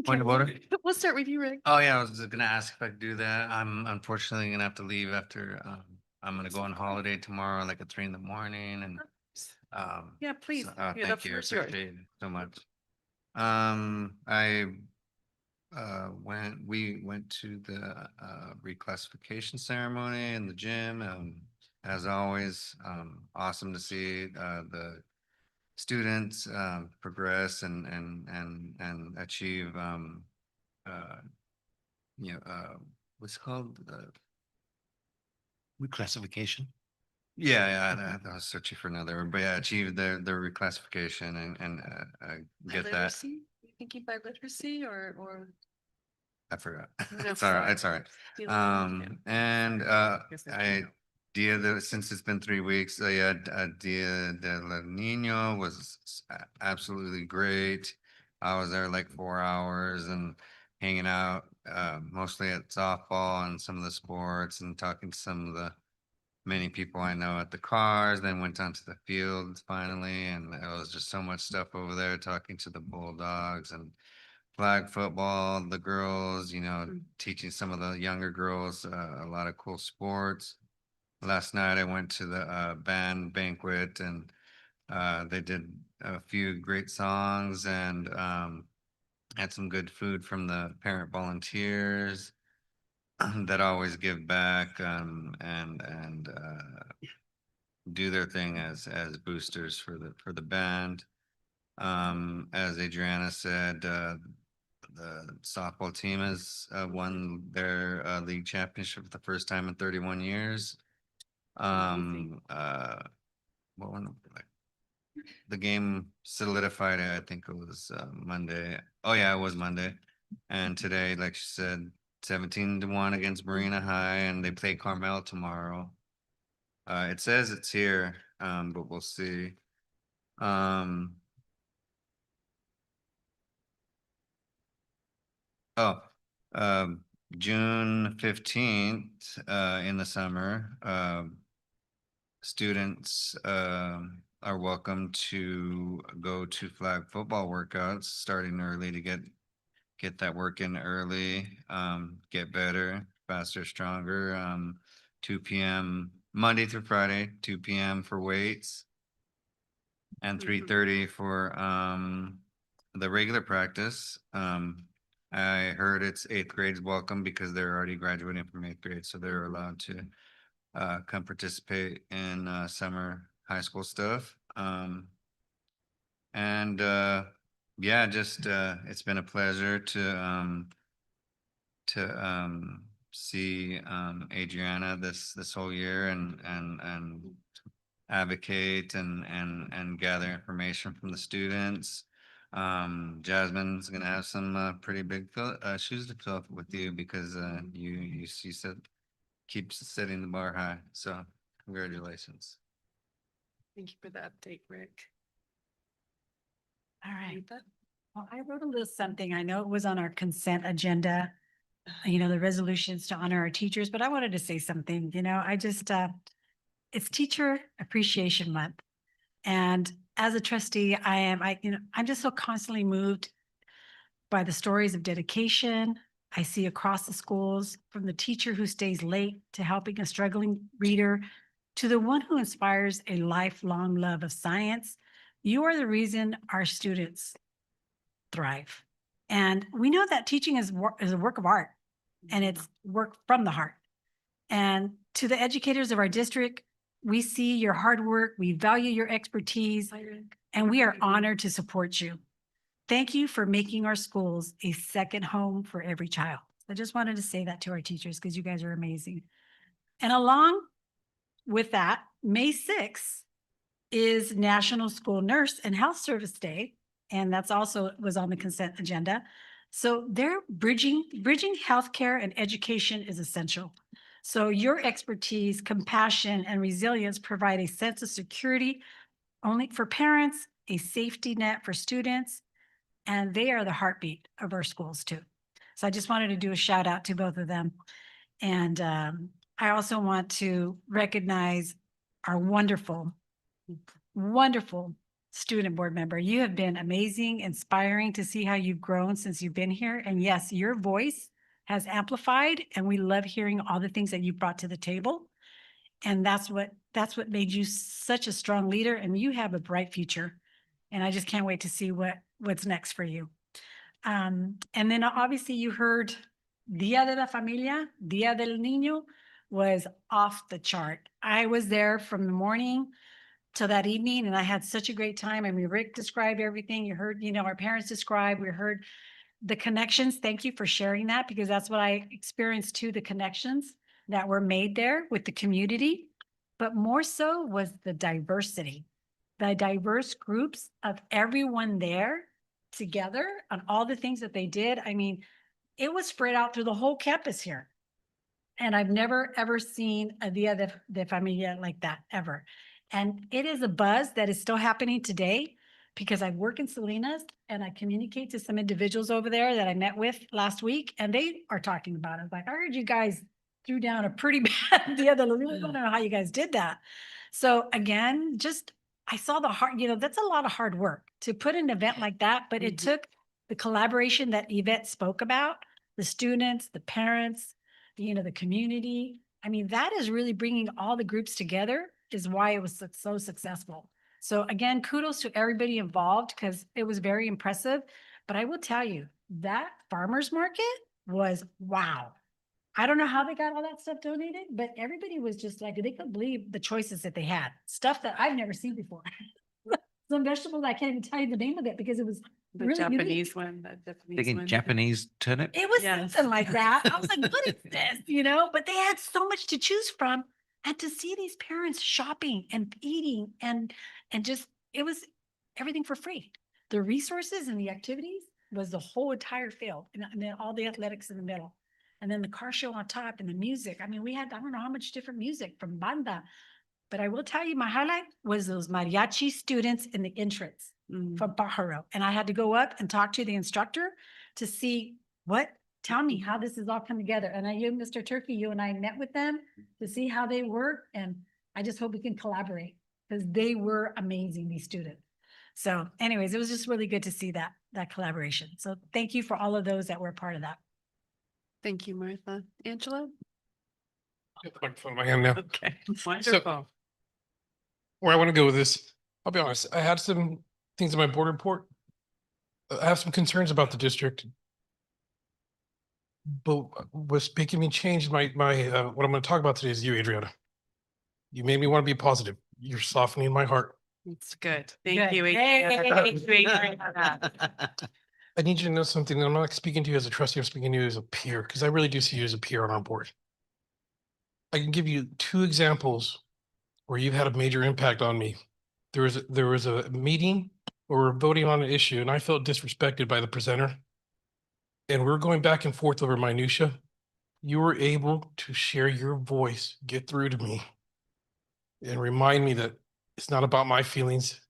Point of Okay, order. We'll start with you, Rick. Oh, yeah, I was just gonna ask if I could do that. I'm unfortunately gonna have to leave after, I'm gonna go on holiday tomorrow, like at 3 in the morning and, Yeah, please. so, Yeah, the thank you, I floor is yours. appreciate it so much. We went to the, reclassification ceremony in the gym, as always, awesome to see, the students, progress and achieve, what's it called? Reclassification. Yeah, I was searching for another word, but yeah, achieve their reclassification and get that. Literacy? You thinking by literacy or? I forgot. No, It's all right. sorry. It's all right. Feel like, And Guess that's I since it's been 3 weeks, yeah, Dia de la Nino was absolutely great. I was there like 4 hours and hanging out, mostly at softball and some of the sports and talking to some of the many people I know at the cars, then went down to the fields finally, and it was just so much stuff over there, talking to the Bulldogs and flag football, the girls, teaching some of the younger girls a lot of cool sports. Last night I went to the band banquet and they did a few great songs and had some good food from the parent volunteers that always give back, and do their thing as boosters for the band. As Adriana said, the softball team has won their league championship for the first time in 31 years. What one? The game solidified it. I think it was Monday. Oh yeah, it was Monday. And today, like she said, 17-1 against Marina High, and they play Carmel tomorrow. It says it's here, but we'll see. Oh, June 15th, in the summer, students are welcome to go to flag football workouts starting early to get that work in early, get better, faster, stronger. 2 p.m. Monday through Friday, 2 p.m. for weights, and 3:30 for the regular practice. I heard it's 8th grade's welcome because they're already graduating from 8th grade, so they're allowed to come participate in summer high school stuff. And yeah, just it's been a pleasure to see Adriana this whole year and advocate and gather information from the students. Jasmine's gonna have some pretty big shoes to fill with you because you said keeps setting the bar high. So congratulations. Thank you for the update, Rick. All right. Well, I wrote a little something. I know it was on our consent agenda, the resolutions to honor our teachers, but I wanted to say something, I just, it's Teacher Appreciation Month. And as a trustee, I'm just so constantly moved by the stories of dedication I see across the schools, from the teacher who stays late to helping a struggling reader, to the one who inspires a lifelong love of science. You are the reason our students thrive. And we know that teaching is a work of art, and it's work from the heart. And to the educators of our district, we see your hard work, we value your expertise, and we are honored to support you. Thank you for making our schools a second home for every child. I just wanted to say that to our teachers because you guys are amazing. And along with that, May 6th is National School Nurse and Health Service Day, and that's also was on the consent agenda. So they're bridging healthcare and education is essential. So your expertise, compassion, and resilience provide a sense of security only for parents, a safety net for students, and they are the heartbeat of our schools too. So I just wanted to do a shout out to both of them. And I also want to recognize our wonderful student board member. You have been amazing, inspiring to see how you've grown since you've been here. And yes, your voice has amplified, and we love hearing all the things that you brought to the table. And that's what made you such a strong leader, and you have a bright future. And I just can't wait to see what's next for you. And then obviously you heard Día de la Familia, Día del Niño was off the chart. I was there from the morning till that evening, and I had such a great time. I mean, Rick described everything. You heard, our parents describe, we heard the connections. Thank you for sharing that, because that's what I experienced too, the connections that were made there with the community, but more so was the diversity, the diverse groups of everyone there together on all the things that they did. I mean, it was spread out through the whole campus here. And I've never, ever seen a Dia de Familia like that, ever. And it is a buzz that is still happening today, because I work in Salinas and I communicate to some individuals over there that I met with last week, and they are talking about it. Like, I heard you guys threw down a pretty bad Dia de la Familia. I don't know how you guys did that. So again, I saw the hard, that's a lot of hard work to put an event like that, but it took the collaboration that Yvette spoke about, the students, the parents, the community. I mean, that is really bringing all the groups together, is why it was so successful. So again, kudos to everybody involved, because it was very impressive. But I will tell you, that farmers market was wow. I don't know how they got all that stuff donated, but everybody was just like, they couldn't believe the choices that they had. Stuff that I've never seen before. Some vegetables, I can't even tell you the name of it because it was The really unique. Japanese one, the Japanese Thinking one. Japanese turnip. It was Yes. something like that. I was like, what is this? But they had so much to choose from. And to see these parents shopping and eating and just, it was everything for free. The resources and the activities was the whole entire field and then all the athletics in the middle. And then the car show on top and the music. I mean, we had, I don't know how much different music from banda. But I will tell you, my highlight was those mariachi students in the entrance from Pajaro. And I had to go up and talk to the instructor to see tell me how this is all come together. And Mr. Turkey, you and I met with them to see how they work. And I just hope we can collaborate because they were amazing, these students. So anyways, it was just really good to see that collaboration. So thank you for all of those that were a part of that. Thank you, Martha. Angela? Get the microphone in my hand now. Okay, wonderful. Where I want to go with this, I'll be honest, I had some things in my board report. I have some concerns about the district. But what's making me change my what I'm going to talk about today is you, Adriana. You made me want to be positive. You're softening my heart. It's good. Thank Good. you. Yay. Adriana. I need you to know something. I'm not speaking to you as a trustee, I'm speaking to you as a peer, because I really do see you as a peer on our board. I can give you 2 examples where you've had a major impact on me. There was a meeting where we're voting on an issue and I felt disrespected by the presenter. And we're going back and forth over minutia. You were able to share your voice, get through to me, and remind me that it's not about my feelings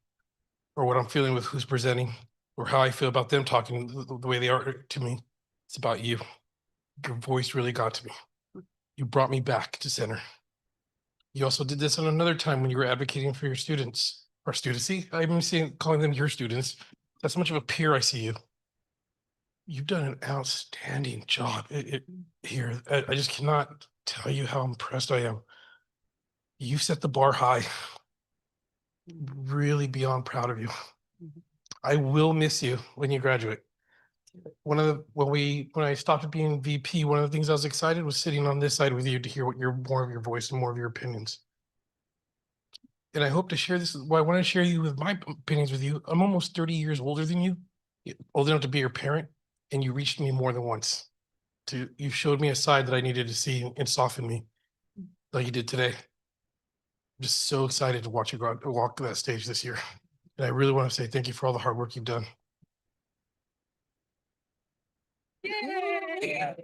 or what I'm feeling with who's presenting or how I feel about them talking the way they are to me. It's about you. Your voice really got to me. You brought me back to center. You also did this on another time when you were advocating for your students or students. See, I'm calling them your students. That's how much of a peer I see you. You've done an outstanding job here. I just cannot tell you how impressed I am. You set the bar high. Really beyond proud of you. I will miss you when you graduate. When I stopped being VP, one of the things I was excited was sitting on this side with you to hear more of your voice and more of your opinions. And I hope to share this. Well, I want to share you with my opinions with you. I'm almost 30 years older than you, old enough to be your parent, and you reached me more than once. You showed me a side that I needed to see and soften me, like you did today. I'm just so excited to watch you walk that stage this year. And I really want to say thank you for all the hard work you've done. Okay.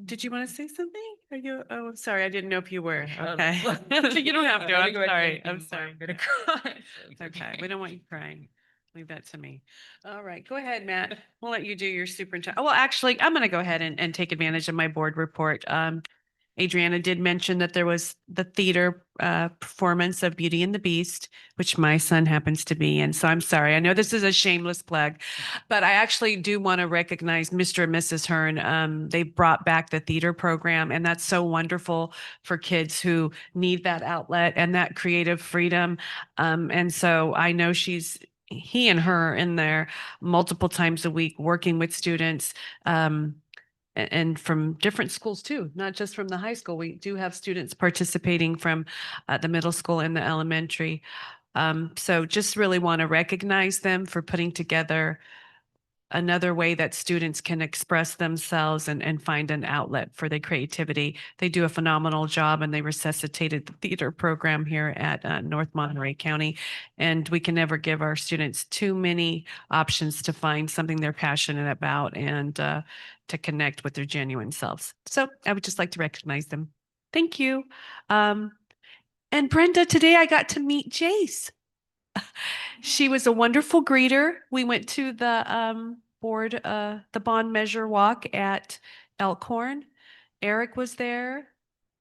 Did you want to say something? Are you? Oh, I'm sorry. I didn't know if you were. Okay. You don't have to. I'm sorry. I'm sorry. I'm gonna cry. Okay. We don't want you crying. Leave that to me. All right. Go ahead, Matt. We'll let you do your superintendent. Well, actually, I'm going to go ahead and take advantage of my board report. Adriana did mention that there was the theater performance of Beauty and the Beast, which my son happens to be in. So I'm sorry. I know this is a shameless plug, but I actually do want to recognize Mr. and Mrs. Hearn. They brought back the theater program, and that's so wonderful for kids who need that outlet and that creative freedom. And so I know he and her in there multiple times a week working with students. And from different schools too, not just from the high school. We do have students participating from the middle school and the elementary. So just really want to recognize them for putting together another way that students can express themselves and find an outlet for their creativity. They do a phenomenal job, and they resuscitated the theater program here at North Monterey County. And we can never give our students too many options to find something they're passionate about and to connect with their genuine selves. So I would just like to recognize them. Thank you. And Brenda, today I got to meet Jace. She was a wonderful greeter. We went to the the bond measure walk at Elkhorn. Eric was there.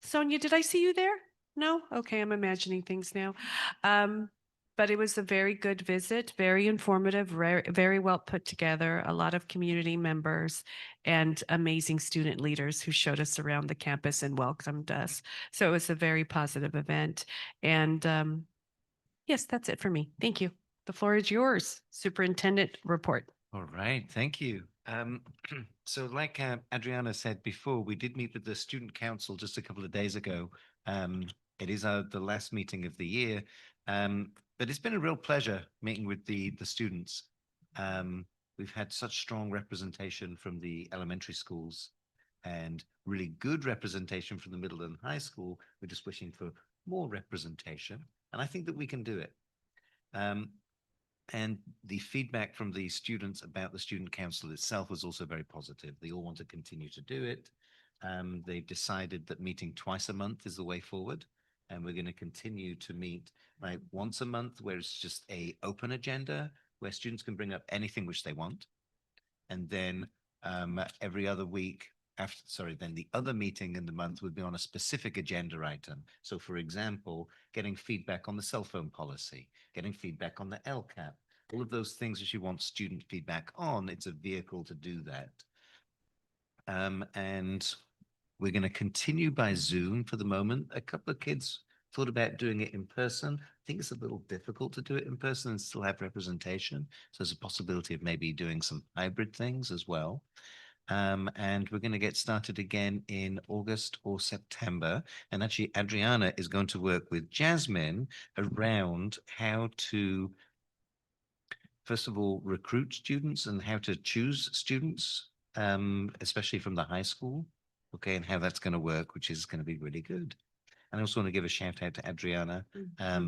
Sonia, did I see you there? No? Okay, I'm imagining things now. But it was a very good visit, very informative, very well put together, a lot of community members and amazing student leaders who showed us around the campus and welcomed us. So it was a very positive event. And yes, that's it for me. Thank you. The floor is yours, Superintendent report. All right, thank you. Um, so like Adriana said before, we did meet with the student council just a couple of days ago. It is the last meeting of the year, but it's been a real pleasure meeting with the students. We've had such strong representation from the elementary schools and really good representation from the middle and high school. We're just wishing for more representation, and I think that we can do it. And the feedback from the students about the student council itself was also very positive. They all want to continue to do it. They've decided that meeting twice a month is the way forward. And we're going to continue to meet like once a month, where it's just a open agenda, where students can bring up anything which they want. And then every other week, then the other meeting in the month would be on a specific agenda item. So for example, getting feedback on the cell phone policy, getting feedback on the LCAP, all of those things that you want student feedback on, it's a vehicle to do that. And we're going to continue by Zoom for the moment. A couple of kids thought about doing it in person. I think it's a little difficult to do it in person and still have representation. So there's a possibility of maybe doing some hybrid things as well. And we're going to get started again in August or September. And actually, Adriana is going to work with Jasmine around how to, first of all, recruit students and how to choose students, especially from the high school. Okay, and how that's going to work, which is going to be really good. And I also want to give a shout out to Adriana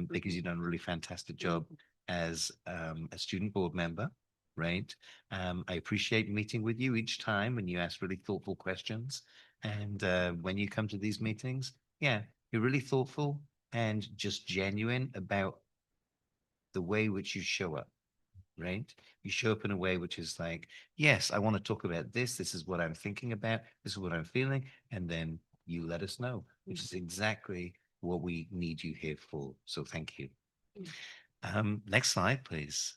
because you've done a really fantastic job as a student board member, right? I appreciate meeting with you each time when you ask really thoughtful questions. And when you come to these meetings, yeah, you're really thoughtful and just genuine about the way which you show up, right? You show up in a way which is like, yes, I want to talk about this. This is what I'm thinking about. This is what I'm feeling. And then you let us know, which is exactly what we need you here for. So thank you. Next slide, please.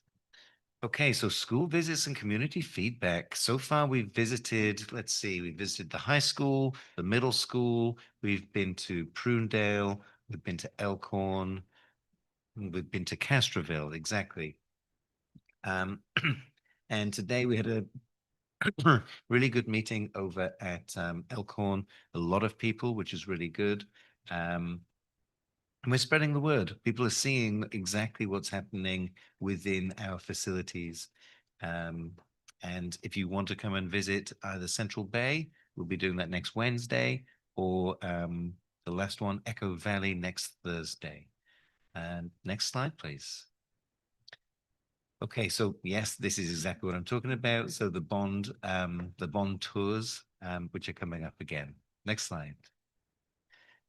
Okay, so school visits and community feedback. So far, we've visited, let's see, we visited the high school, the middle school. We've been to Prunedale. We've been to Elkhorn. We've been to Castroville, exactly. And today we had a really good meeting over at Elkhorn. A lot of people, which is really good. And we're spreading the word. People are seeing exactly what's happening within our facilities. And if you want to come and visit either Central Bay, we'll be doing that next Wednesday, or the last one, Echo Valley, next Thursday. And next slide, please. Okay, so yes, this is exactly what I'm talking about. So the bond tours, which are coming up again. Next slide.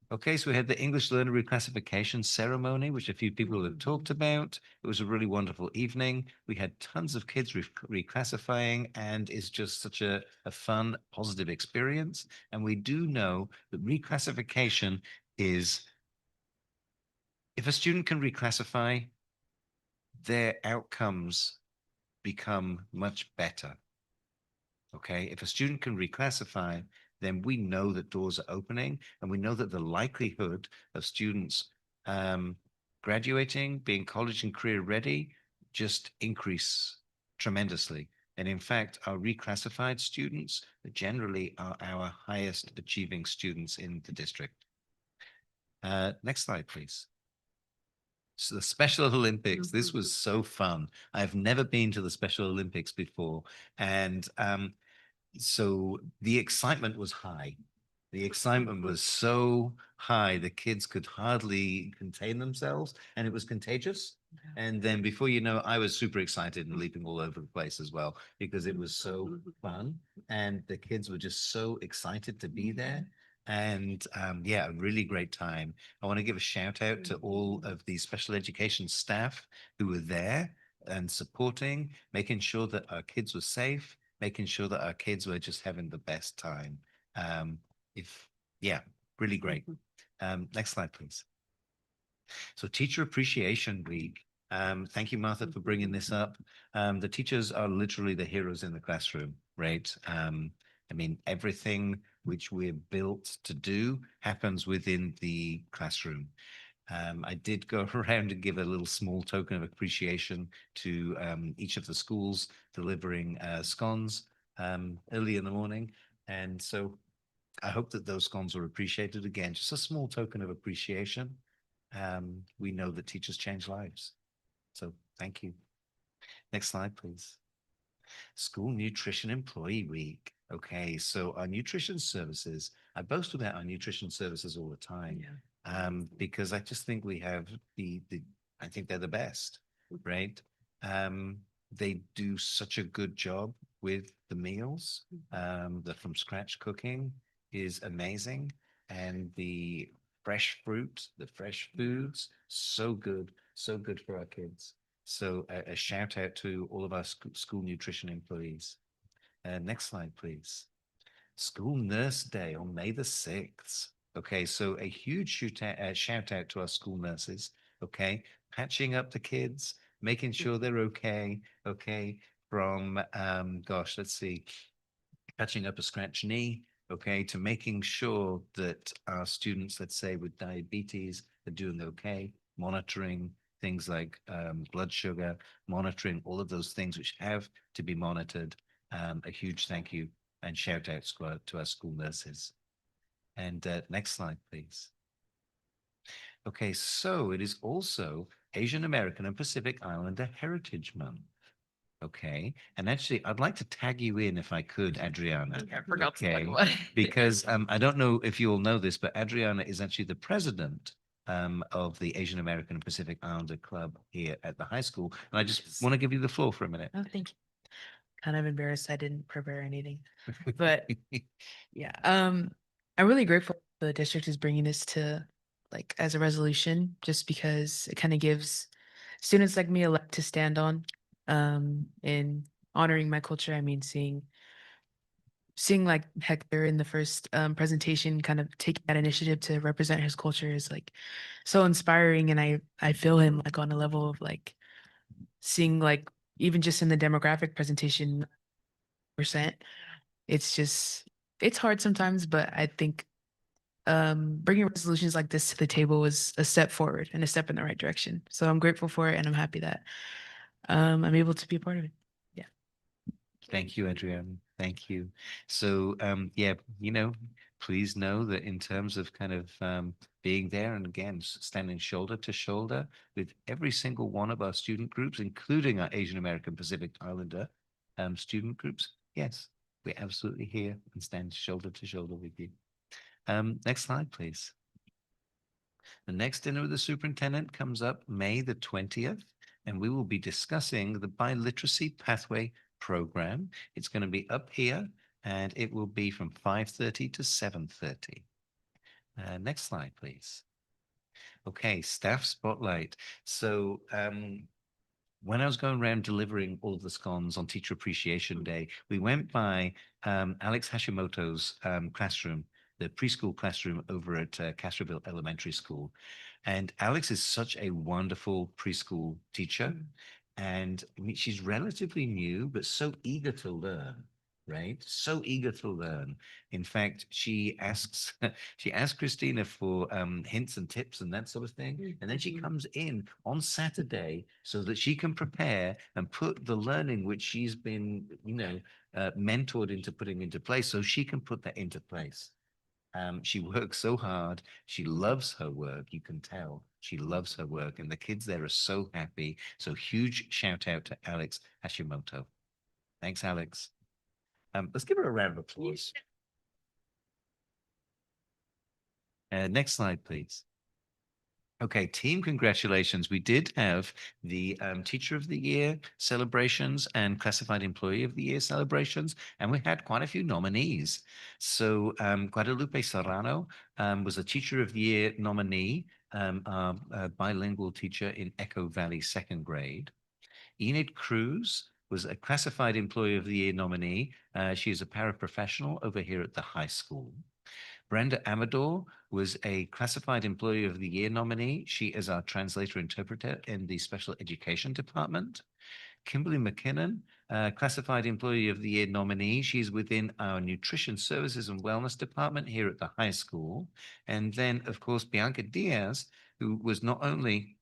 Okay, so we had the English learner reclassification ceremony, which a few people have talked about. It was a really wonderful evening. We had tons of kids reclassifying, and it's just such a fun, positive experience. And we do know that reclassification is, if a student can reclassify, their outcomes become much better. Okay, if a student can reclassify, then we know that doors are opening, and we know that the likelihood of students graduating, being college and career ready, just increase tremendously. And in fact, our reclassified students generally are our highest achieving students in the district. Next slide, please. So the Special Olympics, this was so fun. I've never been to the Special Olympics before. And so the excitement was high. The excitement was so high, the kids could hardly contain themselves, and it was contagious. And then before you know, I was super excited and leaping all over the place as well, because it was so fun. And the kids were just so excited to be there. And yeah, a really great time. I want to give a shout out to all of the special education staff who were there and supporting, making sure that our kids were safe, making sure that our kids were just having the best time. Yeah, really great. Next slide, please. So Teacher Appreciation Week. Thank you, Martha, for bringing this up. The teachers are literally the heroes in the classroom, right? I mean, everything which we're built to do happens within the classroom. I did go around and give a little small token of appreciation to each of the schools delivering scones early in the morning. And so I hope that those scones are appreciated again. Just a small token of appreciation. We know that teachers change lives. So thank you. Next slide, please. School Nutrition Employee Week. Okay, so our nutrition services, I boast about our nutrition services all the time. Because I just think we have I think they're the best, right? They do such a good job with the meals. The from scratch cooking is amazing. And the fresh fruit, the fresh foods, so good for our kids. So a shout out to all of our school nutrition employees. Next slide, please. School Nurse Day on May the 6th. Okay, so a huge shout out to our school nurses. Okay, patching up the kids, making sure they're okay. Okay, from gosh, let's see, patching up a scratched knee. Okay, to making sure that our students, let's say with diabetes, are doing okay, monitoring things like blood sugar, monitoring all of those things which have to be monitored. A huge thank you and shout out to our school nurses. And next slide, please. Okay, so it is also Asian American and Pacific Islander Heritage Month. Okay, and actually, I'd like to tag you in if I could, Adriana. I forgot to Okay, talk about it. because I don't know if you all know this, but Adriana is actually the president of the Asian American and Pacific Islander Club here at the high school. And I just want to give you the floor for a minute. Oh, thank you. Kind of embarrassed I didn't prepare anything, but yeah, I'm really grateful the district is bringing this to like as a resolution, just because it kind of gives students like me a leg to stand on, in honoring my culture. I mean, seeing like Hector in the first presentation kind of taking that initiative to represent his culture is like so inspiring, and I feel him like on a level of like seeing like even just in the demographic presentation percent. It's hard sometimes, but I think bringing resolutions like this to the table is a step forward and a step in the right direction. So I'm grateful for it, and I'm happy that I'm able to be a part of it. Yeah. Thank you, Adrian. Thank you. So, yeah, please know that in terms of kind of being there and again, standing shoulder to shoulder with every single one of our student groups, including our Asian American Pacific Islander student groups, yes, we're absolutely here and stand shoulder to shoulder with you. Next slide, please. The next dinner with the superintendent comes up May the 20th, and we will be discussing the biliteracy pathway program. It's going to be up here, and it will be from 5:30 to 7:30. Next slide, please. Okay, staff spotlight. So when I was going around delivering all of the scones on Teacher Appreciation Day, we went by Alex Hashimoto's classroom, the preschool classroom over at Castroville Elementary School. And Alex is such a wonderful preschool teacher. And I mean, she's relatively new, but so eager to learn, right? So eager to learn. In fact, she asks Christina for hints and tips and that sort of thing. And then she comes in on Saturday so that she can prepare and put the learning which she's been, mentored into putting into place, so she can put that into place. She works so hard. She loves her work. You can tell she loves her work, and the kids there are so happy. So huge shout out to Alex Hashimoto. Thanks, Alex. Let's give her a round of applause. Next slide, please. Okay, team congratulations. We did have the Teacher of the Year celebrations and Classified Employee of the Year celebrations, and we had quite a few nominees. So Guadalupe Serrano was a Teacher of the Year nominee, a bilingual teacher in Echo Valley second grade. Enid Cruz was a Classified Employee of the Year nominee. She is a paraprofessional over here at the high school. Brenda Amador was a Classified Employee of the Year nominee. She is our translator interpreter in the Special Education Department. Kimberly McKinnon, Classified Employee of the Year nominee. She's within our Nutrition Services and Wellness Department here at the high school. And then, of course, Bianca Diaz, who was not only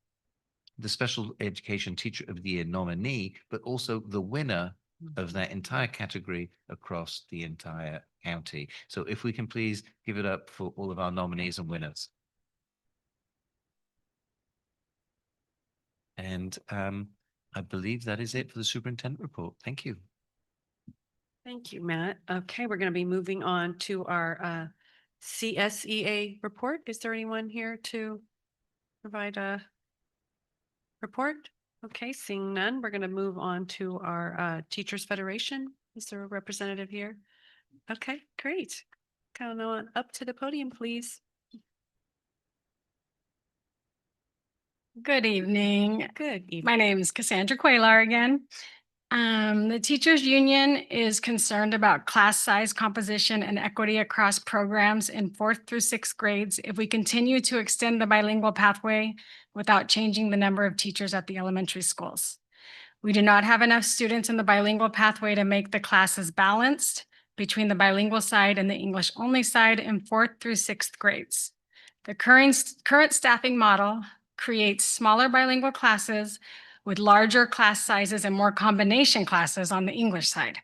the Special Education Teacher of the Year nominee, but also the winner of that entire category across the entire county. So if we can please give it up for all of our nominees and winners. And I believe that is it for the superintendent report. Thank you. Thank you, Matt. Okay, we're going to be moving on to our CSEA report. Is there anyone here to provide a report? Okay, seeing none, we're going to move on to our Teachers Federation. Is there a representative here? Okay, great. Come on up to the podium, please. Good evening. Good evening. My name is Cassandra Quaylar again. The teachers union is concerned about class size composition and equity across programs in 4th through 6th grades if we continue to extend the bilingual pathway without changing the number of teachers at the elementary schools. We do not have enough students in the bilingual pathway to make the classes balanced between the bilingual side and the English only side in 4th through 6th grades. The current staffing model creates smaller bilingual classes with larger class sizes and more combination classes on the English side.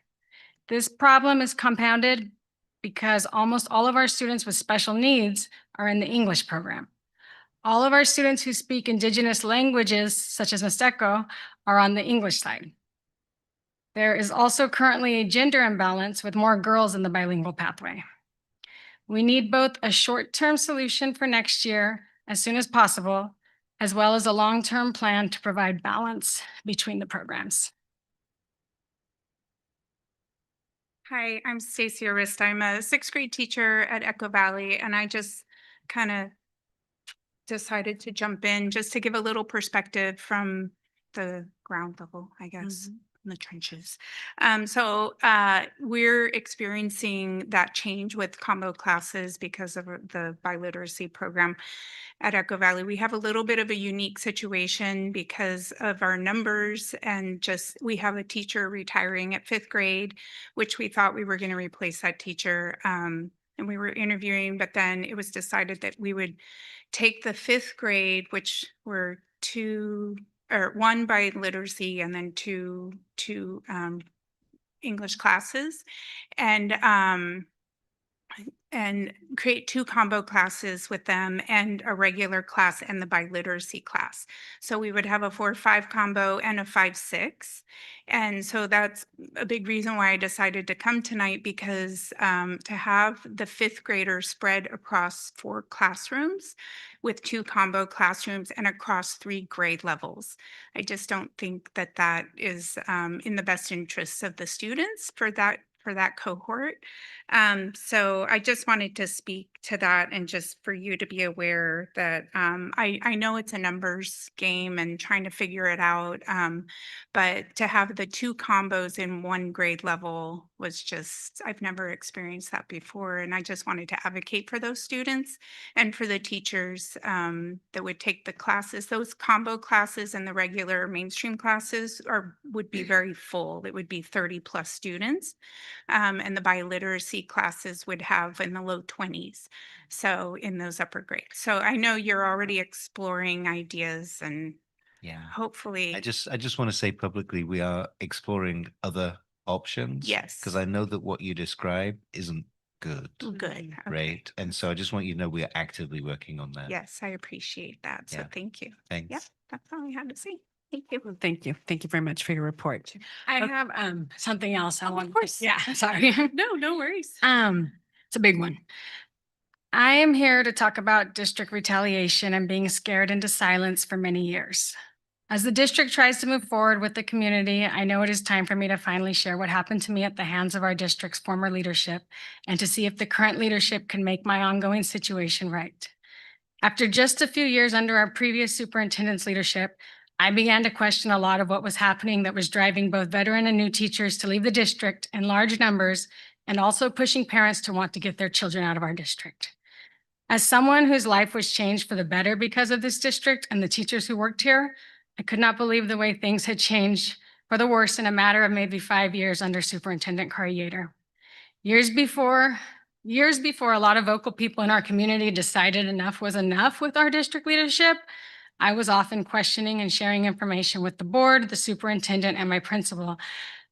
This problem is compounded because almost all of our students with special needs are in the English program. All of our students who speak indigenous languages, such as Mixteco, are on the English side. There is also currently a gender imbalance with more girls in the bilingual pathway. We need both a short-term solution for next year as soon as possible, as well as a long-term plan to provide balance between the programs. Hi, I'm Stacey Arista. I'm a 6th grade teacher at Echo Valley, and I just kind of decided to jump in just to give a little perspective from the ground level, I guess. In the trenches. We're experiencing that change with combo classes because of the biliteracy program at Echo Valley. We have a little bit of a unique situation because of our numbers and just we have a teacher retiring at 5th grade, which we thought we were going to replace that teacher. And we were interviewing, but then it was decided that we would take the 5th grade, which were one by literacy and then two English classes, and create 2 combo classes with them and a regular class and the biliteracy class. So we would have a 4-5 combo and a 5-6. And so that's a big reason why I decided to come tonight, because to have the 5th graders spread across 4 classrooms with 2 combo classrooms and across 3 grade levels. I just don't think that that is in the best interests of the students for that cohort. So I just wanted to speak to that and just for you to be aware that I know it's a numbers game and trying to figure it out, but to have the 2 combos in 1 grade level was just, I've never experienced that before. And I just wanted to advocate for those students and for the teachers that would take the classes. Those combo classes and the regular mainstream classes would be very full. It would be 30+ students. And the biliteracy classes would have in the low 20s. So in those upper grades. So I know you're already exploring ideas and hopefully. I just want to say publicly, we are exploring other options. Yes. Because I know that what you described isn't good. Good. Right. And so I just want you to know we are actively working on that. Yes, I appreciate that. So thank you. Thanks. Yep, that's all I had to say. Thank you. Well, thank you. Thank you very much for your report. I have something else I want. Of course. Yeah, sorry. No worries. It's a big one. I am here to talk about district retaliation and being scared into silence for many years. As the district tries to move forward with the community, I know it is time for me to finally share what happened to me at the hands of our district's former leadership and to see if the current leadership can make my ongoing situation right. After just a few years under our previous superintendent's leadership, I began to question a lot of what was happening that was driving both veteran and new teachers to leave the district in large numbers and also pushing parents to want to get their children out of our district. As someone whose life was changed for the better because of this district and the teachers who worked here, I could not believe the way things had changed for the worse in a matter of maybe 5 years under Superintendent Carriator. Years before, a lot of vocal people in our community decided enough was enough with our district leadership. I was often questioning and sharing information with the board, the superintendent, and my principal.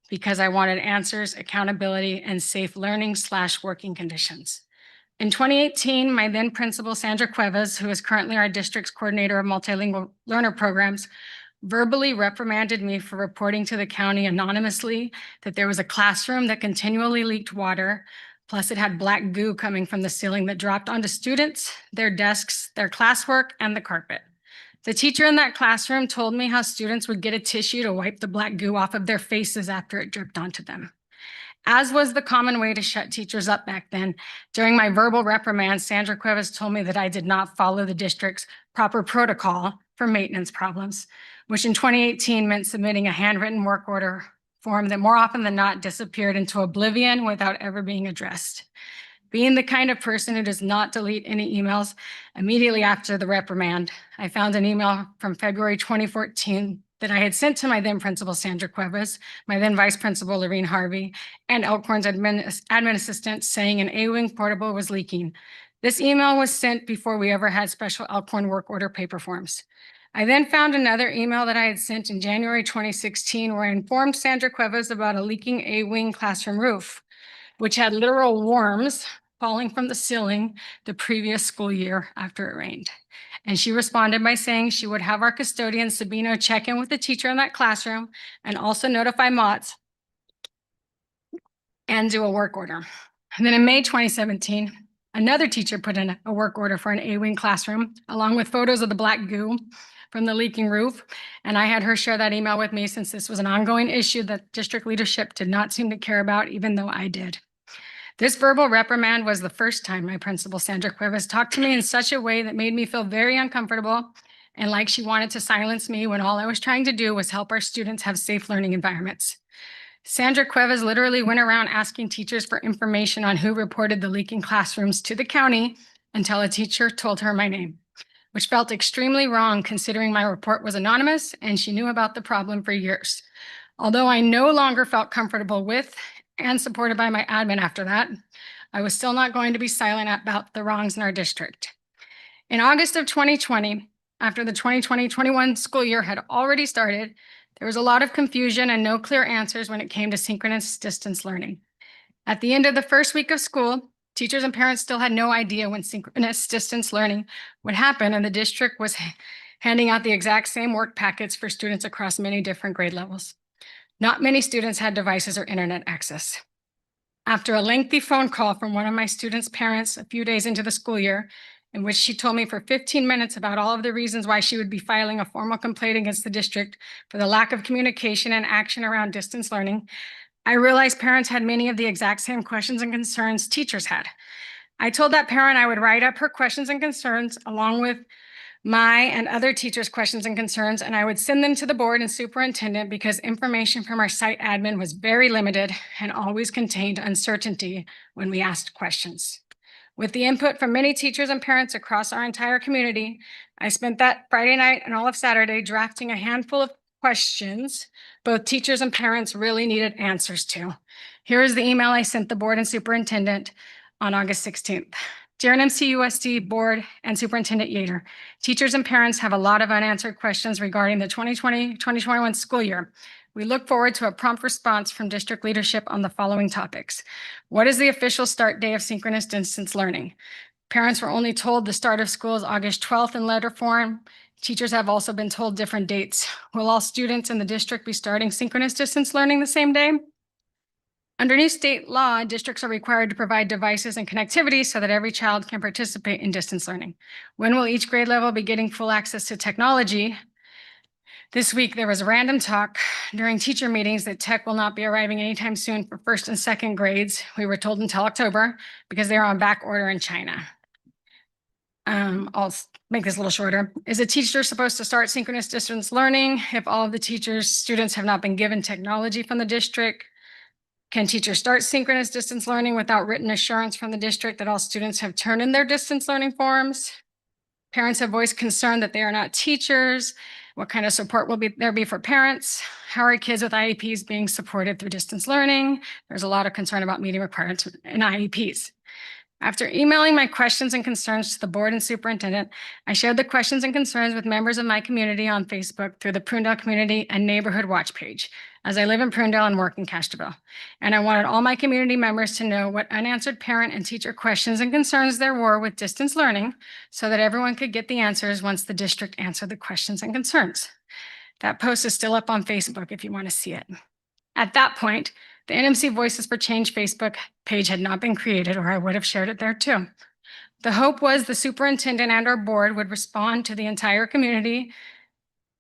because I wanted answers, accountability, and safe learning/working conditions. In 2018, my then principal, Sandra Cuevas, who is currently our district's coordinator of multilingual learner programs, verbally reprimanded me for reporting to the county anonymously that there was a classroom that continually leaked water, plus it had black goo coming from the ceiling that dropped onto students, their desks, their classwork, and the carpet. The teacher in that classroom told me how students would get a tissue to wipe the black goo off of their faces after it dripped onto them. As was the common way to shut teachers up back then, during my verbal reprimand, Sandra Cuevas told me that I did not follow the district's proper protocol for maintenance problems, which in 2018 meant submitting a handwritten work order form that more often than not disappeared into oblivion without ever being addressed. Being the kind of person who does not delete any emails, immediately after the reprimand, I found an email from February 2014 that I had sent to my then principal, Sandra Cuevas, my then vice principal, Lorene Harvey, and Elkhorn's admin assistant saying an A-wing portable was leaking. This email was sent before we ever had special Elkhorn work order paper forms. I then found another email that I had sent in January 2016 where I informed Sandra Cuevas about a leaking A-wing classroom roof, which had literal worms falling from the ceiling the previous school year after it rained. And she responded by saying she would have our custodian, Sabino, check in with the teacher in that classroom and also notify MOTS and do a work order. And then in May 2017, another teacher put in a work order for an A-wing classroom, along with photos of the black goo from the leaking roof. And I had her share that email with me since this was an ongoing issue that district leadership did not seem to care about, even though I did. This verbal reprimand was the first time my principal, Sandra Cuevas, talked to me in such a way that made me feel very uncomfortable and like she wanted to silence me when all I was trying to do was help our students have safe learning environments. Sandra Cuevas literally went around asking teachers for information on who reported the leaking classrooms to the county until a teacher told her my name, which felt extremely wrong considering my report was anonymous and she knew about the problem for years. Although I no longer felt comfortable with and supported by my admin after that, I was still not going to be silent about the wrongs in our district. In August of 2020, after the 2020-21 school year had already started, there was a lot of confusion and no clear answers when it came to synchronous distance learning. At the end of the first week of school, teachers and parents still had no idea when synchronous distance learning would happen, and the district was handing out the exact same work packets for students across many different grade levels. Not many students had devices or internet access. After a lengthy phone call from one of my students' parents a few days into the school year, in which she told me for 15 minutes about all of the reasons why she would be filing a formal complaint against the district for the lack of communication and action around distance learning, I realized parents had many of the exact same questions and concerns teachers had. I told that parent I would write up her questions and concerns along with my and other teachers' questions and concerns, and I would send them to the board and superintendent because information from our site admin was very limited and always contained uncertainty when we asked questions. With the input from many teachers and parents across our entire community, I spent that Friday night and all of Saturday drafting a handful of questions both teachers and parents really needed answers to. Here is the email I sent the board and superintendent on August 16th. Dear NMCUSD board and Superintendent Yater, teachers and parents have a lot of unanswered questions regarding the 2020-2021 school year. We look forward to a prompt response from district leadership on the following topics. What is the official start day of synchronous distance learning? Parents were only told the start of school is August 12th in letter form. Teachers have also been told different dates. Will all students in the district be starting synchronous distance learning the same day? Under new state law, districts are required to provide devices and connectivity so that every child can participate in distance learning. When will each grade level be getting full access to technology? This week, there was random talk during teacher meetings that tech will not be arriving anytime soon for first and second grades. We were told until October because they're on back order in China. I'll make this a little shorter. Is a teacher supposed to start synchronous distance learning if all of the teachers' students have not been given technology from the district? Can teachers start synchronous distance learning without written assurance from the district that all students have turned in their distance learning forms? Parents have voiced concern that they are not teachers. What kind of support will there be for parents? How are kids with IEPs being supported through distance learning? There's a lot of concern about meeting requirements in IEPs. After emailing my questions and concerns to the board and superintendent, I shared the questions and concerns with members of my community on Facebook through the Prunedale Community and Neighborhood Watch page. as I live in Prunedale and work in Castroville. And I wanted all my community members to know what unanswered parent and teacher questions and concerns there were with distance learning so that everyone could get the answers once the district answered the questions and concerns. That post is still up on Facebook if you want to see it. At that point, the NMC Voices for Change Facebook page had not been created, or I would have shared it there too. The hope was the superintendent and our board would respond to the entire community,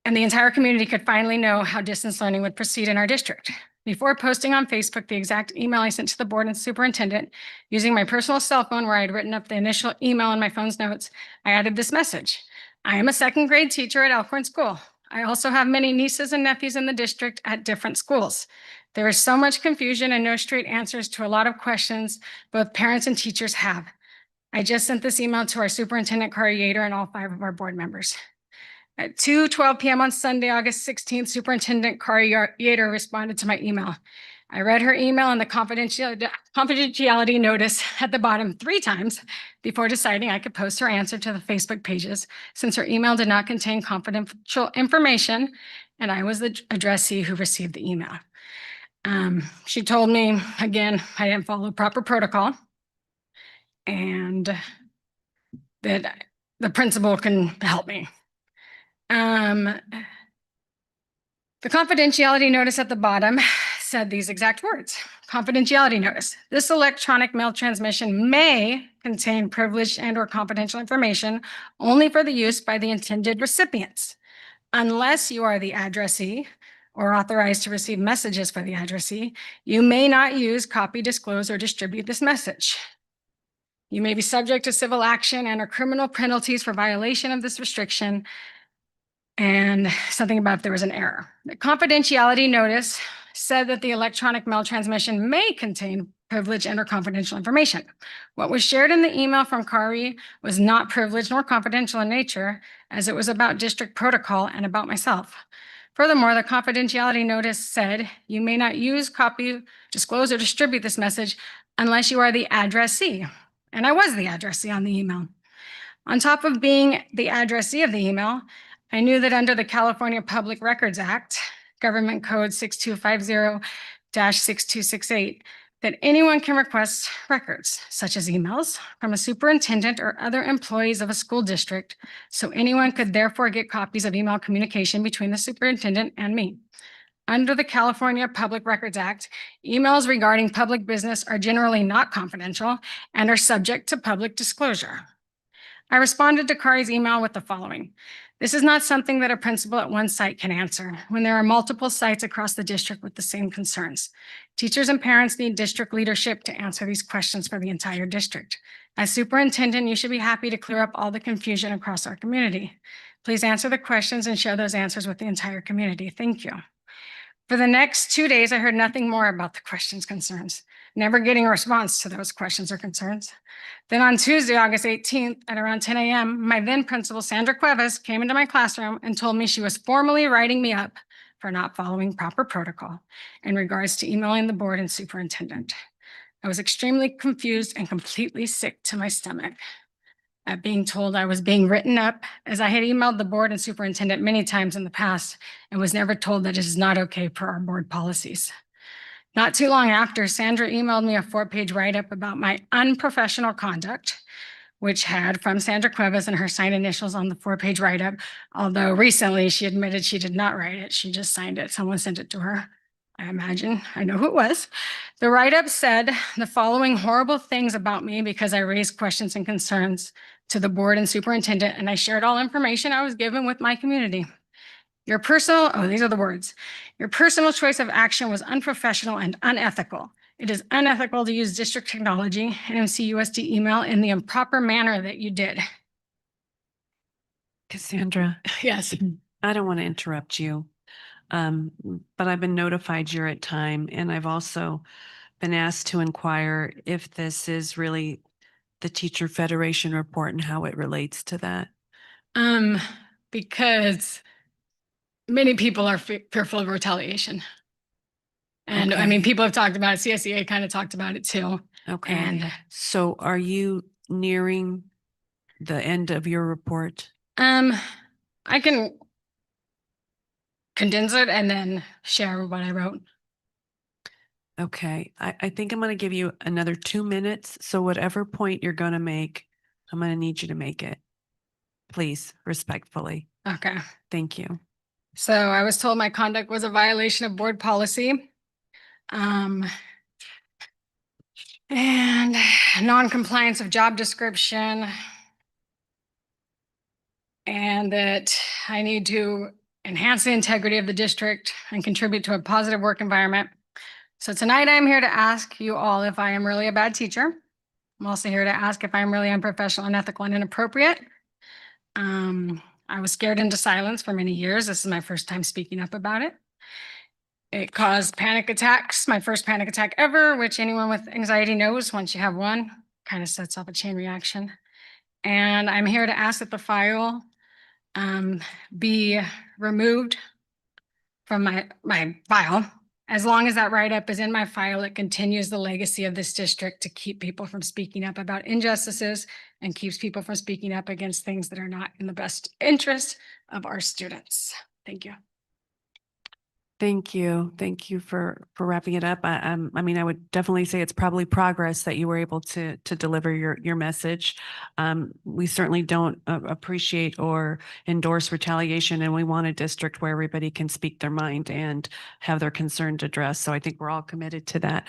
and the entire community could finally know how distance learning would proceed in our district. Before posting on Facebook the exact email I sent to the board and superintendent, using my personal cell phone where I had written up the initial email in my phone's notes, I added this message. I am a second grade teacher at Elkhorn School. I also have many nieces and nephews in the district at different schools. There is so much confusion and no straight answers to a lot of questions both parents and teachers have. I just sent this email to our superintendent, Kari Yater, and all 5 of our board members. At 2:12 p.m. on Sunday, August 16th, Superintendent Kari Yater responded to my email. I read her email and the confidentiality notice at the bottom 3 times before deciding I could post her answer to the Facebook pages, since her email did not contain confidential information and I was the addressee who received the email. She told me, again, I didn't follow proper protocol and that the principal can help me. The confidentiality notice at the bottom said these exact words. Confidentiality notice. This electronic mail transmission may contain privileged and/or confidential information only for the use by the intended recipients. Unless you are the addressee or authorized to receive messages for the addressee, you may not use, copy, disclose, or distribute this message. You may be subject to civil action and or criminal penalties for violation of this restriction, and something about if there was an error. The confidentiality notice said that the electronic mail transmission may contain privileged and or confidential information. What was shared in the email from Kari was not privileged nor confidential in nature, as it was about district protocol and about myself. Furthermore, the confidentiality notice said you may not use, copy, disclose, or distribute this message unless you are the addressee. And I was the addressee on the email. On top of being the addressee of the email, I knew that under the California Public Records Act, Government Code 6250-6268, that anyone can request records, such as emails, from a superintendent or other employees of a school district, so anyone could therefore get copies of email communication between the superintendent and me. Under the California Public Records Act, emails regarding public business are generally not confidential and are subject to public disclosure. I responded to Kari's email with the following. This is not something that a principal at one site can answer when there are multiple sites across the district with the same concerns. Teachers and parents need district leadership to answer these questions for the entire district. As superintendent, you should be happy to clear up all the confusion across our community. Please answer the questions and share those answers with the entire community. Thank you. For the next 2 days, I heard nothing more about the questions, concerns, never getting a response to those questions or concerns. Then on Tuesday, August 18th at around 10 a.m., my then principal, Sandra Cuevas, came into my classroom and told me she was formally writing me up for not following proper protocol in regards to emailing the board and superintendent. I was extremely confused and completely sick to my stomach at being told I was being written up, as I had emailed the board and superintendent many times in the past and was never told that it is not okay per our board policies. Not too long after, Sandra emailed me a 4-page write-up about my unprofessional conduct, which had from Sandra Cuevas and her signed initials on the 4-page write-up, although recently she admitted she did not write it. She just signed it. Someone sent it to her. I imagine. I know who it was. The write-up said the following horrible things about me because I raised questions and concerns to the board and superintendent, and I shared all information I was given with my community. These are the words. Your personal choice of action was unprofessional and unethical. It is unethical to use district technology, NMCUSD email in the improper manner that you did. Cassandra. Yes. I don't want to interrupt you, but I've been notified you're at time, and I've also been asked to inquire if this is really the Teacher Federation report and how it relates to that. Because many people are fearful of retaliation. And Okay. I mean, people have talked about it. CSEA kind of talked about it too. Okay. And so are you nearing the end of your report? I can condense it and then share what I wrote. Okay, I think I'm going to give you another 2 minutes. So whatever point you're going to make, I'm going to need you to make it. Please, respectfully. Okay. Thank you. So I was told my conduct was a violation of board policy. And non-compliance of job description. And that I need to enhance the integrity of the district and contribute to a positive work environment. So tonight I'm here to ask you all if I am really a bad teacher. I'm also here to ask if I'm really unprofessional, unethical, and inappropriate. I was scared into silence for many years. This is my first time speaking up about it. It caused panic attacks, my first panic attack ever, which anyone with anxiety knows once you have one, kind of sets off a chain reaction. And I'm here to ask that the file be removed from my file. As long as that write-up is in my file, it continues the legacy of this district to keep people from speaking up about injustices and keeps people from speaking up against things that are not in the best interest of our students. Thank you. Thank you. Thank you for wrapping it up. I mean, I would definitely say it's probably progress that you were able to deliver your message. We certainly don't appreciate or endorse retaliation, and we want a district where everybody can speak their mind and have their concerns addressed. So I think we're all committed to that.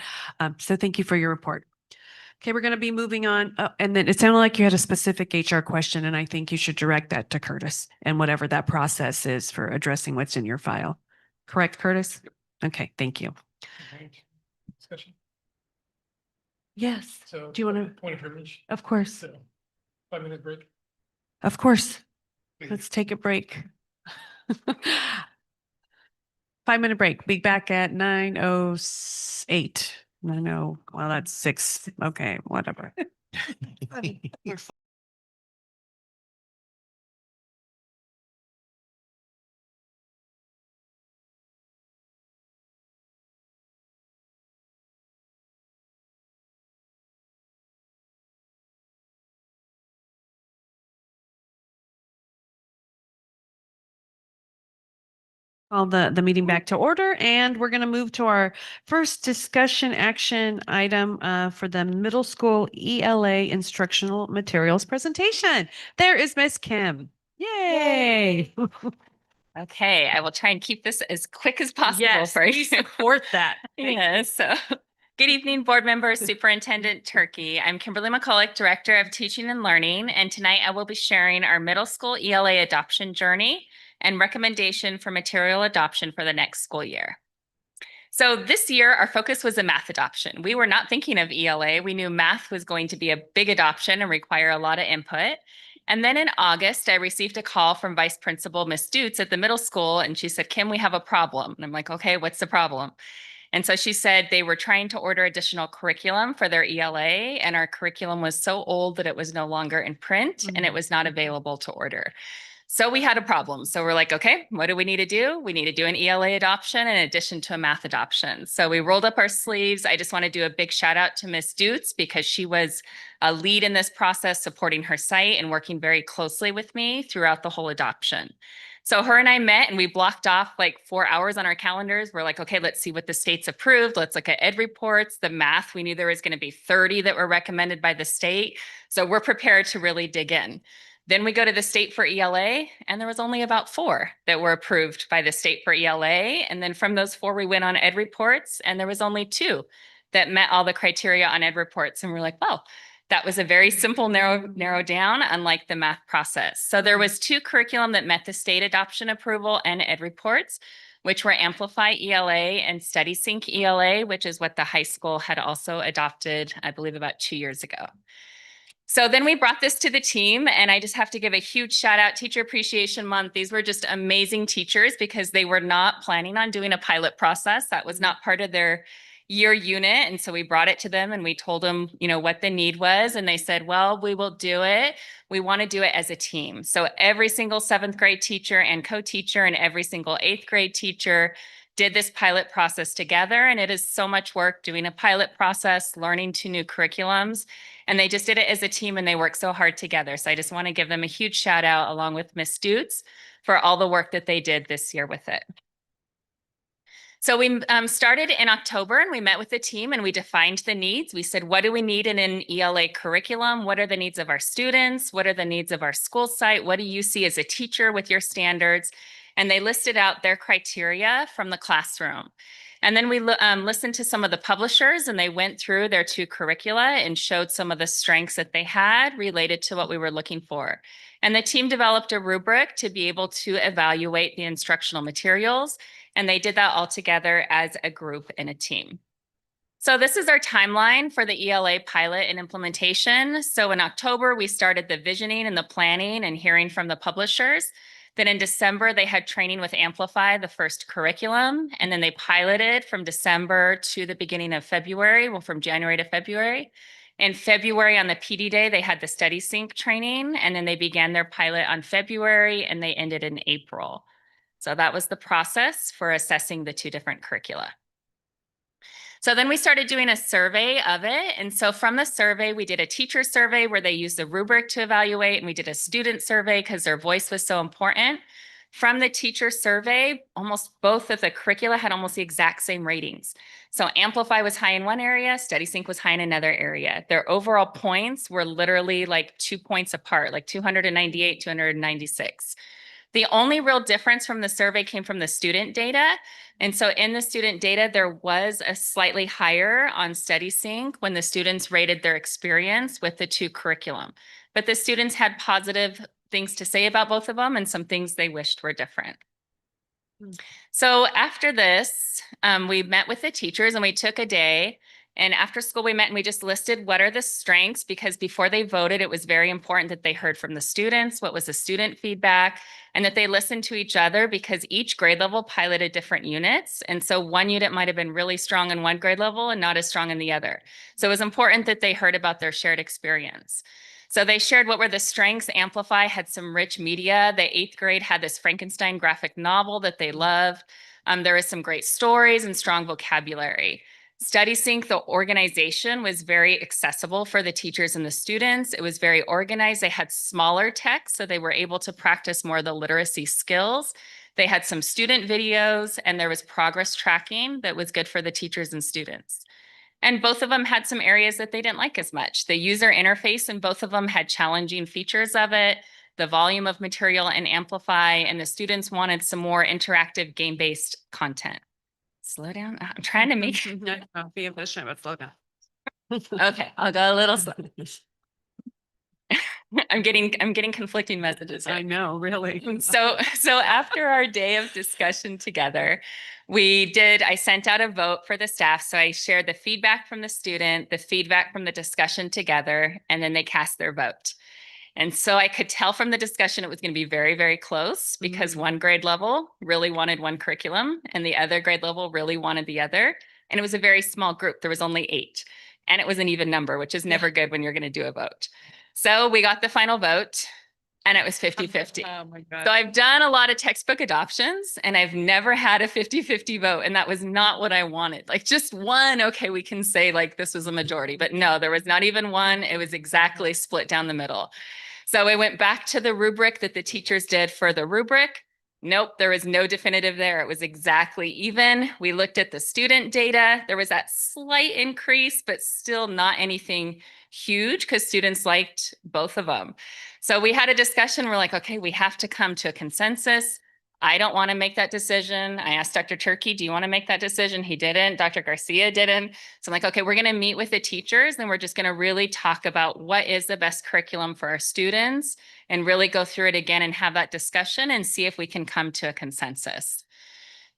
So thank you for your report. Okay, we're going to be moving on. And then it sounded like you had a specific HR question, and I think you should direct that to Curtis and whatever that process is for addressing what's in your file. Correct, Curtis? Okay, thank you. Discussion. Yes. So. Do you want to? Point of privilege. Of course. So 5-minute break. Of course. Please. Let's take a break. 5-minute break. Be back at 9:08. 9:00. Well, that's 6. Okay, whatever. Call the meeting back to order, and we're going to move to our first discussion action item for the middle school ELA instructional materials presentation. There is Miss Kim. Yay! Okay, I will try and keep this as quick as possible for you. we support that. Yes. So, good evening, board members, Superintendent Turkey. I'm Kimberly McCulloch, Director of Teaching and Learning, and tonight I will be sharing our middle school ELA adoption journey and recommendation for material adoption for the next school year. So this year, our focus was a math adoption. We were not thinking of ELA. We knew math was going to be a big adoption and require a lot of input. And then in August, I received a call from Vice Principal Miss Dutz at the middle school, and she said, Kim, we have a problem. And I'm like, okay, what's the problem? And so she said they were trying to order additional curriculum for their ELA, and our curriculum was so old that it was no longer in print and it was not available to order. So we had a problem. So we're like, okay, what do we need to do? We need to do an ELA adoption in addition to a math adoption. So we rolled up our sleeves. I just want to do a big shout out to Miss Dutz because she was a lead in this process, supporting her site and working very closely with me throughout the whole adoption. So her and I met and we blocked off like 4 hours on our calendars. We're like, okay, let's see what the state's approved. Let's look at ed reports, the math. We knew there was going to be 30 that were recommended by the state. So we're prepared to really dig in. Then we go to the state for ELA, and there was only about 4 that were approved by the state for ELA. And then from those 4, we went on ed reports, and there was only 2 that met all the criteria on ed reports. And we're like, well, that was a very simple narrow down, unlike the math process. So there was 2 curriculum that met the state adoption approval and ed reports, which were Amplify ELA and Study Sync ELA, which is what the high school had also adopted, I believe, about 2 years ago. So then we brought this to the team, and I just have to give a huge shout out, Teacher Appreciation Month. These were just amazing teachers because they were not planning on doing a pilot process. That was not part of their year unit. And so we brought it to them and we told them, you know, what the need was. And they said, well, we will do it. We want to do it as a team. So every single 7th grade teacher and co-teacher and every single 8th grade teacher did this pilot process together. And it is so much work doing a pilot process, learning 2 new curriculums. And they just did it as a team and they worked so hard together. So I just want to give them a huge shout out along with Miss Dutz for all the work that they did this year with it. So we started in October and we met with the team and we defined the needs. We said, what do we need in an ELA curriculum? What are the needs of our students? What are the needs of our school site? What do you see as a teacher with your standards? And they listed out their criteria from the classroom. And then we listened to some of the publishers and they went through their 2 curricula and showed some of the strengths that they had related to what we were looking for. And the team developed a rubric to be able to evaluate the instructional materials. And they did that all together as a group and a team. So this is our timeline for the ELA pilot and implementation. So in October, we started the visioning and the planning and hearing from the publishers. Then in December, they had training with Amplify, the first curriculum, and then they piloted from December to the beginning of February, well, from January to February. In February on the PD day, they had the Study Sync training, and then they began their pilot on February, and they ended in April. So that was the process for assessing the 2 different curricula. So then we started doing a survey of it. And so from the survey, we did a teacher survey where they used the rubric to evaluate, and we did a student survey because their voice was so important. From the teacher survey, almost both of the curricula had almost the exact same ratings. So Amplify was high in one area, Study Sync was high in another area. Their overall points were literally like 2 points apart, like 298, 296. The only real difference from the survey came from the student data. And so in the student data, there was a slightly higher on Study Sync when the students rated their experience with the 2 curriculum. But the students had positive things to say about both of them and some things they wished were different. So after this, we met with the teachers and we took a day. And after school, we met and we just listed what are the strengths, because before they voted, it was very important that they heard from the students, what was the student feedback, and that they listened to each other, because each grade level piloted different units. And so one unit might have been really strong in one grade level and not as strong in the other. So it was important that they heard about their shared experience. So they shared what were the strengths. Amplify had some rich media. The 8th grade had this Frankenstein graphic novel that they loved. There was some great stories and strong vocabulary. Study Sync, the organization was very accessible for the teachers and the students. It was very organized. They had smaller text, so they were able to practice more of the literacy skills. They had some student videos, and there was progress tracking that was good for the teachers and students. And both of them had some areas that they didn't like as much. The user interface in both of them had challenging features of it, the volume of material in Amplify, and the students wanted some more interactive game-based content. Slow down. I'm trying to make No, be efficient, but slow down. Okay, I'll go a little slow. I'm getting conflicting messages here. I know, really. So after our day of discussion together, I sent out a vote for the staff. So I shared the feedback from the student, the feedback from the discussion together, and then they cast their vote. And so I could tell from the discussion it was going to be very, very close, because one grade level really wanted one curriculum and the other grade level really wanted the other. And it was a very small group. There was only 8, and it was an even number, which is never good when you're going to do a vote. So we got the final vote and it was 50-50. Oh my God. So I've done a lot of textbook adoptions and I've never had a 50-50 vote. And that was not what I wanted. Like just one, okay, we can say like this was a majority, but no, there was not even one. It was exactly split down the middle. So we went back to the rubric that the teachers did for the rubric. Nope, there was no definitive there. It was exactly even. We looked at the student data. There was that slight increase, but still not anything huge because students liked both of them. So we had a discussion. We're like, okay, we have to come to a consensus. I don't want to make that decision. I asked Dr. Turkey, do you want to make that decision? He didn't. Dr. Garcia didn't. So I'm like, okay, we're going to meet with the teachers and we're just going to really talk about what is the best curriculum for our students and really go through it again and have that discussion and see if we can come to a consensus.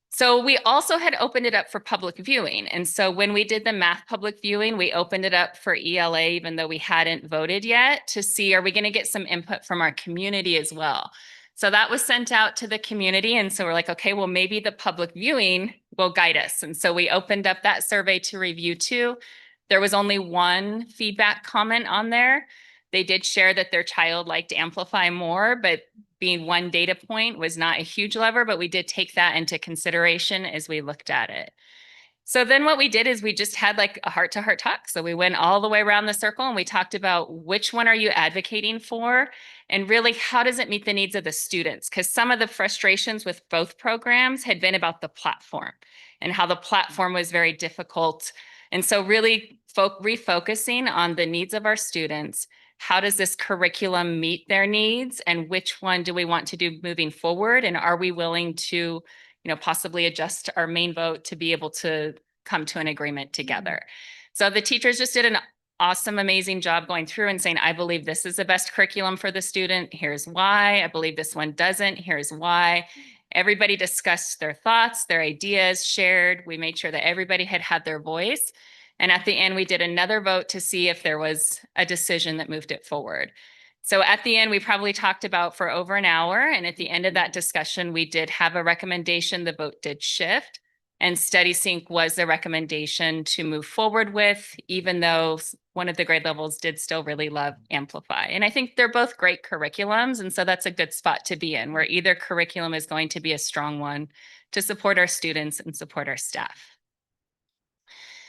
So we also had opened it up for public viewing. And so when we did the math public viewing, we opened it up for ELA, even though we hadn't voted yet, to see, are we going to get some input from our community as well? So that was sent out to the community. And so we're like, okay, well, maybe the public viewing will guide us. And so we opened up that survey to review too. There was only one feedback comment on there. They did share that their child liked Amplify more, but being one data point was not a huge lever, but we did take that into consideration as we looked at it. So then what we did is we just had like a heart-to-heart talk. So we went all the way around the circle and we talked about which one are you advocating for and really how does it meet the needs of the students? Because some of the frustrations with both programs had been about the platform and how the platform was very difficult. And so really refocusing on the needs of our students. How does this curriculum meet their needs and which one do we want to do moving forward? And are we willing to possibly adjust our main vote to be able to come to an agreement together. So the teachers just did an awesome, amazing job going through and saying, I believe this is the best curriculum for the student. Here's why. I believe this one doesn't. Here's why. Everybody discussed their thoughts, their ideas, shared. We made sure that everybody had their voice. And at the end, we did another vote to see if there was a decision that moved it forward. So at the end, we probably talked about for over an hour. And at the end of that discussion, we did have a recommendation. The vote did shift. And Study Sync was the recommendation to move forward with, even though one of the grade levels did still really love Amplify. And I think they're both great curriculums. And so that's a good spot to be in, where either curriculum is going to be a strong one to support our students and support our staff.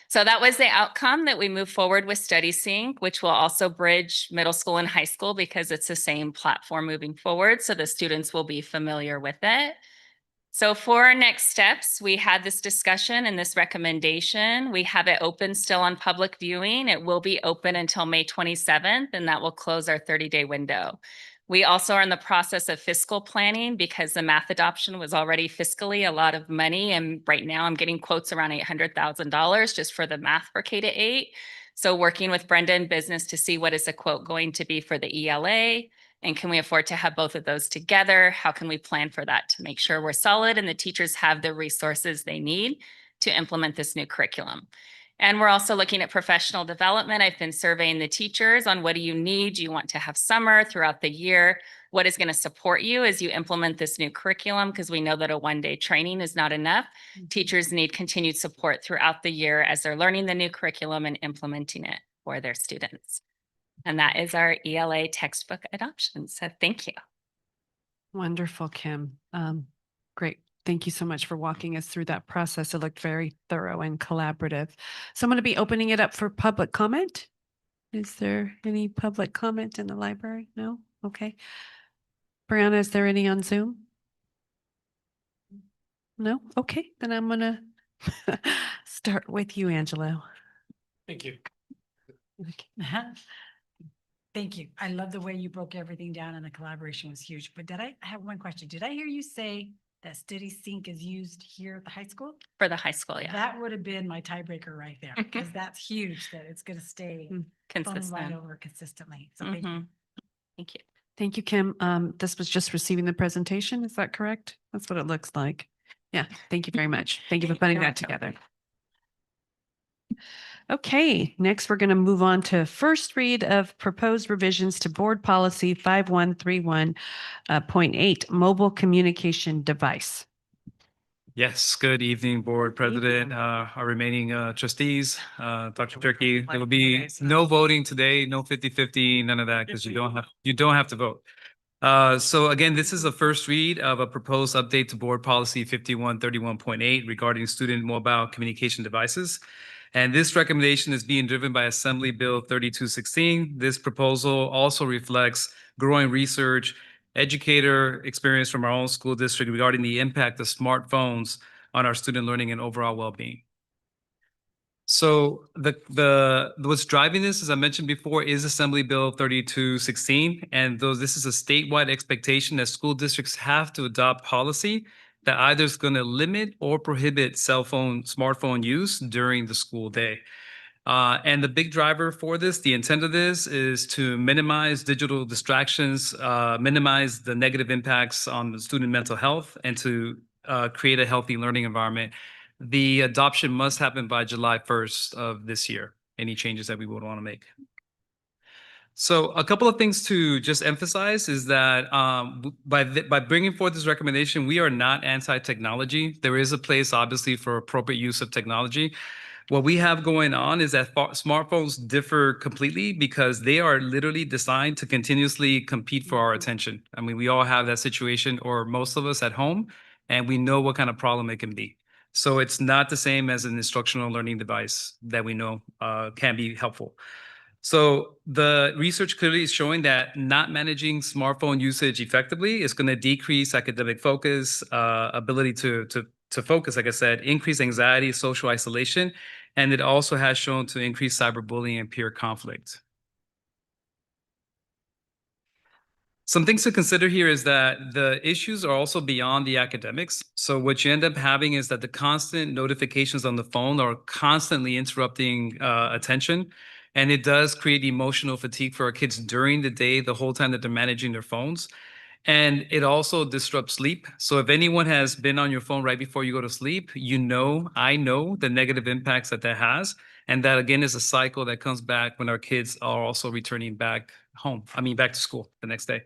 So that was the outcome, that we move forward with Study Sync, which will also bridge middle school and high school because it's the same platform moving forward. So the students will be familiar with it. So for our next steps, we had this discussion and this recommendation. We have it open still on public viewing. It will be open until May 27th, and that will close our 30-day window. We also are in the process of fiscal planning because the math adoption was already fiscally a lot of money. And right now I'm getting quotes around $800,000 just for the math for K-8. So working with Brenda in business to see what is the quote going to be for the ELA. And can we afford to have both of those together? How can we plan for that to make sure we're solid and the teachers have the resources they need to implement this new curriculum? And we're also looking at professional development. I've been surveying the teachers on what do you need? Do you want to have summer throughout the year? What is going to support you as you implement this new curriculum? Because we know that a one-day training is not enough. Teachers need continued support throughout the year as they're learning the new curriculum and implementing it for their students. And that is our ELA textbook adoption. So thank you. Wonderful, Kim. Great. Thank you so much for walking us through that process. It looked very thorough and collaborative. So I'm going to be opening it up for public comment. Is there any public comment in the library? No? Okay. Brianna, is there any on Zoom? No? Okay. Then I'm going to start with you, Angelo. Thank you. Thank you. I love the way you broke everything down and the collaboration was huge. But I have one question. Did I hear you say that Study Sync is used here at the high school? For the high school, yeah. That would have been my tiebreaker right there, because that's huge that it's going to stay consistent right over consistently. So thank you. Thank you. Thank you, Kim. This was just receiving the presentation. Is that correct? That's what it looks like. Yeah. Thank you very much. Thank you for putting that together. Okay, next we're going to move on to first read of proposed revisions to Board Policy 5131.8, mobile communication device. Yes, good evening, Board President, our remaining trustees, Dr. Turkey. There will be no voting today, no 50-50, none of that, because you don't have to vote. So again, this is a first read of a proposed update to Board Policy 5131.8 regarding student mobile communication devices. And this recommendation is being driven by Assembly Bill 3216. This proposal also reflects growing research, educator experience from our own school district regarding the impact of smartphones on our student learning and overall well-being. So what's driving this, as I mentioned before, is Assembly Bill 3216. And this is a statewide expectation that school districts have to adopt policy that either is going to limit or prohibit smartphone use during the school day. And the big driver for this, the intent of this, is to minimize digital distractions, minimize the negative impacts on the student mental health, and to create a healthy learning environment. The adoption must happen by July 1st of this year, any changes that we would want to make. So a couple of things to just emphasize is that by bringing forth this recommendation, we are not anti-technology. There is a place, obviously, for appropriate use of technology. What we have going on is that smartphones differ completely because they are literally designed to continuously compete for our attention. I mean, we all have that situation, or most of us at home, and we know what kind of problem it can be. So it's not the same as an instructional learning device that we know can be helpful. So the research clearly is showing that not managing smartphone usage effectively is going to decrease academic focus, ability to focus, like I said, increase anxiety, social isolation, and it also has shown to increase cyberbullying and peer conflict. Some things to consider here is that the issues are also beyond the academics. So what you end up having is that the constant notifications on the phone are constantly interrupting attention. And it does create emotional fatigue for our kids during the day, the whole time that they're managing their phones. And it also disrupts sleep. So if anyone has been on your phone right before you go to sleep, I know the negative impacts that has. And that again is a cycle that comes back when our kids are also returning back back to school the next day.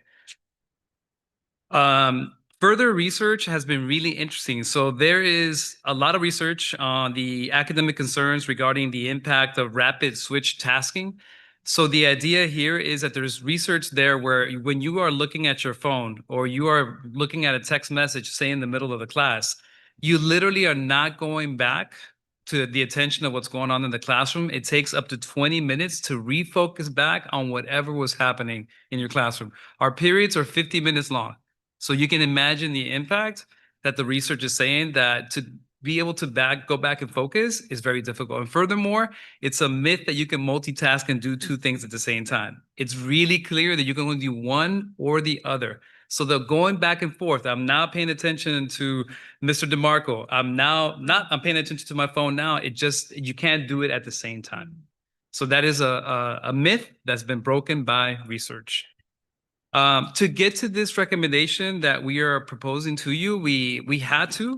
Further research has been really interesting. So there is a lot of research on the academic concerns regarding the impact of rapid switch tasking. So the idea here is that there's research there where when you are looking at your phone or you are looking at a text message, say in the middle of the class, you literally are not going back to the attention of what's going on in the classroom. It takes up to 20 minutes to refocus back on whatever was happening in your classroom. Our periods are 50 minutes long. So you can imagine the impact that the research is saying that to be able to go back and focus is very difficult. And furthermore, it's a myth that you can multitask and do two things at the same time. It's really clear that you can only do one or the other. So the going back and forth, I'm now paying attention to Mr. DeMarco. I'm paying attention to my phone now. You can't do it at the same time. So that is a myth that's been broken by research. To get to this recommendation that we are proposing to you, we had to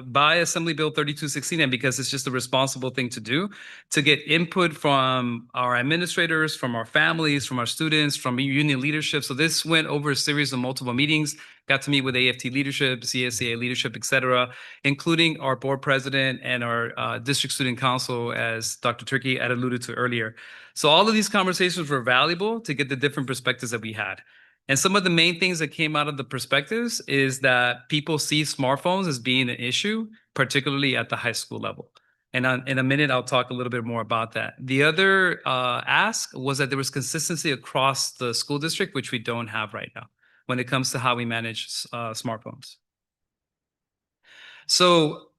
buy Assembly Bill 3216, and because it's just a responsible thing to do, to get input from our administrators, from our families, from our students, from union leadership. So this went over a series of multiple meetings, got to meet with AFT leadership, CSEA leadership, et cetera, including our board president and our district student council, as Dr. Turkey had alluded to earlier. So all of these conversations were valuable to get the different perspectives that we had. And some of the main things that came out of the perspectives is that people see smartphones as being an issue, particularly at the high school level. And in a minute, I'll talk a little bit more about that. The other ask was that there was consistency across the school district, which we don't have right now when it comes to how we manage smartphones. So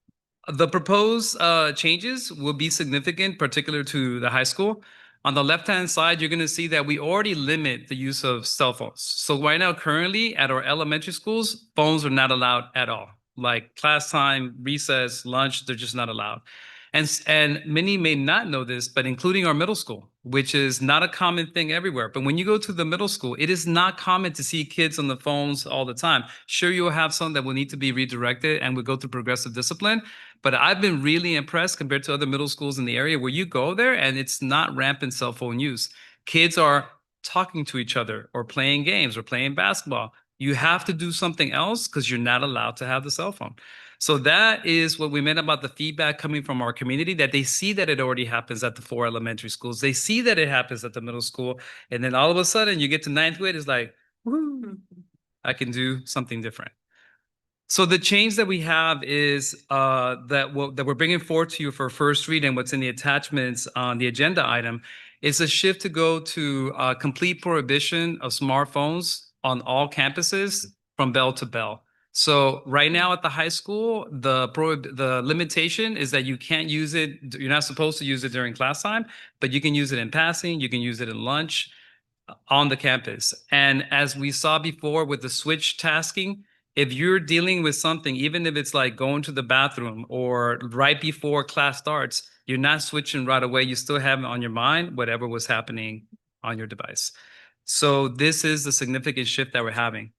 the proposed changes will be significant, particular to the high school. On the left-hand side, you're going to see that we already limit the use of cell phones. So right now, currently at our elementary schools, phones are not allowed at all. Like class time, recess, lunch, they're just not allowed. And many may not know this, but including our middle school, which is not a common thing everywhere. But when you go to the middle school, it is not common to see kids on the phones all the time. Sure, you'll have some that will need to be redirected and will go through progressive discipline. But I've been really impressed compared to other middle schools in the area where you go there and it's not rampant cell phone use. Kids are talking to each other or playing games or playing basketball. You have to do something else because you're not allowed to have the cell phone. So that is what we meant about the feedback coming from our community, that they see that it already happens at the 4 elementary schools. They see that it happens at the middle school. And then all of a sudden you get to 9th grade, it's like, woo, I can do something different. So the change that we have is that we're bringing forward to you for first read, and what's in the attachments on the agenda item is a shift to go to complete prohibition of smartphones on all campuses from bell to bell. So right now at the high school, the limitation is that you can't use it. You're not supposed to use it during class time, but you can use it in passing. You can use it in lunch on the campus. And as we saw before with the switch tasking, if you're dealing with something, even if it's like going to the bathroom or right before class starts, you're not switching right away. You still have on your mind whatever was happening on your device. So this is the significant shift that we're having.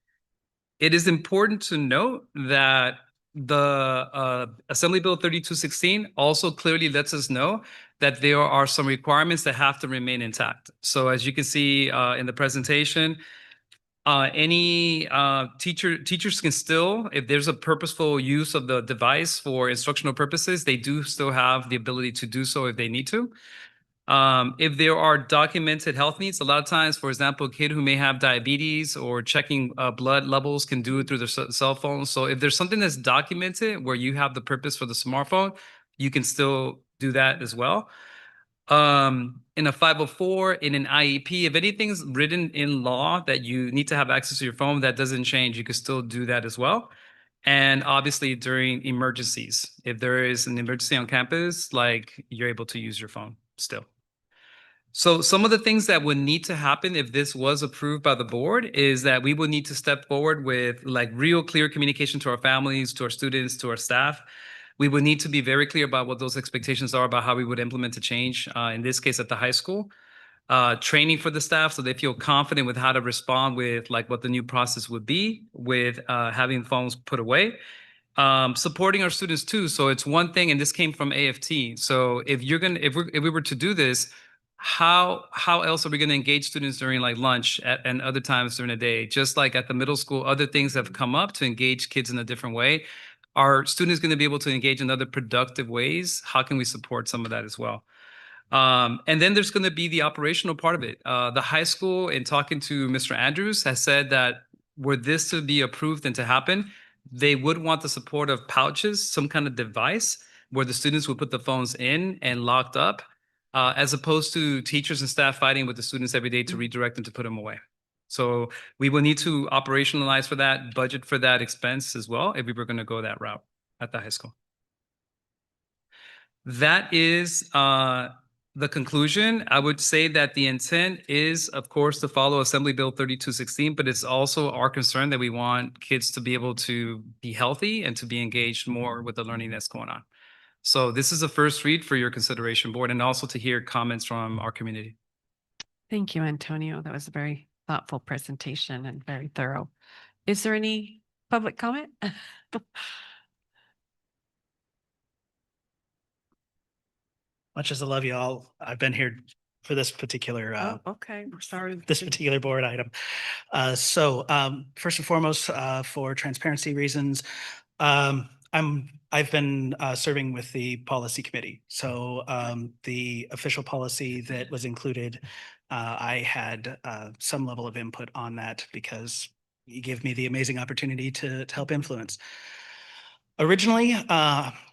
It is important to note that the Assembly Bill 3216 also clearly lets us know that there are some requirements that have to remain intact. So as you can see in the presentation, any teachers can still, if there's a purposeful use of the device for instructional purposes, they do still have the ability to do so if they need to. If there are documented health needs, a lot of times, for example, a kid who may have diabetes or checking blood levels can do it through their cell phone. So if there's something that's documented where you have the purpose for the smartphone, you can still do that as well. In a 504, in an IEP, if anything's written in law that you need to have access to your phone, that doesn't change. You can still do that as well. And obviously during emergencies, if there is an emergency on campus, like you're able to use your phone still. So some of the things that would need to happen if this was approved by the board is that we would need to step forward with like real clear communication to our families, to our students, to our staff. We would need to be very clear about what those expectations are about how we would implement the change, in this case at the high school. Training for the staff so they feel confident with how to respond with like what the new process would be with having phones put away. Supporting our students too. So it's one thing, and this came from AFT. So if we were to do this, how else are we going to engage students during like lunch and other times during the day? Just like at the middle school, other things have come up to engage kids in a different way. Are students going to be able to engage in other productive ways? How can we support some of that as well? And then there's going to be the operational part of it. The high school, in talking to Mr. Andrews, has said that were this to be approved and to happen, they would want the support of pouches, some kind of device where the students would put the phones in and locked up, as opposed to teachers and staff fighting with the students every day to redirect them to put them away. So we will need to operationalize for that, budget for that expense as well, if we were going to go that route at the high school. That is the conclusion. I would say that the intent is, of course, to follow Assembly Bill 3216, but it's also our concern that we want kids to be able to be healthy and to be engaged more with the learning that's going on. So this is a first read for your consideration, board, and also to hear comments from our community. Thank you, Antonio. That was a very thoughtful presentation and very thorough. Is there any public comment? Much as I love you all, I've been here for this particular Okay, we're sorry. this particular board item. First and foremost, for transparency reasons, I've been serving with the policy committee. So the official policy that was included, I had some level of input on that because you give me the amazing opportunity to help influence. Originally,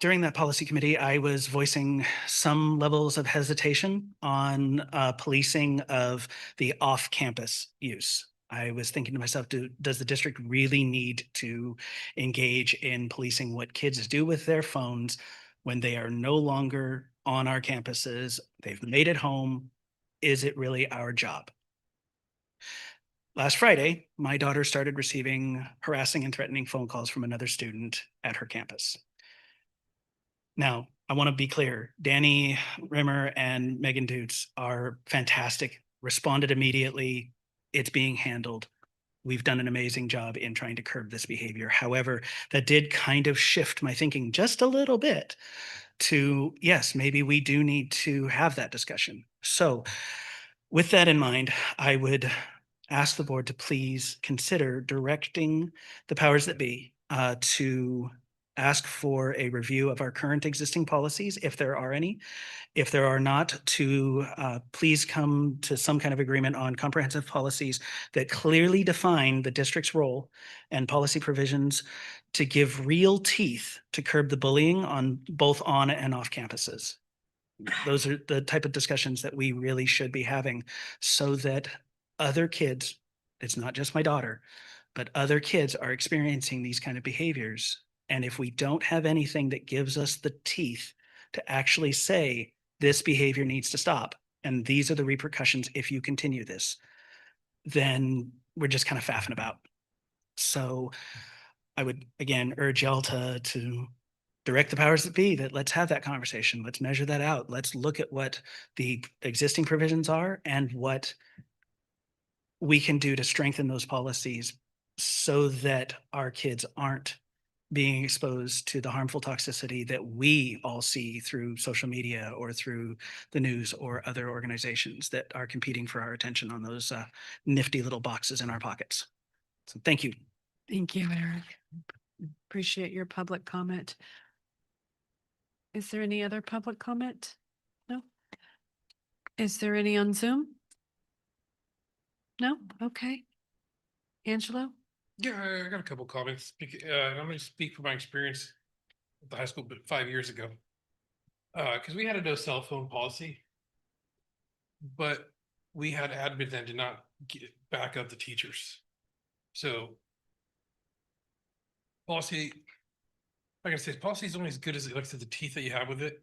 during that policy committee, I was voicing some levels of hesitation on policing of the off-campus use. I was thinking to myself, does the district really need to engage in policing what kids do with their phones when they are no longer on our campuses? They've made it home. Is it really our job? Last Friday, my daughter started receiving harassing and threatening phone calls from another student at her campus. Now, I want to be clear. Danny Rimmer and Megan Dutz are fantastic, responded immediately. It's being handled. We've done an amazing job in trying to curb this behavior. However, that did kind of shift my thinking just a little bit to, yes, maybe we do need to have that discussion. So with that in mind, I would ask the board to please consider directing the powers that be to ask for a review of our current existing policies, if there are any. If there are not, to please come to some kind of agreement on comprehensive policies that clearly define the district's role and policy provisions to give real teeth to curb the bullying on both on and off campuses. Those are the type of discussions that we really should be having so that other kids, it's not just my daughter, but other kids are experiencing these kind of behaviors. And if we don't have anything that gives us the teeth to actually say this behavior needs to stop, and these are the repercussions if you continue this, then we're just kind of faffing about. So I would, again, urge y'all to direct the powers that be that let's have that conversation. Let's measure that out. Let's look at what the existing provisions are and what we can do to strengthen those policies so that our kids aren't being exposed to the harmful toxicity that we all see through social media or through the news or other organizations that are competing for our attention on those nifty little boxes in our pockets. So thank you. Thank you, Eric. Appreciate your public comment. Is there any other public comment? No? Is there any on Zoom? No? Okay. Angelo? Yeah, I got a couple comments. I'm going to speak from my experience at the high school 5 years ago. Because we had a no cell phone policy, but we had admin that did not back up the teachers. So policy, like I said, policy is only as good as it looks at the teeth that you have with it.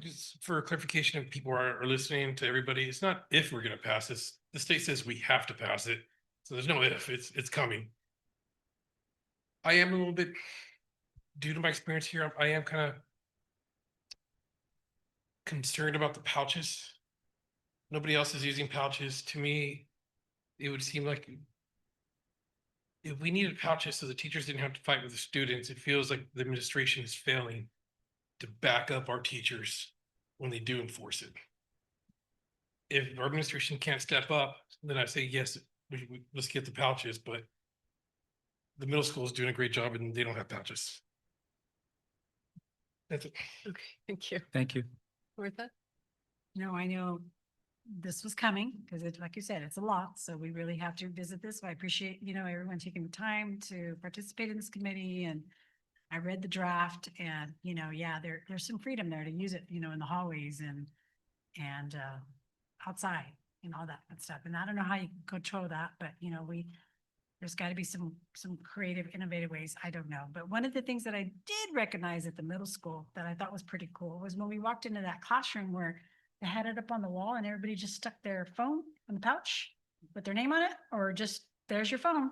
Just for clarification, if people are listening to everybody, it's not if we're going to pass this. The state says we have to pass it. So there's no if, it's coming. I am a little bit, due to my experience here, I am kind of concerned about the pouches. Nobody else is using pouches. To me, it would seem like if we needed pouches so the teachers didn't have to fight with the students, it feels like the administration is failing to back up our teachers when they do enforce it. If our administration can't step up, then I say, yes, let's get the pouches, but the middle school is doing a great job and they don't have pouches. That's it. Okay, thank you. Thank you. Martha? No, I know this was coming because it's like you said, it's a lot. So we really have to visit this. So I appreciate, everyone taking the time to participate in this committee. And I read the draft and, yeah, there's some freedom there to use it, in the hallways and outside and all that good stuff. And I don't know how you control that, but there's got to be some creative, innovative ways. I don't know. But one of the things that I did recognize at the middle school that I thought was pretty cool was when we walked into that classroom where they had it up on the wall and everybody just stuck their phone in the pouch with their name on it, or just, there's your phone,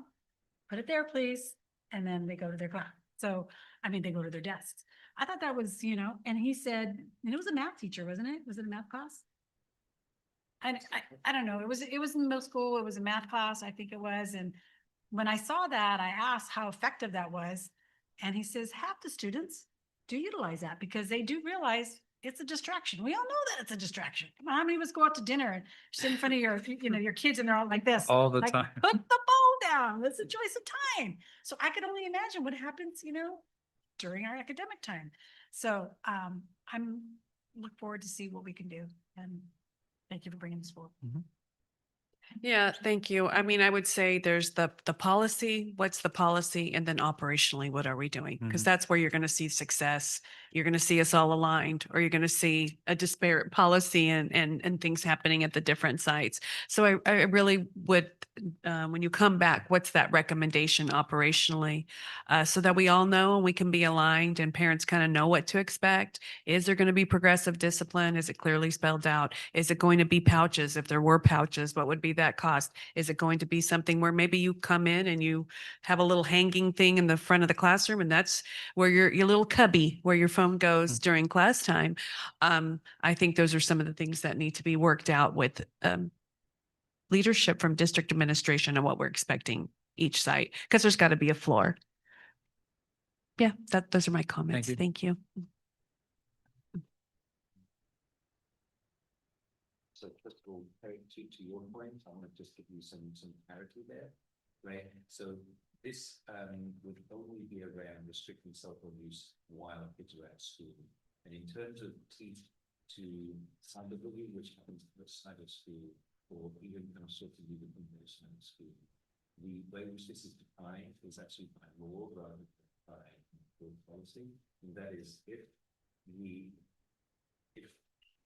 put it there, please. And then they go to their class. So, they go to their desks. I thought that was, and he said, and it was a math teacher, wasn't it? Was it a math class? I don't know. It was in middle school. It was a math class. I think it was. And when I saw that, I asked how effective that was. And he says, half the students do utilize that because they do realize it's a distraction. We all know that it's a distraction. Come on, how many of us go out to dinner and sit in front of your kids and they're all like this? All the like, time. Put the phone down. It's a choice of time. So I could only imagine what happens, during our academic time. So I'm look forward to see what we can do. And thank you for bringing this forward. Yeah, thank you. I would say there's the policy, what's the policy, and then operationally, what are we doing? Because that's where you're going to see success. You're going to see us all aligned, or you're going to see a disparate policy and things happening at the different sites. So I really would, when you come back, what's that recommendation operationally, so that we all know and we can be aligned and parents kind of know what to expect. Is there going to be progressive discipline? Is it clearly spelled out? Is it going to be pouches? If there were pouches, what would be that cost? Is it going to be something where maybe you come in and you have a little hanging thing in the front of the classroom and that's where your little cubby where your phone goes during class time? I think those are some of the things that need to be worked out with leadership from district administration and what we're expecting each site, because there's got to be a floor. Yeah, those are my comments. Thank you. So first of all, to your point, I want to just give you some clarity there, right? So this would only be around restricting cell phone use while kids are at school. And in terms of teeth to cyberbullying, which happens outside of school, or even kind of sort of even outside of school, the way in which this is defined is actually by law rather than by policy. And that is if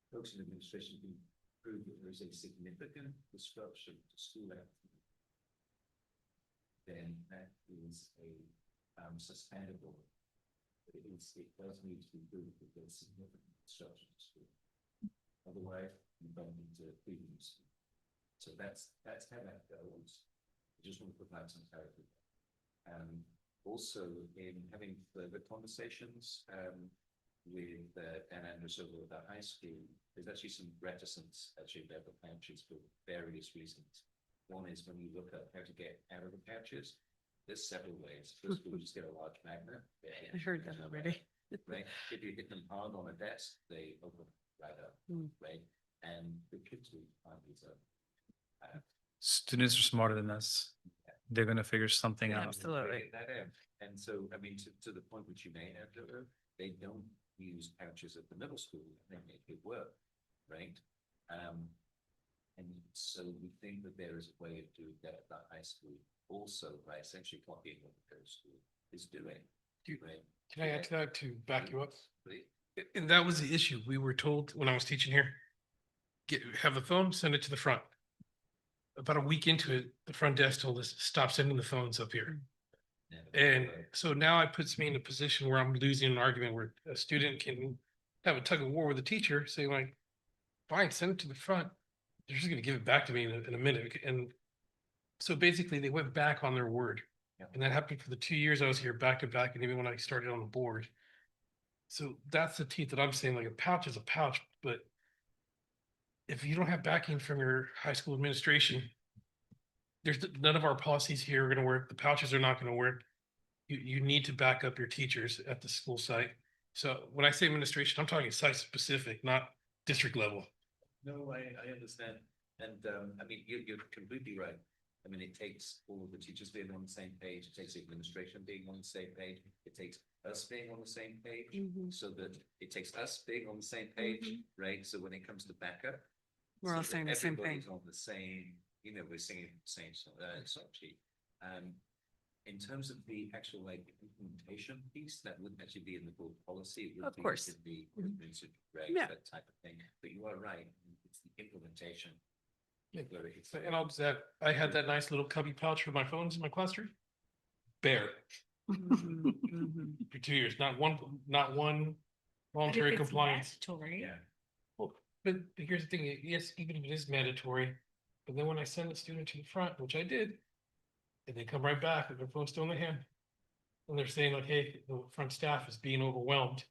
folks in administration can prove that there is a significant disruption to school activity, then that is a suspendable. It does need to be proved that there's significant disruption to school. Otherwise, you don't need to prove it. So that's how that goes. I just want to provide some clarity. Also, in having further conversations with Dan Andrews over at the high school, there's actually some reticence actually about the pouches for various reasons. One is when you look at how to get out of the pouches, there's several ways. First of all, just get a large magnet. I heard that already. Right? If you hit them hard on a desk, they open right up, right? And the kids will find these up. Students are smarter than us. They're going to figure something out. Absolutely. And so, to the point which you made, they don't use pouches at the middle school. They make it work. right? And so we think that there is a way of doing that at the high school also by essentially copying what the middle school is doing. Right? Can I add to that to back you up? Please. And that was the issue. We were told when I was teaching here, have the phone, send it to the front. About a week into it, the front desk told us, stop sending the phones up here. And so now it puts me in a position where I'm losing an argument where a student can have a tug of war with a teacher, saying like, fine, send it to the front. They're just gonna give it back to me in a minute. And so basically they went back on their word. And that happened for the 2 years I was here back to back, and even when I started on the board. So that's the teeth that I'm saying, like a pouch is a pouch, but if you don't have backing from your high school administration, there's none of our policies here are going to work. The pouches are not going to work. You need to back up your teachers at the school site. So when I say administration, I'm talking site specific, not district level. No, I understand. And I mean, you're completely right. I mean, it takes all of the teachers being on the same page. It takes the administration being on the same page. It takes us being on the same page, so that it takes us being on the same page, right? So when it comes to backup, We're all so that saying the same thing. everybody's on the same, we're singing the same song sheet. In terms of the actual like implementation piece, that wouldn't actually be in the board policy. It would Of be course. in the administrative regs, Yeah. that type of thing. But you are right. It's the implementation. where it's- And I'll just add, I had that nice little cubby pouch for my phones in my classroom. Bare for 2 years, not one voluntary If it's compliance. mandatory. Yeah. Well, but here's the thing, yes, even if it is mandatory, but then when I send a student to the front, which I did, and they come right back with their phone still in their hand, and they're saying like, hey, the front staff is being overwhelmed.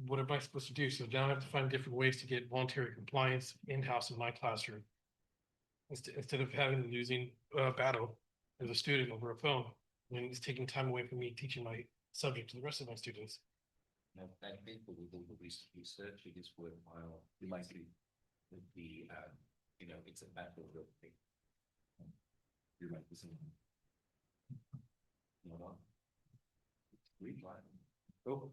What am I supposed to do? So now I have to find different ways to get voluntary compliance in-house in my classroom. Instead of having losing a battle as a student over a phone, and it's taking time away from me teaching my subject to the rest of my students. Now, I think with all the recent research, it is worthwhile. You might see the, it's a battle of the. You might be saying. No, no. Reply. Oh.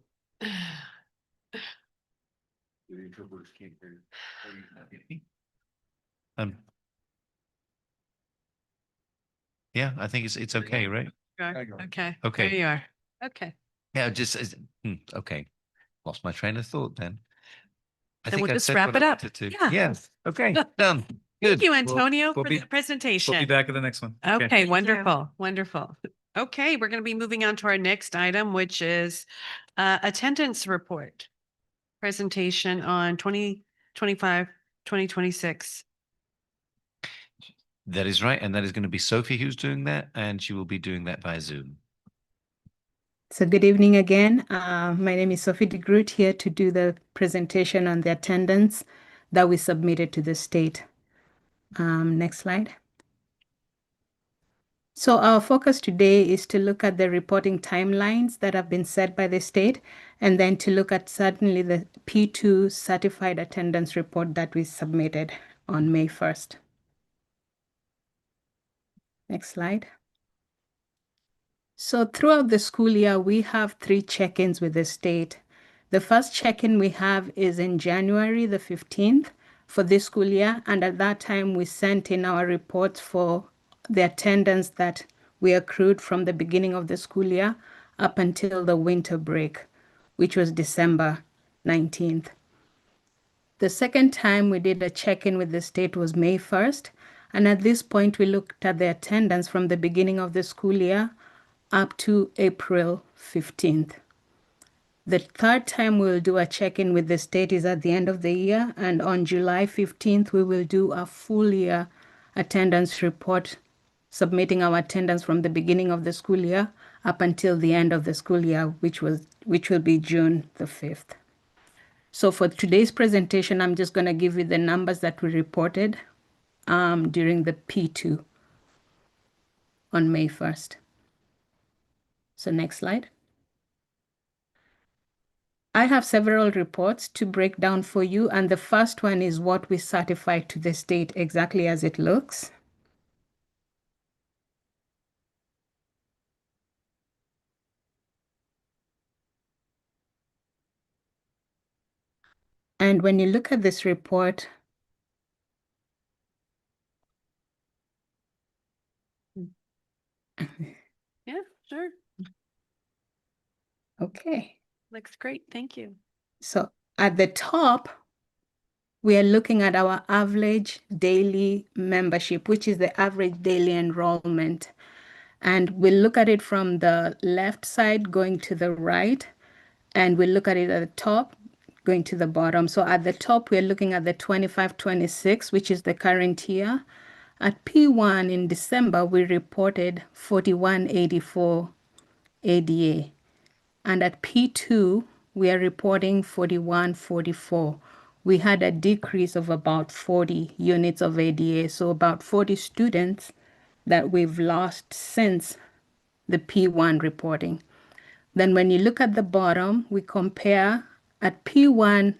The introverts can't hear. Yeah, I think it's okay, right? Okay. Okay. There you are. Okay. Yeah, okay. Lost my train of thought then. I Then think we'll I just said wrap what it I up. wanted to. Yeah. Yes, okay, done. Good. Thank you, Antonio, we'll for be- the presentation. We'll be back at the next one. Okay, you. wonderful, wonderful. Okay, we're going to be moving on to our next item, which is attendance report. Presentation on 2025, 2026. That is right, and that is going to be Sophie who's doing that, and she will be doing that via Zoom. So good evening again. My name is Sophie de Groot, here to do the presentation on the attendance that we submitted to the state. Next slide. So our focus today is to look at the reporting timelines that have been set by the state, and then to look at certainly the P2 certified attendance report that we submitted on May 1st. Next slide. So throughout the school year, we have 3 check-ins with the state. The first check-in we have is in January the 15th for this school year, and at that time we sent in our reports for the attendance that we accrued from the beginning of the school year up until the winter break, which was December 19th. The second time we did a check-in with the state was May 1st, and at this point we looked at the attendance from the beginning of the school year up to April 15th. The third time we'll do a check-in with the state is at the end of the year, and on July 15th we will do a full year attendance report, submitting our attendance from the beginning of the school year up until the end of the school year, which will be June the 5th. So for today's presentation, I'm just going to give you the numbers that we reported during the P2 on May 1st. So next slide. I have several reports to break down for you, and the first one is what we certified to the state exactly as it looks. And when you look at this report, Yeah, sure. okay. Looks great. Thank you. So at the top, we are looking at our average daily membership, which is the average daily enrollment. And we'll look at it from the left side going to the right, and we'll look at it at the top going to the bottom. So at the top, we're looking at the 25-26, which is the current year. At P1 in December, we reported 4184 ADA. And at P2, we are reporting 4144. We had a decrease of about 40 units of ADA, so about 40 students that we've lost since the P1 reporting. Then when you look at the bottom, we compare at P1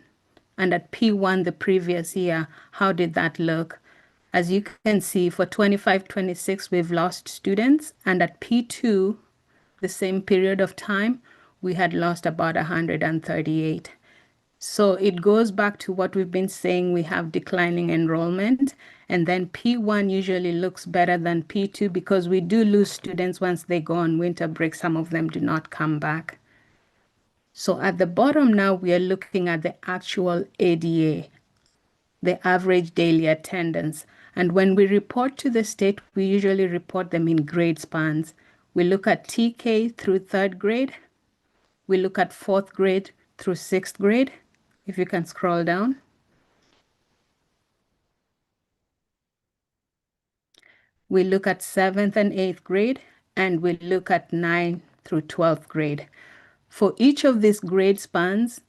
and at P1 the previous year. How did that look? As you can see, for 25-26, we've lost students, and at P2, the same period of time, we had lost about 138. So it goes back to what we've been saying, we have declining enrollment, and then P1 usually looks better than P2 because we do lose students once they go on winter break. Some of them do not come back. So at the bottom now, we are looking at the actual ADA, the average daily attendance. And when we report to the state, we usually report them in grade spans. We look at TK through third grade. We look at fourth grade through sixth grade. If you can scroll down. We look at seventh and eighth grade, and we look at 9th through 12th grade. For each of these grade spans,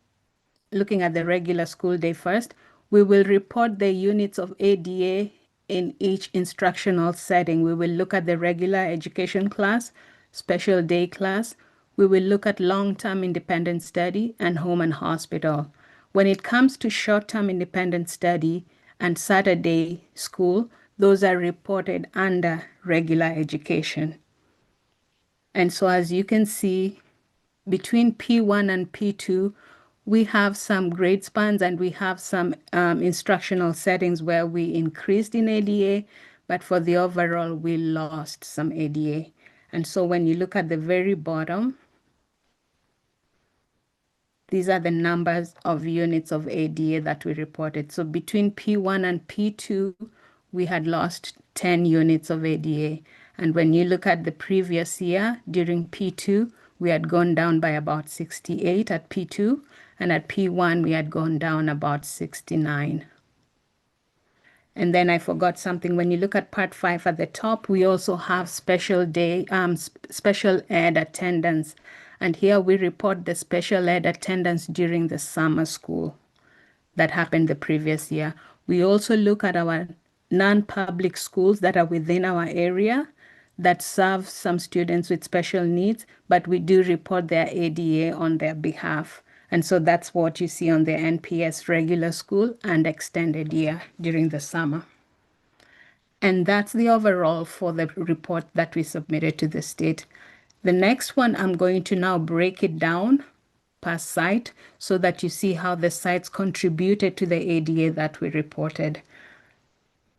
looking at the regular school day first, we will report the units of ADA in each instructional setting. We will look at the regular education class, special day class. We will look at long-term independent study and home and hospital. When it comes to short-term independent study and Saturday school, those are reported under regular education. And so as you can see, between P1 and P2, we have some grade spans and we have some instructional settings where we increased in ADA, but for the overall, we lost some ADA. And so when you look at the very bottom, these are the numbers of units of ADA that we reported. So between P1 and P2, we had lost 10 units of ADA. And when you look at the previous year, during P2, we had gone down by about 68 at P2, and at P1, we had gone down about 69. And then I forgot something. When you look at part 5 at the top, we also have special ed attendance. And here we report the special ed attendance during the summer school that happened the previous year. We also look at our non-public schools that are within our area that serve some students with special needs, but we do report their ADA on their behalf. And so that's what you see on the NPS regular school and extended year during the summer. And that's the overall for the report that we submitted to the state. The next one, I'm going to now break it down per site so that you see how the sites contributed to the ADA that we reported.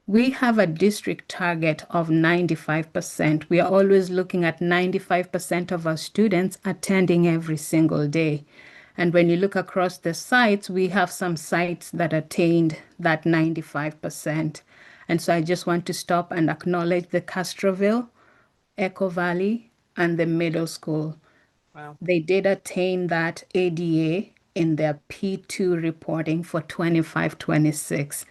We have a district target of 95%. We are always looking at 95% of our students attending every single day. And when you look across the sites, we have some sites that attained that 95%. And so I just want to stop and acknowledge the Castroville, Echo Valley, and the middle school. Wow. They did attain that ADA in their P2 reporting for 25-26.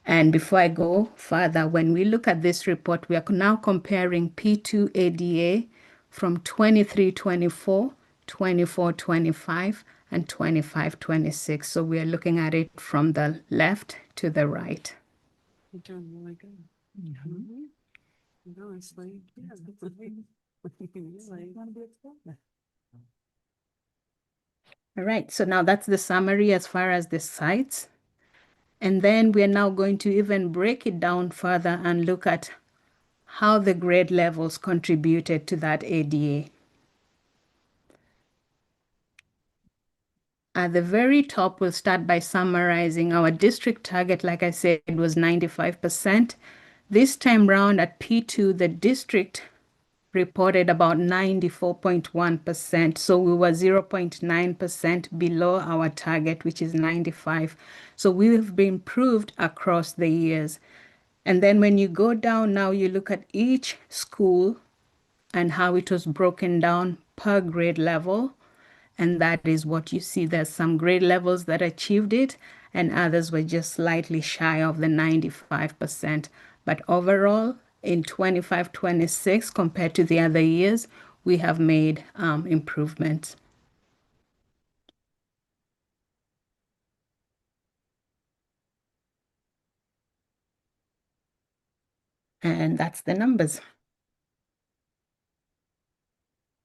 And before I go further, when we look at this report, we are now comparing P2 ADA from 23-24, 24-25, and 25-26. So we are looking at it from the left to the right. You're doing really good. Honestly, yeah. All right, so now that's the summary as far as the sites. And then we're now going to even break it down further and look at how the grade levels contributed to that ADA. At the very top, we'll start by summarizing our district target. Like I said, it was 95%. This time round at P2, the district reported about 94.1%. So we were 0.9% below our target, which is 95. So we've been improved across the years. And then when you go down now, you look at each school and how it was broken down per grade level. And that is what you see. There's some grade levels that achieved it, and others were just slightly shy of the 95%. But overall, in 25-26, compared to the other years, we have made improvements. And that's the numbers.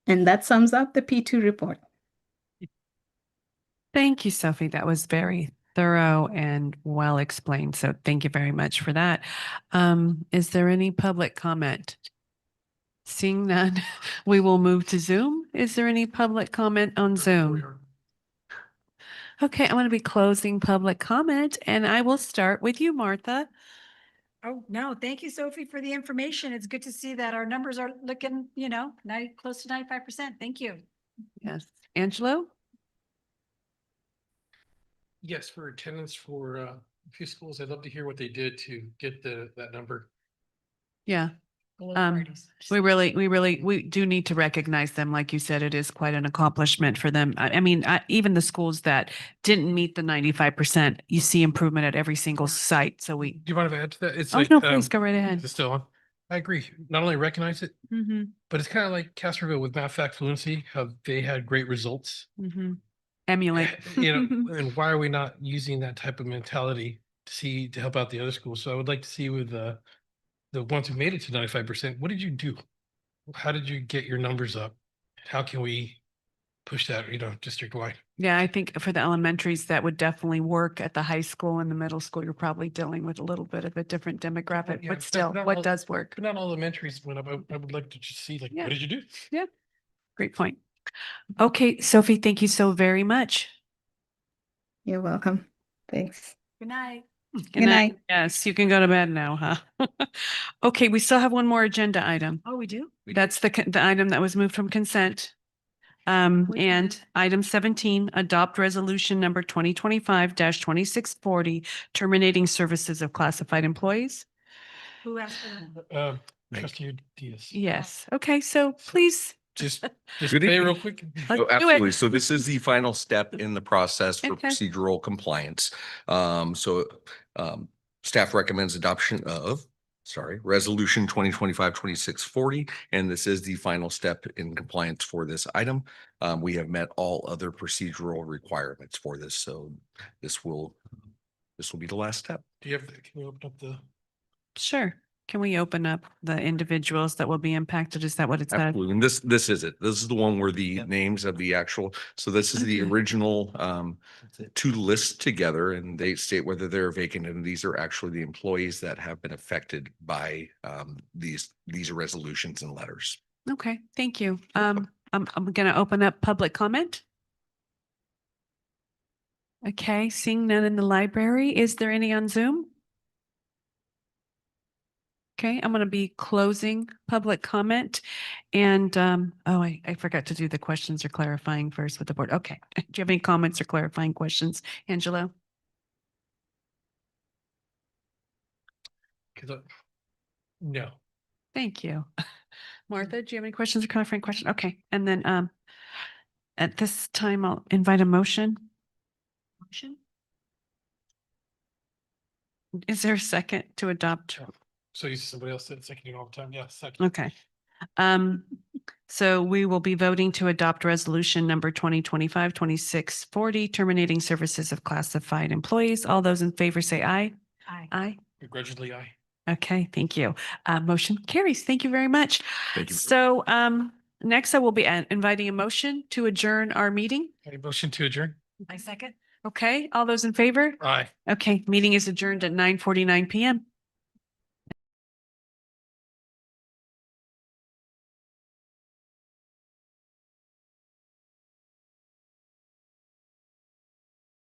And that sums up the P2 report. Thank you, Sophie. That was very thorough and well explained. So thank you very much for that. Is there any public comment? Seeing none, we will move to Zoom. Is there any public comment on Zoom? Okay, I'm going to be closing public comment, and I will start with you, Martha. Oh, no, thank you, Sophie, for the information. It's good to see that our numbers are looking, close to 95%. Thank you. Yes. Angelo? Yes, for attendance for a few schools, I'd love to hear what they did to get that number. Yeah. We do need to recognize them. Like you said, it is quite an accomplishment for them. I mean, even the schools that didn't meet the 95%, you see improvement at every single site. So we. Do you mind if I add to that? It's Oh, no, please go right ahead. It's still on. I agree. Not only recognize it, but it's kind of like Castroville with math, fact, fluency, how they had great results. Emulate. And why are we not using that type of mentality to help out the other schools? So I would like to see with the ones who made it to 95%, what did you do? How did you get your numbers up? How can we push that, district wide? Yeah, I think for the elementaries, that would definitely work. At the high school and the middle school, you're probably dealing with a little bit of a different demographic, but still, what does work? But not all elementaries went up. I would like to just see, what did you do? Yeah, great point. Okay, Sophie, thank you so very much. You're welcome. Thanks. Good night. Good night. Yes, you can go to bed now, huh? Okay, we still have one more agenda item. Oh, we do? That's the item that was moved from consent. And item 17, adopt resolution number 2025-2640, terminating services of classified employees. Who asked for that? Trustee Diaz. Yes. Okay, so please. Just Good pay evening. real quick. Let's Oh, do it. absolutely. So this is the final step in the process for Okay. procedural compliance. Staff recommends adoption of, resolution 2025-2640, and this is the final step in compliance for this item. We have met all other procedural requirements for this, so this will be the last step. Can you open up the? Sure. Can we open up the individuals that will be impacted? Is that what it said? Absolutely. And this is it. This is the one where the names of the actual, so this is the original two lists together, and they state whether they're vacant, and these are actually the employees that have been affected by these resolutions and letters. Okay, thank you. I'm gonna open up public comment. Okay, seeing none in the library. Is there any on Zoom? Okay, I'm going to be closing public comment, and I forgot to do the questions or clarifying first with the board. Okay, do you have any comments or clarifying questions, Angelo? No. Thank you. Martha, do you have any questions or clarifying questions? Okay, and then at this time, I'll invite a motion. Motion? Is there a second to adopt? So you see somebody else said seconding all the time. Yeah, second. Okay. So we will be voting to adopt resolution number 2025-2640, terminating services of classified employees. All those in favor say aye. Aye. Aye. Begrudgingly aye. Okay, thank you. Motion carries. Thank you very much. Thank you. So next I will be inviting a motion to adjourn our meeting. A motion to adjourn. I second. Okay, all those in favor? Aye. Okay, meeting is adjourned at 9:49 p.m.